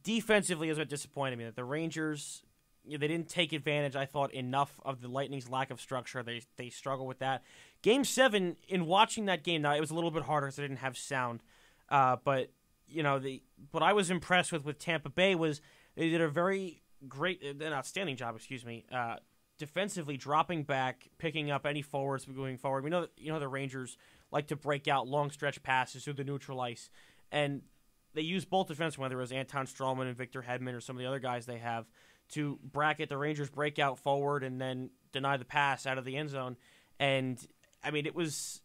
Defensively is what disappointed me. That the Rangers, they didn't take advantage, I thought, enough of the Lightning's lack of structure. They struggle with that. Game 7, in watching that game, now it was a little bit harder because I didn't have sound. But, what I was impressed with Tampa Bay was they did a very an outstanding job, defensively dropping back, picking up any forwards going forward. We know that, the Rangers like to break out long stretch passes through the neutral ice. And they use both defensemen, whether it was Anton Strawman and Victor Hedman or some of the other guys they have, to bracket the Rangers' breakout forward and then deny the pass out of the end zone. And, I mean, it was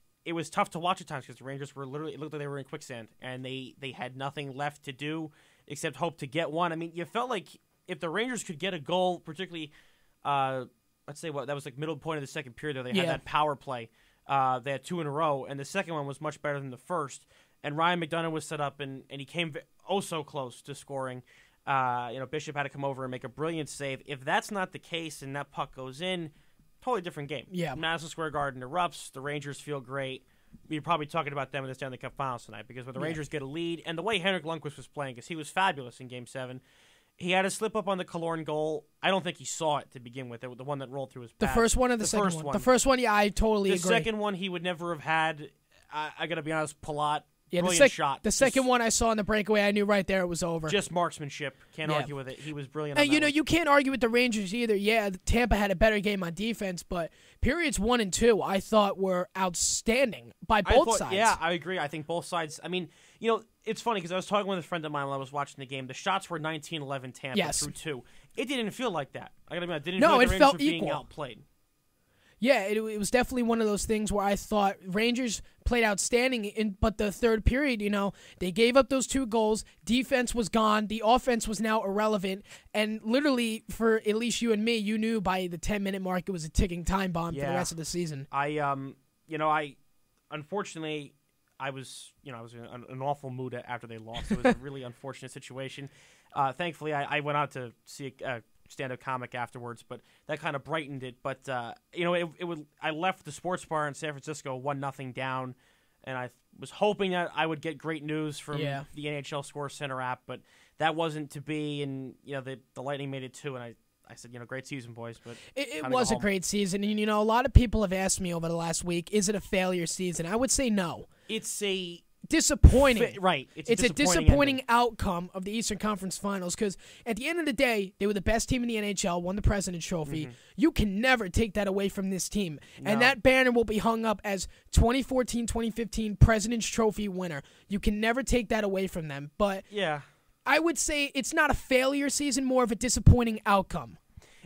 tough to watch at times because the Rangers were literally, it looked like they were in quicksand, and they had nothing left to do except hope to get one. I mean, you felt like if the Rangers could get a goal, particularly, let's say that was like middle point of the second period, though, they had that power play. They had 2 in a row, and the second one was much better than the first. And Ryan McDonough was set up, and he came so close to scoring. Bishop had to come over and make a brilliant save. If that's not the case and that puck goes in, totally different game. Yeah. Madison Square Garden erupts. The Rangers feel great. We're probably talking about them in the Stanley Cup Finals tonight because when the Rangers get a lead, and the way Henrik Lundqvist was playing, because he was fabulous in Game 7, he had a slip up on the Killorn goal. I don't think he saw it to begin with, the one that rolled through his pad. The first one or the second one? The first one, yeah, I totally agree. The second one he would never have had. I got to be honest, Palat. Yeah, brilliant shot. The second one I saw in the breakaway, I knew right there it was over. Just marksmanship. Can't argue with it. He was brilliant. And, you can't argue with the Rangers either. Yeah, Tampa had a better game on defense, but periods 1 and 2 I thought were outstanding by both sides. Yeah, I agree. I think both sides. I mean, it's funny because I was talking with a friend of mine while I was watching the game. The shots were 19-11 Tampa through 2. It didn't feel like that. I got to admit, it didn't feel like the Rangers were being outplayed. Yeah, it was definitely one of those things where I thought Rangers played outstanding, but the third period, they gave up those 2 goals. Defense was gone. The offense was now irrelevant. And literally, for at least you and me, you knew by the 10-minute mark it was a ticking time bomb for the rest of the season. Unfortunately, I was in an awful mood after they lost. It was a really unfortunate situation. Thankfully, I went out to see a stand-up comic afterwards, but that kind of brightened it. But I left the sports bar in San Francisco 1-0 down, and I was hoping that I would get great news from the NHL Score Center app, but that wasn't to be. And the Lightning made it 2, and I said, great season, boys. But it was a great season, and a lot of people have asked me over the last week, is it a failure season? I would say no. It's a disappointing. Right. It's a disappointing outcome of the Eastern Conference Finals because at the end of the day, they were the best team in the NHL, won the President's Trophy. Mm-hmm. You can never take that away from this team. No. And that banner will be hung up as 2014-2015 President's Trophy winner. You can never take that away from them. But I would say it's not a failure season, more of a disappointing outcome.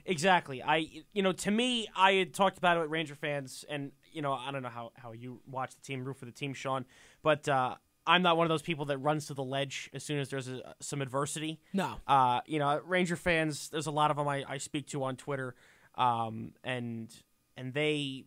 Exactly. To me, I had talked about it with Ranger fans, and I don't know how you watch the team, root for the team, Sean, but I'm not one of those people that runs to the ledge as soon as there's some adversity. No. Ranger fans, there's a lot of them I speak to on Twitter, and they,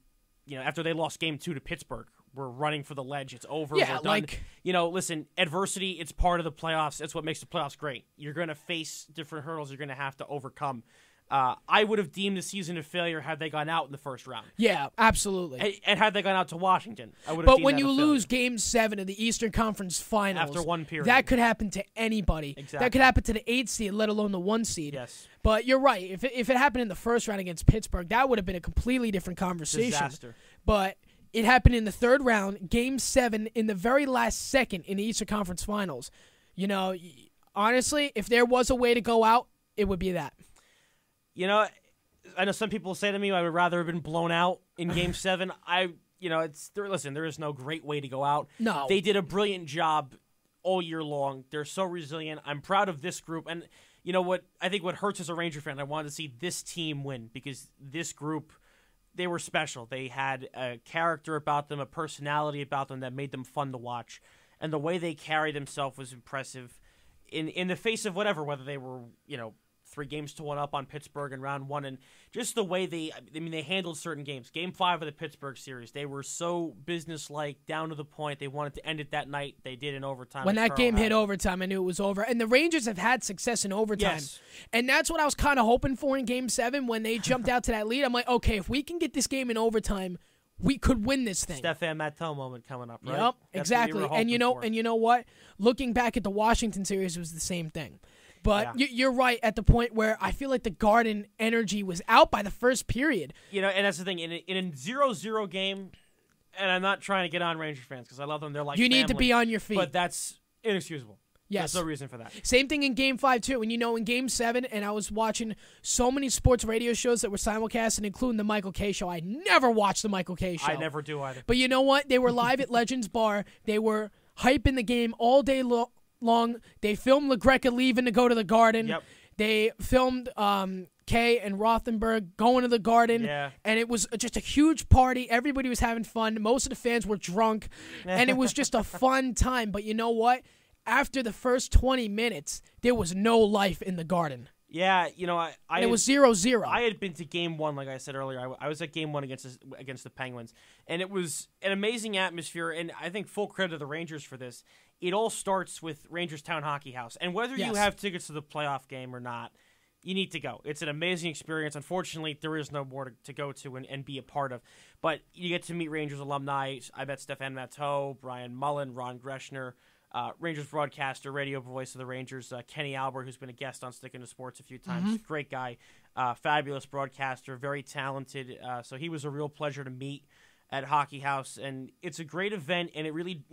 after they lost Game 2 to Pittsburgh, we're running for the ledge. It's over. Yeah, we're done. Listen, adversity, it's part of the playoffs. It's what makes the playoffs great. You're going to face different hurdles you're going to have to overcome. I would have deemed the season a failure had they gone out in the first round. Yeah, absolutely. And had they gone out to Washington, I would have But deemed when that you a failure. lose Game 7 of the Eastern Conference Finals, after one period, that could happen to anybody. Exactly. That could happen to the 8th seed, let alone the 1 seed. Yes. But you're right. If it happened in the first round against Pittsburgh, that would have been a completely different conversation. Disaster. But it happened in the third round, Game 7, in the very last second in the Eastern Conference Finals. Honestly, if there was a way to go out, it would be that. I know some people say to me, I would rather have been blown out in Game 7. Listen, there is no great way to go out. No. They did a brilliant job all year long. They're so resilient. I'm proud of this group. And what I think what hurts as a Ranger fan, I wanted to see this team win because this group, they were special. They had a character about them, a personality about them that made them fun to watch. And the way they carried themselves was impressive in the face of whatever, whether they were, 3-1 up on Pittsburgh in round 1, and just the way they handled certain games. Game 5 of the Pittsburgh series, they were so businesslike, down to the point. They wanted to end it that night. They did in overtime. When that game hit overtime, I knew it was over. And the Rangers have had success in overtime. Yes. And that's what I was kind of hoping for in Game 7 when they jumped out to that lead. I'm like, okay, if we can get this game in overtime, we could win this thing. Stefan Matteau moment coming up, right? Yep, That's exactly. And you know what? Looking back at the Washington series, it was the same thing. But you're right at the point where I feel like the Garden energy was out by the first period. You know, and that's the thing. In a 0-0 game, and I'm not trying to get on Ranger fans because I love them. They're like you family, need to be on your feet. But that's inexcusable. Yes. There's no reason for that. Same thing in Game 5, too. And, in Game 7, and I was watching so many sports radio shows that were simulcast, and including the Michael Kay show. I never watched the Michael Kay show. I never do either. But you know what? They were live at Legends Bar. They were hyping the game all day long. They filmed LaGreca leaving to go to the Garden. Yep. They filmed Kay and Rothenberg going to the Garden. Yeah. And it was just a huge party. Everybody was having fun. Most of the fans were drunk. And it was just a fun time. But you know what? After the first 20 minutes, there was no life in the Garden. Yeah, it was 0-0. I had been to Game 1, like I said earlier. I was at Game 1 against the Penguins, and it was an amazing atmosphere. And I think full credit to the Rangers for this. It all starts with Rangers Town Hockey House, and whether you have tickets to the playoff game or not, you need to go. It's an amazing experience. Unfortunately, there is no more to go to and be a part of, but you get to meet Rangers alumni. I met Stefan Matteau, Brian Mullen, Ron Greschner. Rangers broadcaster, radio voice of the Rangers, Kenny Albert, who's been a guest on Stickin to Sports a few times. Great guy, fabulous broadcaster, very talented. So he was a real pleasure to meet at Hockey House, and it's a great event, and it really,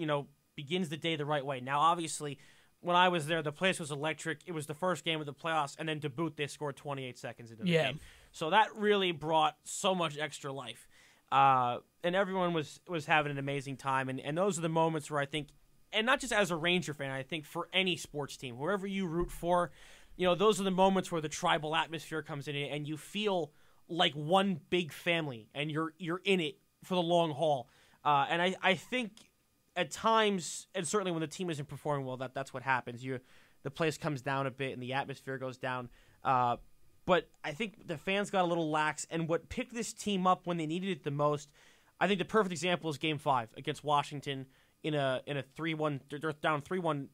begins the day the right way. Now, obviously, when I was there, the place was electric. It was the first game of the playoffs, and then to boot, they scored 28 seconds into the game. So that really brought so much extra life, and everyone was having an amazing time, and those are the moments where I think. And not just as a Ranger fan, I think for any sports team, whoever you root for, those are the moments where the tribal atmosphere comes in and you feel like one big family and you're in it for the long haul. And I think at times, and certainly when the team isn't performing well, that's what happens. The place comes down a bit and the atmosphere goes down. But I think the fans got a little lax, and what picked this team up when they needed it the most, I think the perfect example is Game 5 against Washington. In a 3-1, they're down 3-1,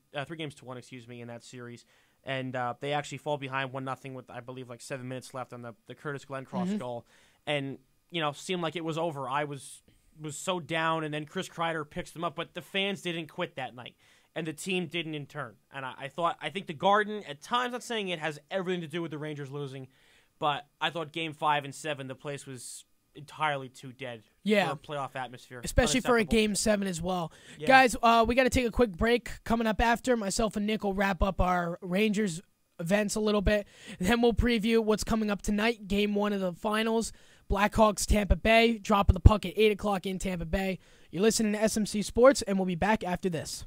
in that series, and they actually fall behind 1-0 with I believe like 7 minutes left on the Curtis Glencross goal, and seemed like it was over. I was so down, and then Chris Kreider picks them up, but the fans didn't quit that night, and the team didn't in turn. And I think the Garden at times, not saying it has everything to do with the Rangers losing, but I thought Game 5 and 7 the place was entirely too dead for a playoff atmosphere. Especially for a Game 7 as well. Yeah. Guys, we got to take a quick break. Coming up after, myself and Nick will wrap up our Rangers events a little bit. Then we'll preview what's coming up tonight, Game 1 of the finals. Blackhawks, Tampa Bay. Drop of the puck at 8 o'clock in Tampa Bay. You're listening to SMC Sports, and we'll be back after this.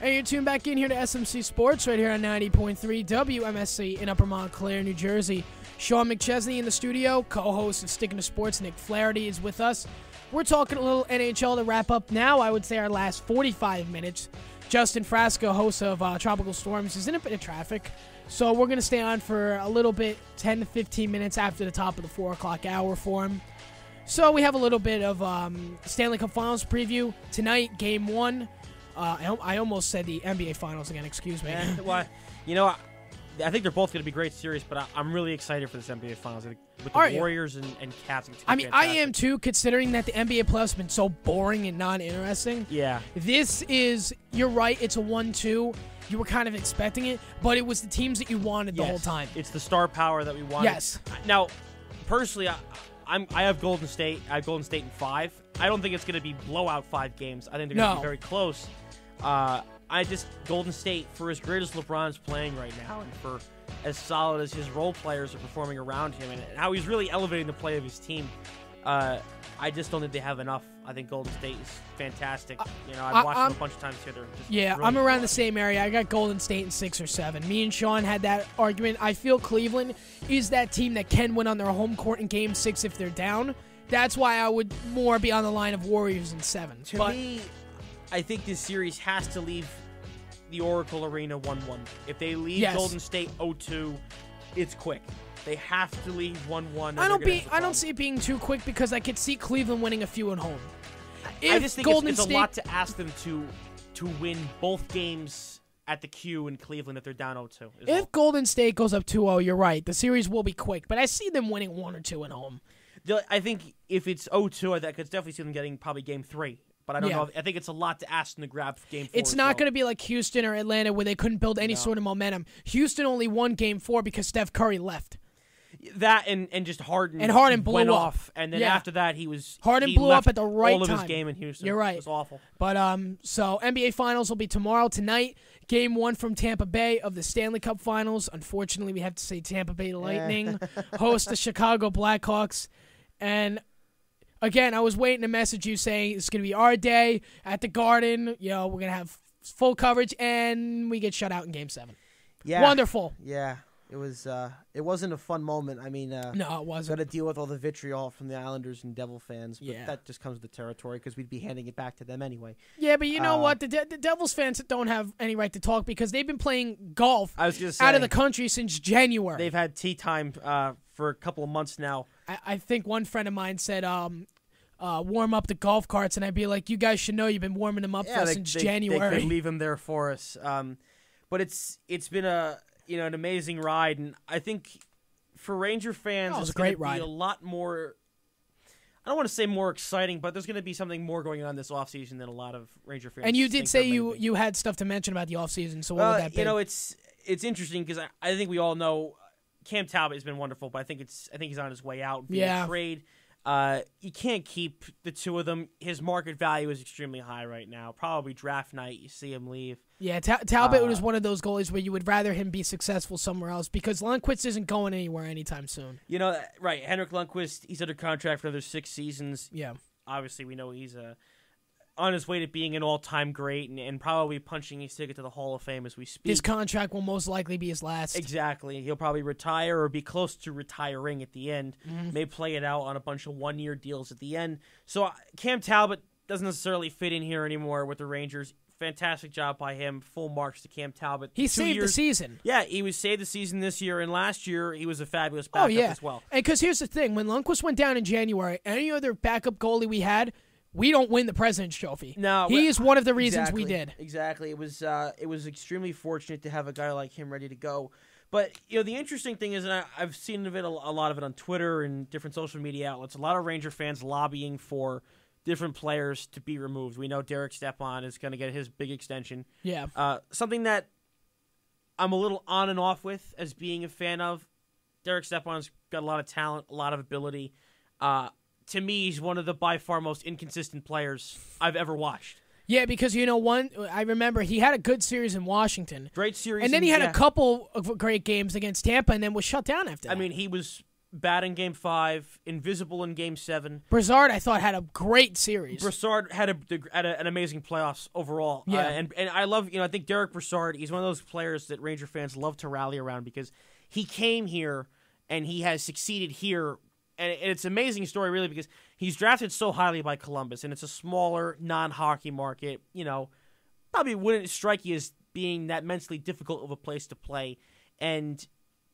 Hey, you're tuned back in here to SMC Sports right here on 90.3 WMSC in Upper Montclair, New Jersey. Sean McChesney in the studio, co-host of Stickin to Sports. Nick Flaherty is with us. We're talking a little NHL to wrap up now. I would say our last 45 minutes. Justin Frasco, host of Tropical Storms, is in a bit of traffic. So we're going to stay on for a little bit, 10 to 15 minutes after the top of the 4 o'clock hour for him. So we have a little bit of Stanley Cup Finals preview. Tonight, Game 1. I almost said the NBA Finals again. Excuse me. Well, I think they're both going to be great series, but I'm really excited for this NBA Finals with the Warriors and Cavs. I mean, I am too, considering that the NBA playoffs have been so boring and non-interesting. Yeah. This is, you're right, it's a 1-2. You were kind of expecting it, but it was the teams that you wanted the whole time. It's the star power that we wanted. Yes. Now, personally, I have Golden State. I have Golden State in 5. I don't think it's going to be blowout 5 games. I think they're going to be very close. Golden State, for as great as LeBron's playing right now, and for as solid as his role players are performing around him, and how he's really elevating the play of his team, I just don't think they have enough. I think Golden State is fantastic. I've watched them a bunch of times here. Yeah, I'm around the same area. I got Golden State in 6 or 7. Me and Sean had that argument. I feel Cleveland is that team that can win on their home court in Game 6 if they're down. That's why I would more be on the line of Warriors in 7. To me, I think this series has to leave the Oracle Arena 1-1. If they leave Golden State 0-2, it's quick. They have to leave 1-1. I don't see it being too quick because I could see Cleveland winning a few at home. I just think it's a lot to ask them to win both games at the Q in Cleveland if they're down 0-2. If Golden State goes up 2-0, you're right. The series will be quick, but I see them winning 1 or 2 at home. I think if it's 0-2, I could definitely see them getting probably Game 3. But I don't know. I think it's a lot to ask them to grab Game 4. It's not going to be like Houston or Atlanta where they couldn't build any sort of momentum. Houston only won Game 4 because Steph Curry left. That and just Harden. And Harden blew went up. Off, and then after that he blew up at the right all of time. his game in Houston. You're right. It was awful. But so NBA Finals will be tomorrow. Tonight, Game 1 from Tampa Bay of the Stanley Cup Finals. Unfortunately, we have to say Tampa Bay Lightning host the Chicago Blackhawks. And again, I was waiting to message you saying it's going to be our day at the Garden. We're going to have full coverage, and we get shut out in Game 7. Yeah. Wonderful. Yeah. It was. It wasn't a fun moment. I mean, no, it wasn't. Got to deal with all the vitriol from the Islanders and Devil fans. But Yeah. that just comes with the territory because we'd be handing it back to them anyway. Yeah, but you know what? The Devils fans don't have any right to talk because they've been playing golf out of the country since January. They've had tea time for a couple of months now. I think one friend of mine said, warm up the golf carts, and I'd be like, you guys should know you've been warming them up since January. They could leave them there for us. But it's been an amazing ride, and I think for Ranger fans, it was it's a great going to be ride. a lot more. I don't want to say more exciting, but there's going to be something more going on this offseason than a lot of Ranger fans. And you did think say there may be. you had stuff to mention about the offseason, so what would that be? It's interesting because I think we all know Cam Talbot has been wonderful, but I think he's on his way out. Via trade. You can't keep the two of them. His market value is extremely high right now. Probably draft night, you see him leave. Yeah, Talbot was one of those goalies where you would rather him be successful somewhere else because Lundqvist isn't going anywhere anytime soon. Right. Henrik Lundqvist, he's under contract for another 6 seasons. Yeah. Obviously, we know he's on his way to being an all-time great and probably punching his ticket to the Hall of Fame as we speak. His contract will most likely be his last. Exactly. He'll probably retire or be close to retiring at the end. May play it out on a bunch of one-year deals at the end. So Cam Talbot doesn't necessarily fit in here anymore with the Rangers. Fantastic job by him. Full marks to Cam Talbot. He saved the season. Yeah, he saved the season this year, and last year he was a fabulous backup as well. And because here's the thing. When Lundqvist went down in January, any other backup goalie we had, we don't win the President's Trophy. No, he is one of the reasons we did. Exactly. It was extremely fortunate to have a guy like him ready to go. But the interesting thing is, and I've seen a lot of it on Twitter and different social media outlets, a lot of Ranger fans lobbying for different players to be removed. We know Derek Stepan is going to get his big extension. Yeah. Something that I'm a little on and off with as being a fan of. Derek Stepan's got a lot of talent, a lot of ability. To me, he's one of the by far most inconsistent players I've ever watched. Yeah, because I remember he had a good series in Washington. Great series. And then he had a couple of great games against Tampa and then was shut down after that. I mean, he was bad in Game 5, invisible in Game 7. Brassard, I thought, had a great series. Brassard had an amazing playoffs overall. Yeah. And I love, I think Derek Brassard, he's one of those players that Ranger fans love to rally around because he came here and he has succeeded here. And it's an amazing story, really, because he's drafted so highly by Columbus, and it's a smaller, non-hockey market. Probably wouldn't strike you as being that mentally difficult of a place to play. And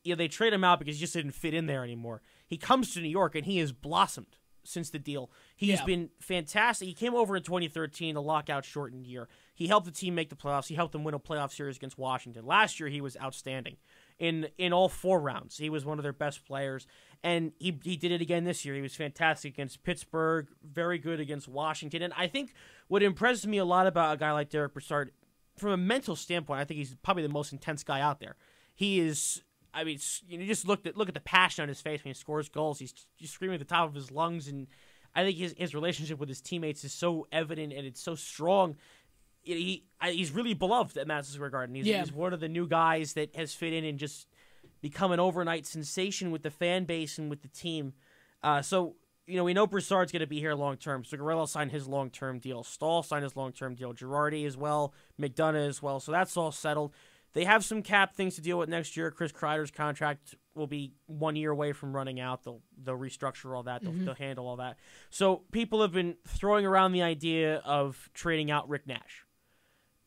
they trade him out because he just didn't fit in there anymore. He comes to New York, and he has blossomed since the deal. He's been fantastic. He came over in 2013, a lockout-shortened year. He helped the team make the playoffs. He helped them win a playoff series against Washington. Last year, he was outstanding. In all 4 rounds, he was one of their best players, and he did it again this year. He was fantastic against Pittsburgh, very good against Washington, and I think what impresses me a lot about a guy like Derek Brassard, from a mental standpoint, I think he's probably the most intense guy out there. He is. I mean, just look at the passion on his face when he scores goals. He's screaming at the top of his lungs, and I think his relationship with his teammates is so evident and it's so strong. He's really beloved at Madison Square Garden. He's one of the new guys that has fit in and just become an overnight sensation with the fan base and with the team. So we know Broussard's going to be here long term. Zuccarello signed his long-term deal. Stahl signed his long-term deal. Girardi as well. McDonough as well. So that's all settled. They have some cap things to deal with next year. Chris Kreider's contract will be 1 year away from running out. They'll restructure all that. They'll handle all that. So people have been throwing around the idea of trading out Rick Nash.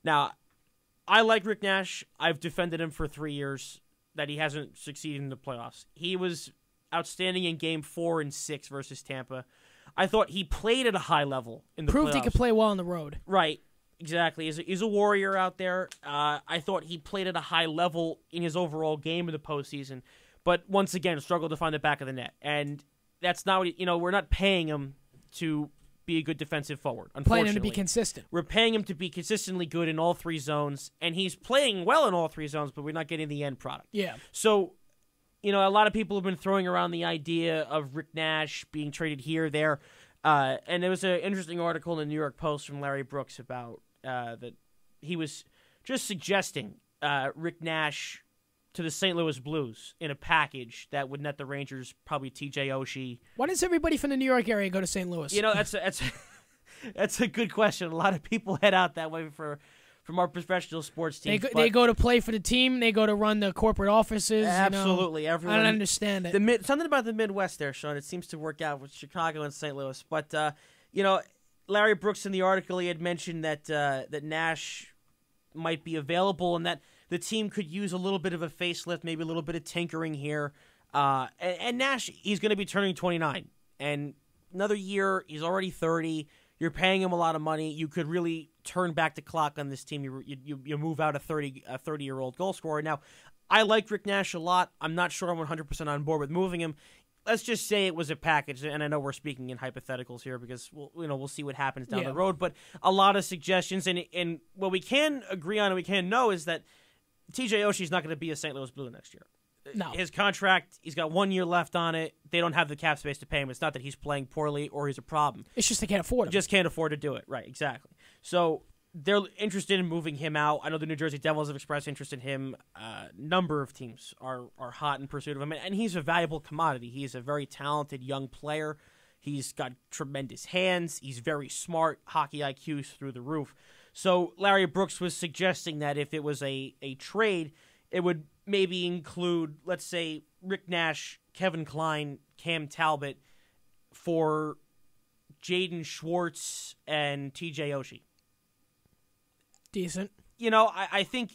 Now, I like Rick Nash. I've defended him for 3 years that he hasn't succeeded in the playoffs. He was outstanding in Game 4 and 6 versus Tampa. I thought he played at a high level in the playoffs. Proved he could play well on the road. Right. Exactly. He's a warrior out there. I thought he played at a high level in his overall game in the postseason, but once again struggled to find the back of the net. And that's not what we're not paying him to be a good defensive forward. Unfortunately, paying him to be consistent. We're paying him to be consistently good in all three zones, and he's playing well in all three zones, but we're not getting the end product. Yeah. So, a lot of people have been throwing around the idea of Rick Nash being traded here, there, and there was an interesting article in the New York Post from Larry Brooks about that he was just suggesting Rick Nash to the St. Louis Blues in a package that would net the Rangers probably T.J. Oshie. Why does everybody from the New York area go to St. Louis? That's a good question. A lot of people head out that way from our professional sports teams. They go to play for the team. They go to run the corporate offices. Absolutely. Everyone, I don't understand it. Something about the Midwest there, Sean. It seems to work out with Chicago and St. Louis. But, Larry Brooks in the article, he had mentioned that Nash might be available and that the team could use a little bit of a facelift, maybe a little bit of tinkering here. And Nash, he's going to be turning 29. And another year, he's already 30. You're paying him a lot of money. You could really turn back the clock on this team. You move out a 30-year-old goal scorer. Now, I like Rick Nash a lot. I'm not sure I'm 100% on board with moving him. Let's just say it was a package, and I know we're speaking in hypotheticals here because we'll see what happens down the road. But a lot of suggestions, and what we can agree on and we can know is that T.J. Oshie's not going to be a St. Louis Blue next year. No. His contract, he's got 1 year left on it. They don't have the cap space to pay him. It's not that he's playing poorly or he's a problem. It's just they can't afford him. Just can't afford to do it. Right, exactly. So they're interested in moving him out. I know the New Jersey Devils have expressed interest in him. Number of teams are hot in pursuit of him. And he's a valuable commodity. He's a very talented young player. He's got tremendous hands. He's very smart. Hockey IQ's through the roof. So Larry Brooks was suggesting that if it was a trade, it would maybe include, let's say, Rick Nash, Kevin Kline, Cam Talbot for Jaden Schwartz and T.J. Oshie. Decent. I think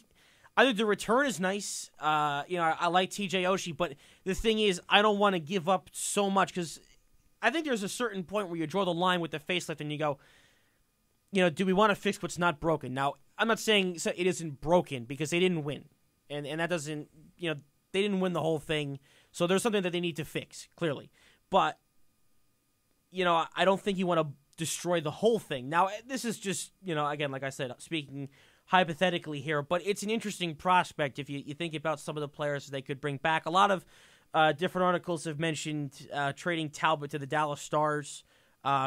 the return is nice. I like T.J. Oshie, but the thing is, I don't want to give up so much because I think there's a certain point where you draw the line with the facelift and you go, do we want to fix what's not broken? Now, I'm not saying it isn't broken because they didn't win. And that doesn't, they didn't win the whole thing. So there's something that they need to fix, clearly. But, I don't think you want to destroy the whole thing. Now, this is just, again, like I said, speaking hypothetically here, but it's an interesting prospect if you think about some of the players they could bring back. A lot of different articles have mentioned trading Talbot to the Dallas Stars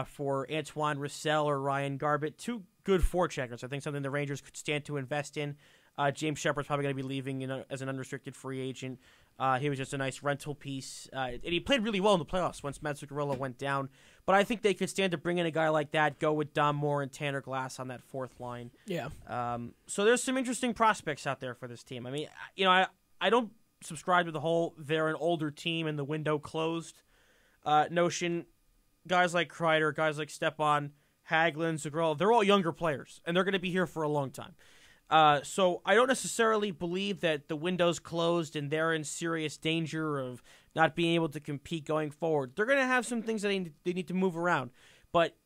for Antoine Roussel or Ryan Garbett. Two good forecheckers. I think something the Rangers could stand to invest in. James Shepard's probably going to be leaving as an unrestricted free agent. He was just a nice rental piece. And he played really well in the playoffs once Matt Zuccarello went down. But I think they could stand to bring in a guy like that, go with Dom Moore and Tanner Glass on that fourth line. Yeah. So there's some interesting prospects out there for this team. I mean, I don't subscribe to the whole they're an older team and the window closed notion. Guys like Kreider, guys like Stepan, Hagelin, Zuccarello, they're all younger players, and they're going to be here for a long time. So I don't necessarily believe that the window's closed and they're in serious danger of not being able to compete going forward. They're going to have some things that they need to move around. But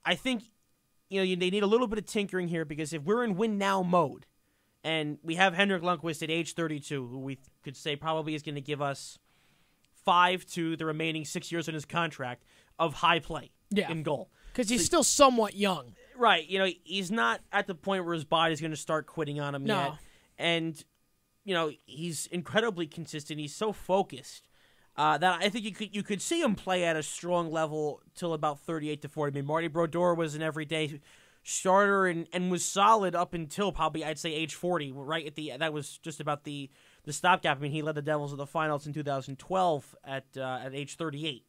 I think they need a little bit of tinkering here because if we're in win-now mode and we have Henrik Lundqvist at age 32, who we could say probably is going to give us 5 to the remaining 6 years in his contract of high play in goal. Because he's still somewhat young. Right, he's not at the point where his body's going to start quitting on him yet. And, he's incredibly consistent. He's so focused. that I think you could see him play at a strong level till about 38 to 40. I mean, Marty Brodeur was an everyday starter and was solid up until probably I'd say age 40. Right at that was just about the stopgap. I mean, he led the Devils to the finals in 2012 at age 38.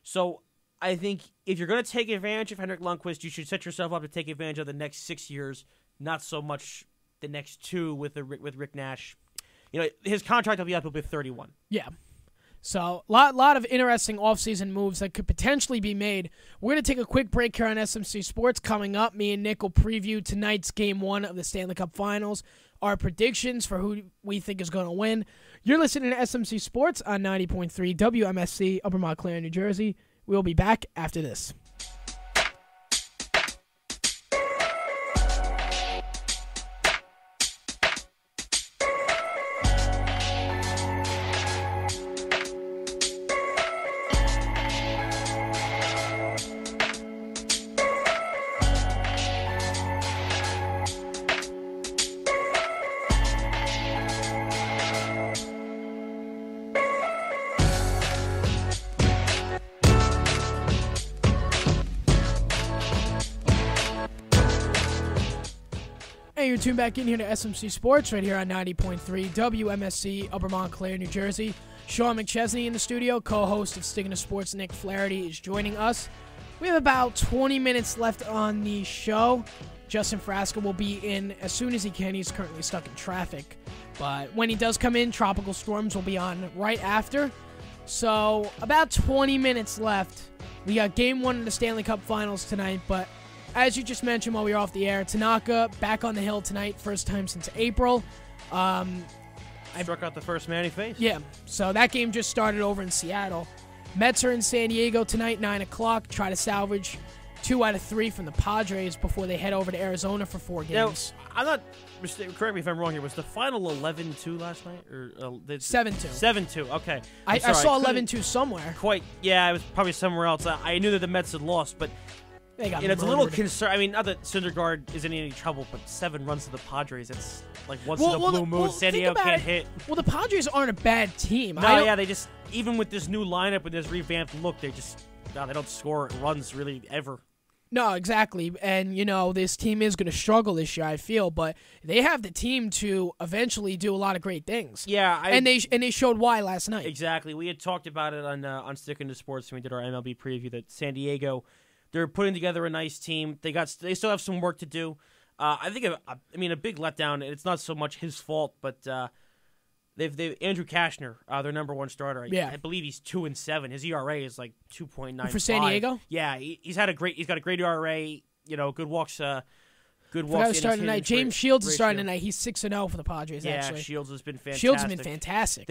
So I think if you're going to take advantage of Henrik Lundqvist, you should set yourself up to take advantage of the next 6 years, not so much the next 2 with Rick Nash. You know, his contract will be up with 31. Yeah. So, lot of interesting offseason moves that could potentially be made. We're going to take a quick break here on SMC Sports. Coming up, me and Nick will preview tonight's Game 1 of the Stanley Cup Finals, our predictions for who we think is going to win. You're listening to SMC Sports on 90.3 WMSC, Upper Montclair, New Jersey. We'll be back after this. Hey, you're tuned back in here to SMC Sports right here on 90.3 WMSC, Upper Montclair, New Jersey. Sean McChesney in the studio, co-host of Stickin Sports, Nick Flaherty, is joining us. We have about 20 minutes left on the show. Justin Frasca will be in as soon as he can. He's currently stuck in traffic. But when he does come in, Tropical Storms will be on right after. So, about 20 minutes left. We got Game 1 of the Stanley Cup Finals tonight, but as you just mentioned while we were off the air, Tanaka back on the hill tonight, first time since April. Struck out the first man he faced. Yeah, so that game just started over in Seattle. Mets are in San Diego tonight, 9 o'clock. Try to salvage 2 out of 3 from the Padres before they head over to Arizona for 4 games. Now, I'm not, correct me if I'm wrong here, was the final 11-2 last night? Or 7-2. 7-2, okay. I saw 11-2 somewhere. Yeah, it was probably somewhere else. I knew that the Mets had lost, but they got it's a little concern. I mean, not that Syndergaard is in any trouble, but 7 runs to the Padres, it's like once in a blue moon. San Diego can't hit. Well, the Padres aren't a bad team. They just, even with this new lineup, with this revamped look, they don't score runs really ever. No, exactly. And, this team is going to struggle this year, I feel, but they have the team to eventually do a lot of great things. Yeah. And they showed why last night. Exactly. We had talked about it on Stickin Sports when we did our MLB preview that San Diego, they're putting together a nice team. They still have some work to do. I think, a big letdown, it's not so much his fault, but they've Andrew Kashner, their number 1 starter. I believe he's 2-7. His ERA is like 2.95 for San Diego. Yeah, he's got a great ERA. Good walks. Good walks. Forgot starting tonight. James Shields is starting tonight. He's 6-0 for the Padres. Yeah, actually. Shields has been fantastic. Shields has been fantastic.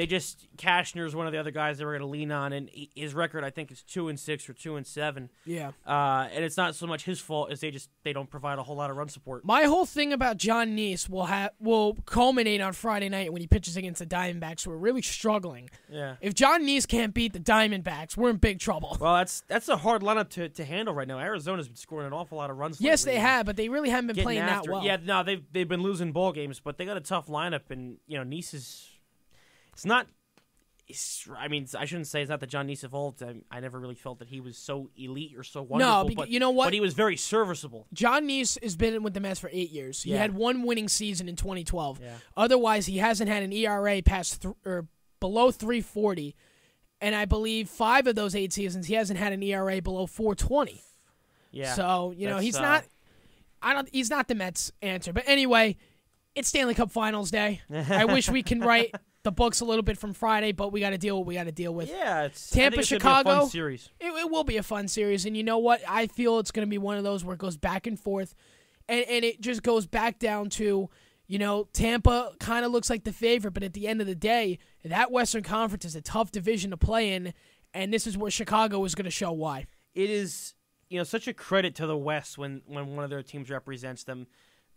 Kashner's one of the other guys they were going to lean on, and his record I think is 2-6 or 2-7. Yeah. And it's not so much his fault as they don't provide a whole lot of run support. My whole thing about John Neese will culminate on Friday night when he pitches against the Diamondbacks, who are really struggling. Yeah. If John Neese can't beat the Diamondbacks, we're in big trouble. Well, that's a hard lineup to handle right now. Arizona's been scoring an awful lot of runs. Yes, lately. they have, but they really haven't been playing that well. Yeah, no, they've been losing ball games, but they got a tough lineup, and Neese is. It's not. I shouldn't say it's not the John Neese of old. I never really felt that he was so elite or so wonderful. No, but you know what? But he was very serviceable. John Neese has been with the Mets for 8 years. He had 1 winning season in 2012. Yeah. Otherwise, he hasn't had an ERA past or below 3.40, and I believe 5 of those 8 seasons he hasn't had an ERA below 4.20. Yeah. So he's not. He's not the Mets' answer. But anyway, it's Stanley Cup Finals day. I wish we can write the books a little bit from Friday, but we got to deal with what we got to deal with. Yeah, Tampa, Chicago. Be a fun series. It will be a fun series, and you know what? I feel it's going to be one of those where it goes back and forth, and it just goes back down to, Tampa kind of looks like the favorite, but at the end of the day, that Western Conference is a tough division to play in, and this is where Chicago is going to show why. It is. Such a credit to the West when one of their teams represents them.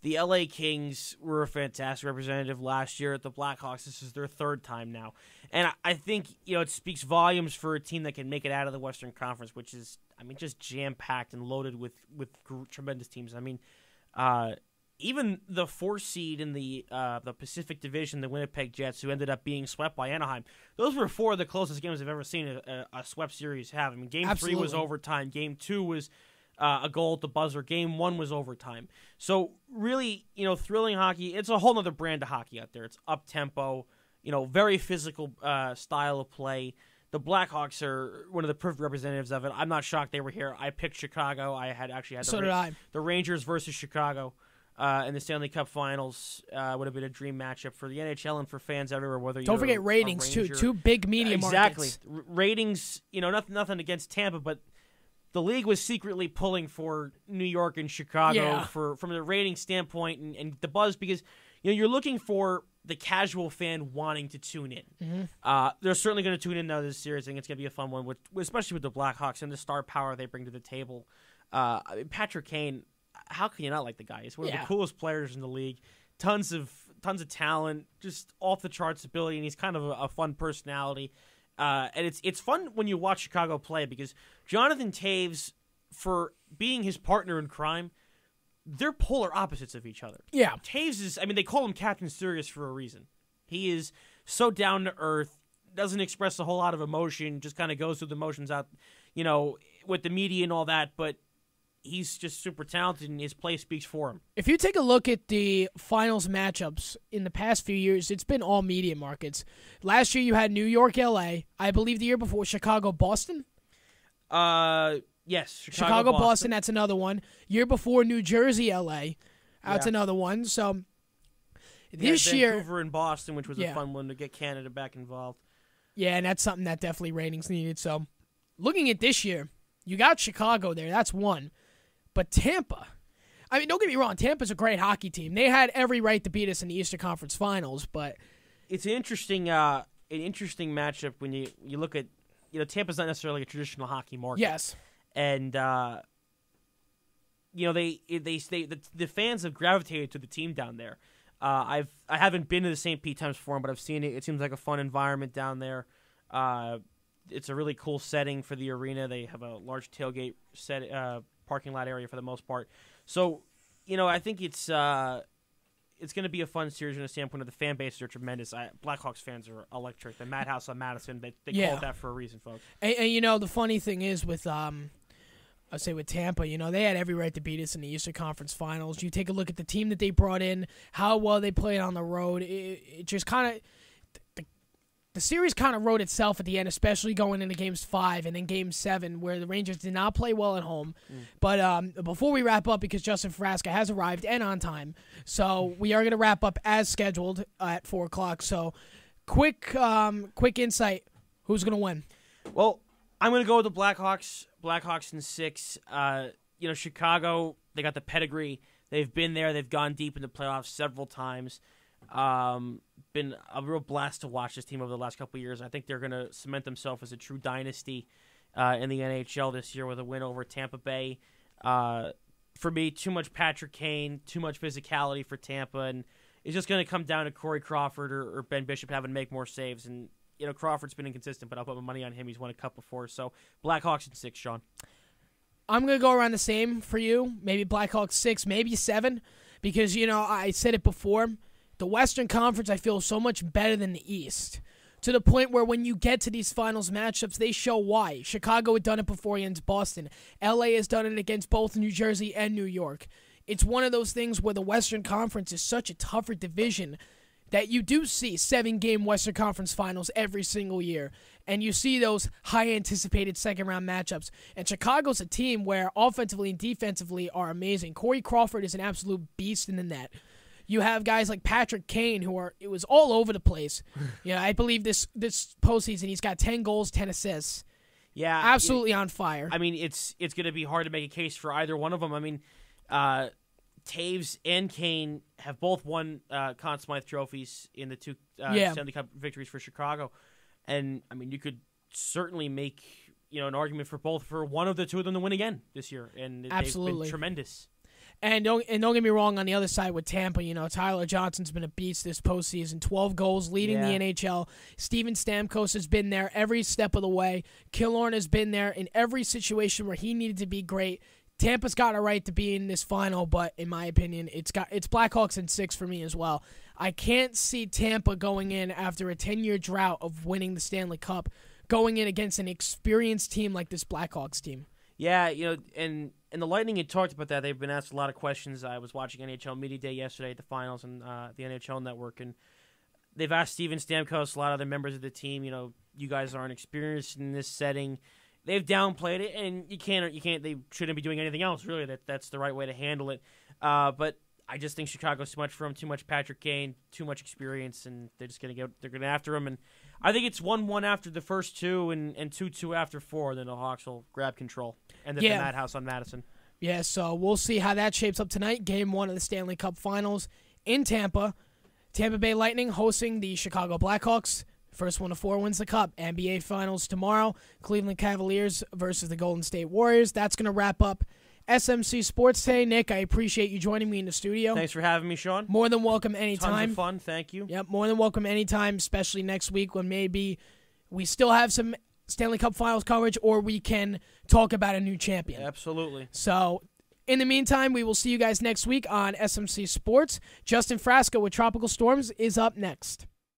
The LA Kings were a fantastic representative last year at the Blackhawks. This is their 3rd time now. And I think, it speaks volumes for a team that can make it out of the Western Conference, which is, just jam-packed and loaded with tremendous teams. even the 4th seed in the Pacific Division, the Winnipeg Jets, who ended up being swept by Anaheim, those were 4 of the closest games I've ever seen a swept series have. I mean, Game 3 was overtime. Game 2 was a goal at the buzzer. Game 1 was overtime. So really, thrilling hockey. It's a whole other brand of hockey out there. It's up-tempo, very physical style of play. The Blackhawks are one of the perfect representatives of it. I'm not shocked they were here. I picked Chicago. I had the Rangers versus Chicago in the Stanley Cup Finals. Would have been a dream matchup for the NHL and for fans everywhere. Don't forget ratings too. 2 big media markets. Exactly. Ratings. Nothing against Tampa, but the league was secretly pulling for New York and Chicago from the rating standpoint and the buzz, because you're looking for the casual fan wanting to tune in. Mm-hmm. They're certainly going to tune in now this series. I think it's going to be a fun one, especially with the Blackhawks and the star power they bring to the table. Patrick Kane, how can you not like the guy? He's one of the coolest players in the league. Tons of talent, just off the charts ability, and he's kind of a fun personality. And it's fun when you watch Chicago play, because Jonathan Toews, for being his partner in crime, they're polar opposites of each other. Yeah. Toews is, they call him Captain Serious for a reason. He is so down to earth, doesn't express a whole lot of emotion, just kind of goes through the motions out, with the media and all that, but he's just super talented, and his play speaks for him. If you take a look at the finals matchups in the past few years, it's been all media markets. Last year you had New York, LA. I believe the year before, Chicago, Boston. Yes, Chicago, Boston. That's another one. Year before, New Jersey, LA. That's another one. So this year, Vancouver and Boston, which was a fun one to get Canada back involved. Yeah, and that's something that definitely ratings needed. So looking at this year, you got Chicago there. That's one. But Tampa, don't get me wrong. Tampa's a great hockey team. They had every right to beat us in the Eastern Conference Finals, but it's an interesting matchup when you look at, Tampa's not necessarily a traditional hockey market. Yes. And the fans have gravitated to the team down there. I haven't been to the St. Pete Times Forum, but I've seen it. It seems like a fun environment down there. It's a really cool setting for the arena. They have a large tailgate parking lot area for the most part. So, I think it's going to be a fun series from the standpoint of the fan bases are tremendous. Blackhawks fans are electric. The Madhouse on Madison, they call it that for a reason, folks. And the funny thing is with with Tampa, they had every right to beat us in the Eastern Conference Finals. You take a look at the team that they brought in, how well they played on the road. It just kind of the series kind of wrote itself at the end, especially going into Games 5 and then Game 7, where the Rangers did not play well at home. But before we wrap up, because Justin Frasca has arrived and on time, so we are going to wrap up as scheduled at 4 o'clock. So quick insight, who's going to win? Well, I'm going to go with the Blackhawks. Blackhawks in 6. Chicago, they got the pedigree. They've been there. They've gone deep in the playoffs several times. Been a real blast to watch this team over the last couple of years. I think they're going to cement themselves as a true dynasty in the NHL this year with a win over Tampa Bay. For me, too much Patrick Kane, too much physicality for Tampa, and it's just going to come down to Corey Crawford or Ben Bishop having to make more saves. And Crawford's been inconsistent, but I'll put my money on him. He's won a cup before. So Blackhawks in 6, Sean. I'm going to go around the same for you. Maybe Blackhawks 6, maybe 7, because I said it before. The Western Conference, I feel, is so much better than the East, to the point where when you get to these finals matchups, they show why. Chicago had done it before against Boston. LA has done it against both New Jersey and New York. It's one of those things where the Western Conference is such a tougher division that you do see 7-game Western Conference Finals every single year, and you see those high-anticipated second-round matchups. And Chicago's a team where offensively and defensively are amazing. Corey Crawford is an absolute beast in the net. You have guys like Patrick Kane, it was all over the place. I believe this postseason he's got 10 goals, 10 assists. Yeah, absolutely on fire. It's going to be hard to make a case for either one of them. Taves and Kane have both won Conn Smythe trophies in the 2 Stanley Cup victories for Chicago, and you could certainly make an argument for one of the two of them to win again this year, and absolutely. They've been tremendous. And don't get me wrong, on the other side with Tampa, Tyler Johnson's been a beast this postseason. 12 goals, leading the NHL. Steven Stamkos has been there every step of the way. Killorn has been there in every situation where he needed to be great. Tampa's got a right to be in this final, but in my opinion, it's Blackhawks in 6 for me as well. I can't see Tampa going in after a 10-year drought of winning the Stanley Cup, going in against an experienced team like this Blackhawks team. Yeah, and the Lightning had talked about that. They've been asked a lot of questions. I was watching NHL Media Day yesterday at the finals and the NHL Network, and they've asked Steven Stamkos, a lot of other members of the team, you guys aren't experienced in this setting. They've downplayed it, and you can't. They shouldn't be doing anything else, really. That's the right way to handle it. But I just think Chicago's too much for him, too much Patrick Kane, too much experience, and they're just going to after him. And I think it's 1-1 after the first 2 and 2-2 after 4. Then the Hawks will grab control and then the Madhouse on Madison. Yeah, so we'll see how that shapes up tonight. Game 1 of the Stanley Cup Finals in Tampa. Tampa Bay Lightning hosting the Chicago Blackhawks. First one of 4 wins the Cup. NBA Finals tomorrow. Cleveland Cavaliers versus the Golden State Warriors. That's going to wrap up SMC Sports today. Nick, I appreciate you joining me in the studio. Thanks for having me, Sean. More than welcome anytime. Tons of fun. Thank you. Yep, more than welcome anytime, especially next week when maybe we still have some Stanley Cup Finals coverage or we can talk about a new champion. Absolutely. So, in the meantime, we will see you guys next week on SMC Sports. Justin Frasco with Tropical Storms is up next.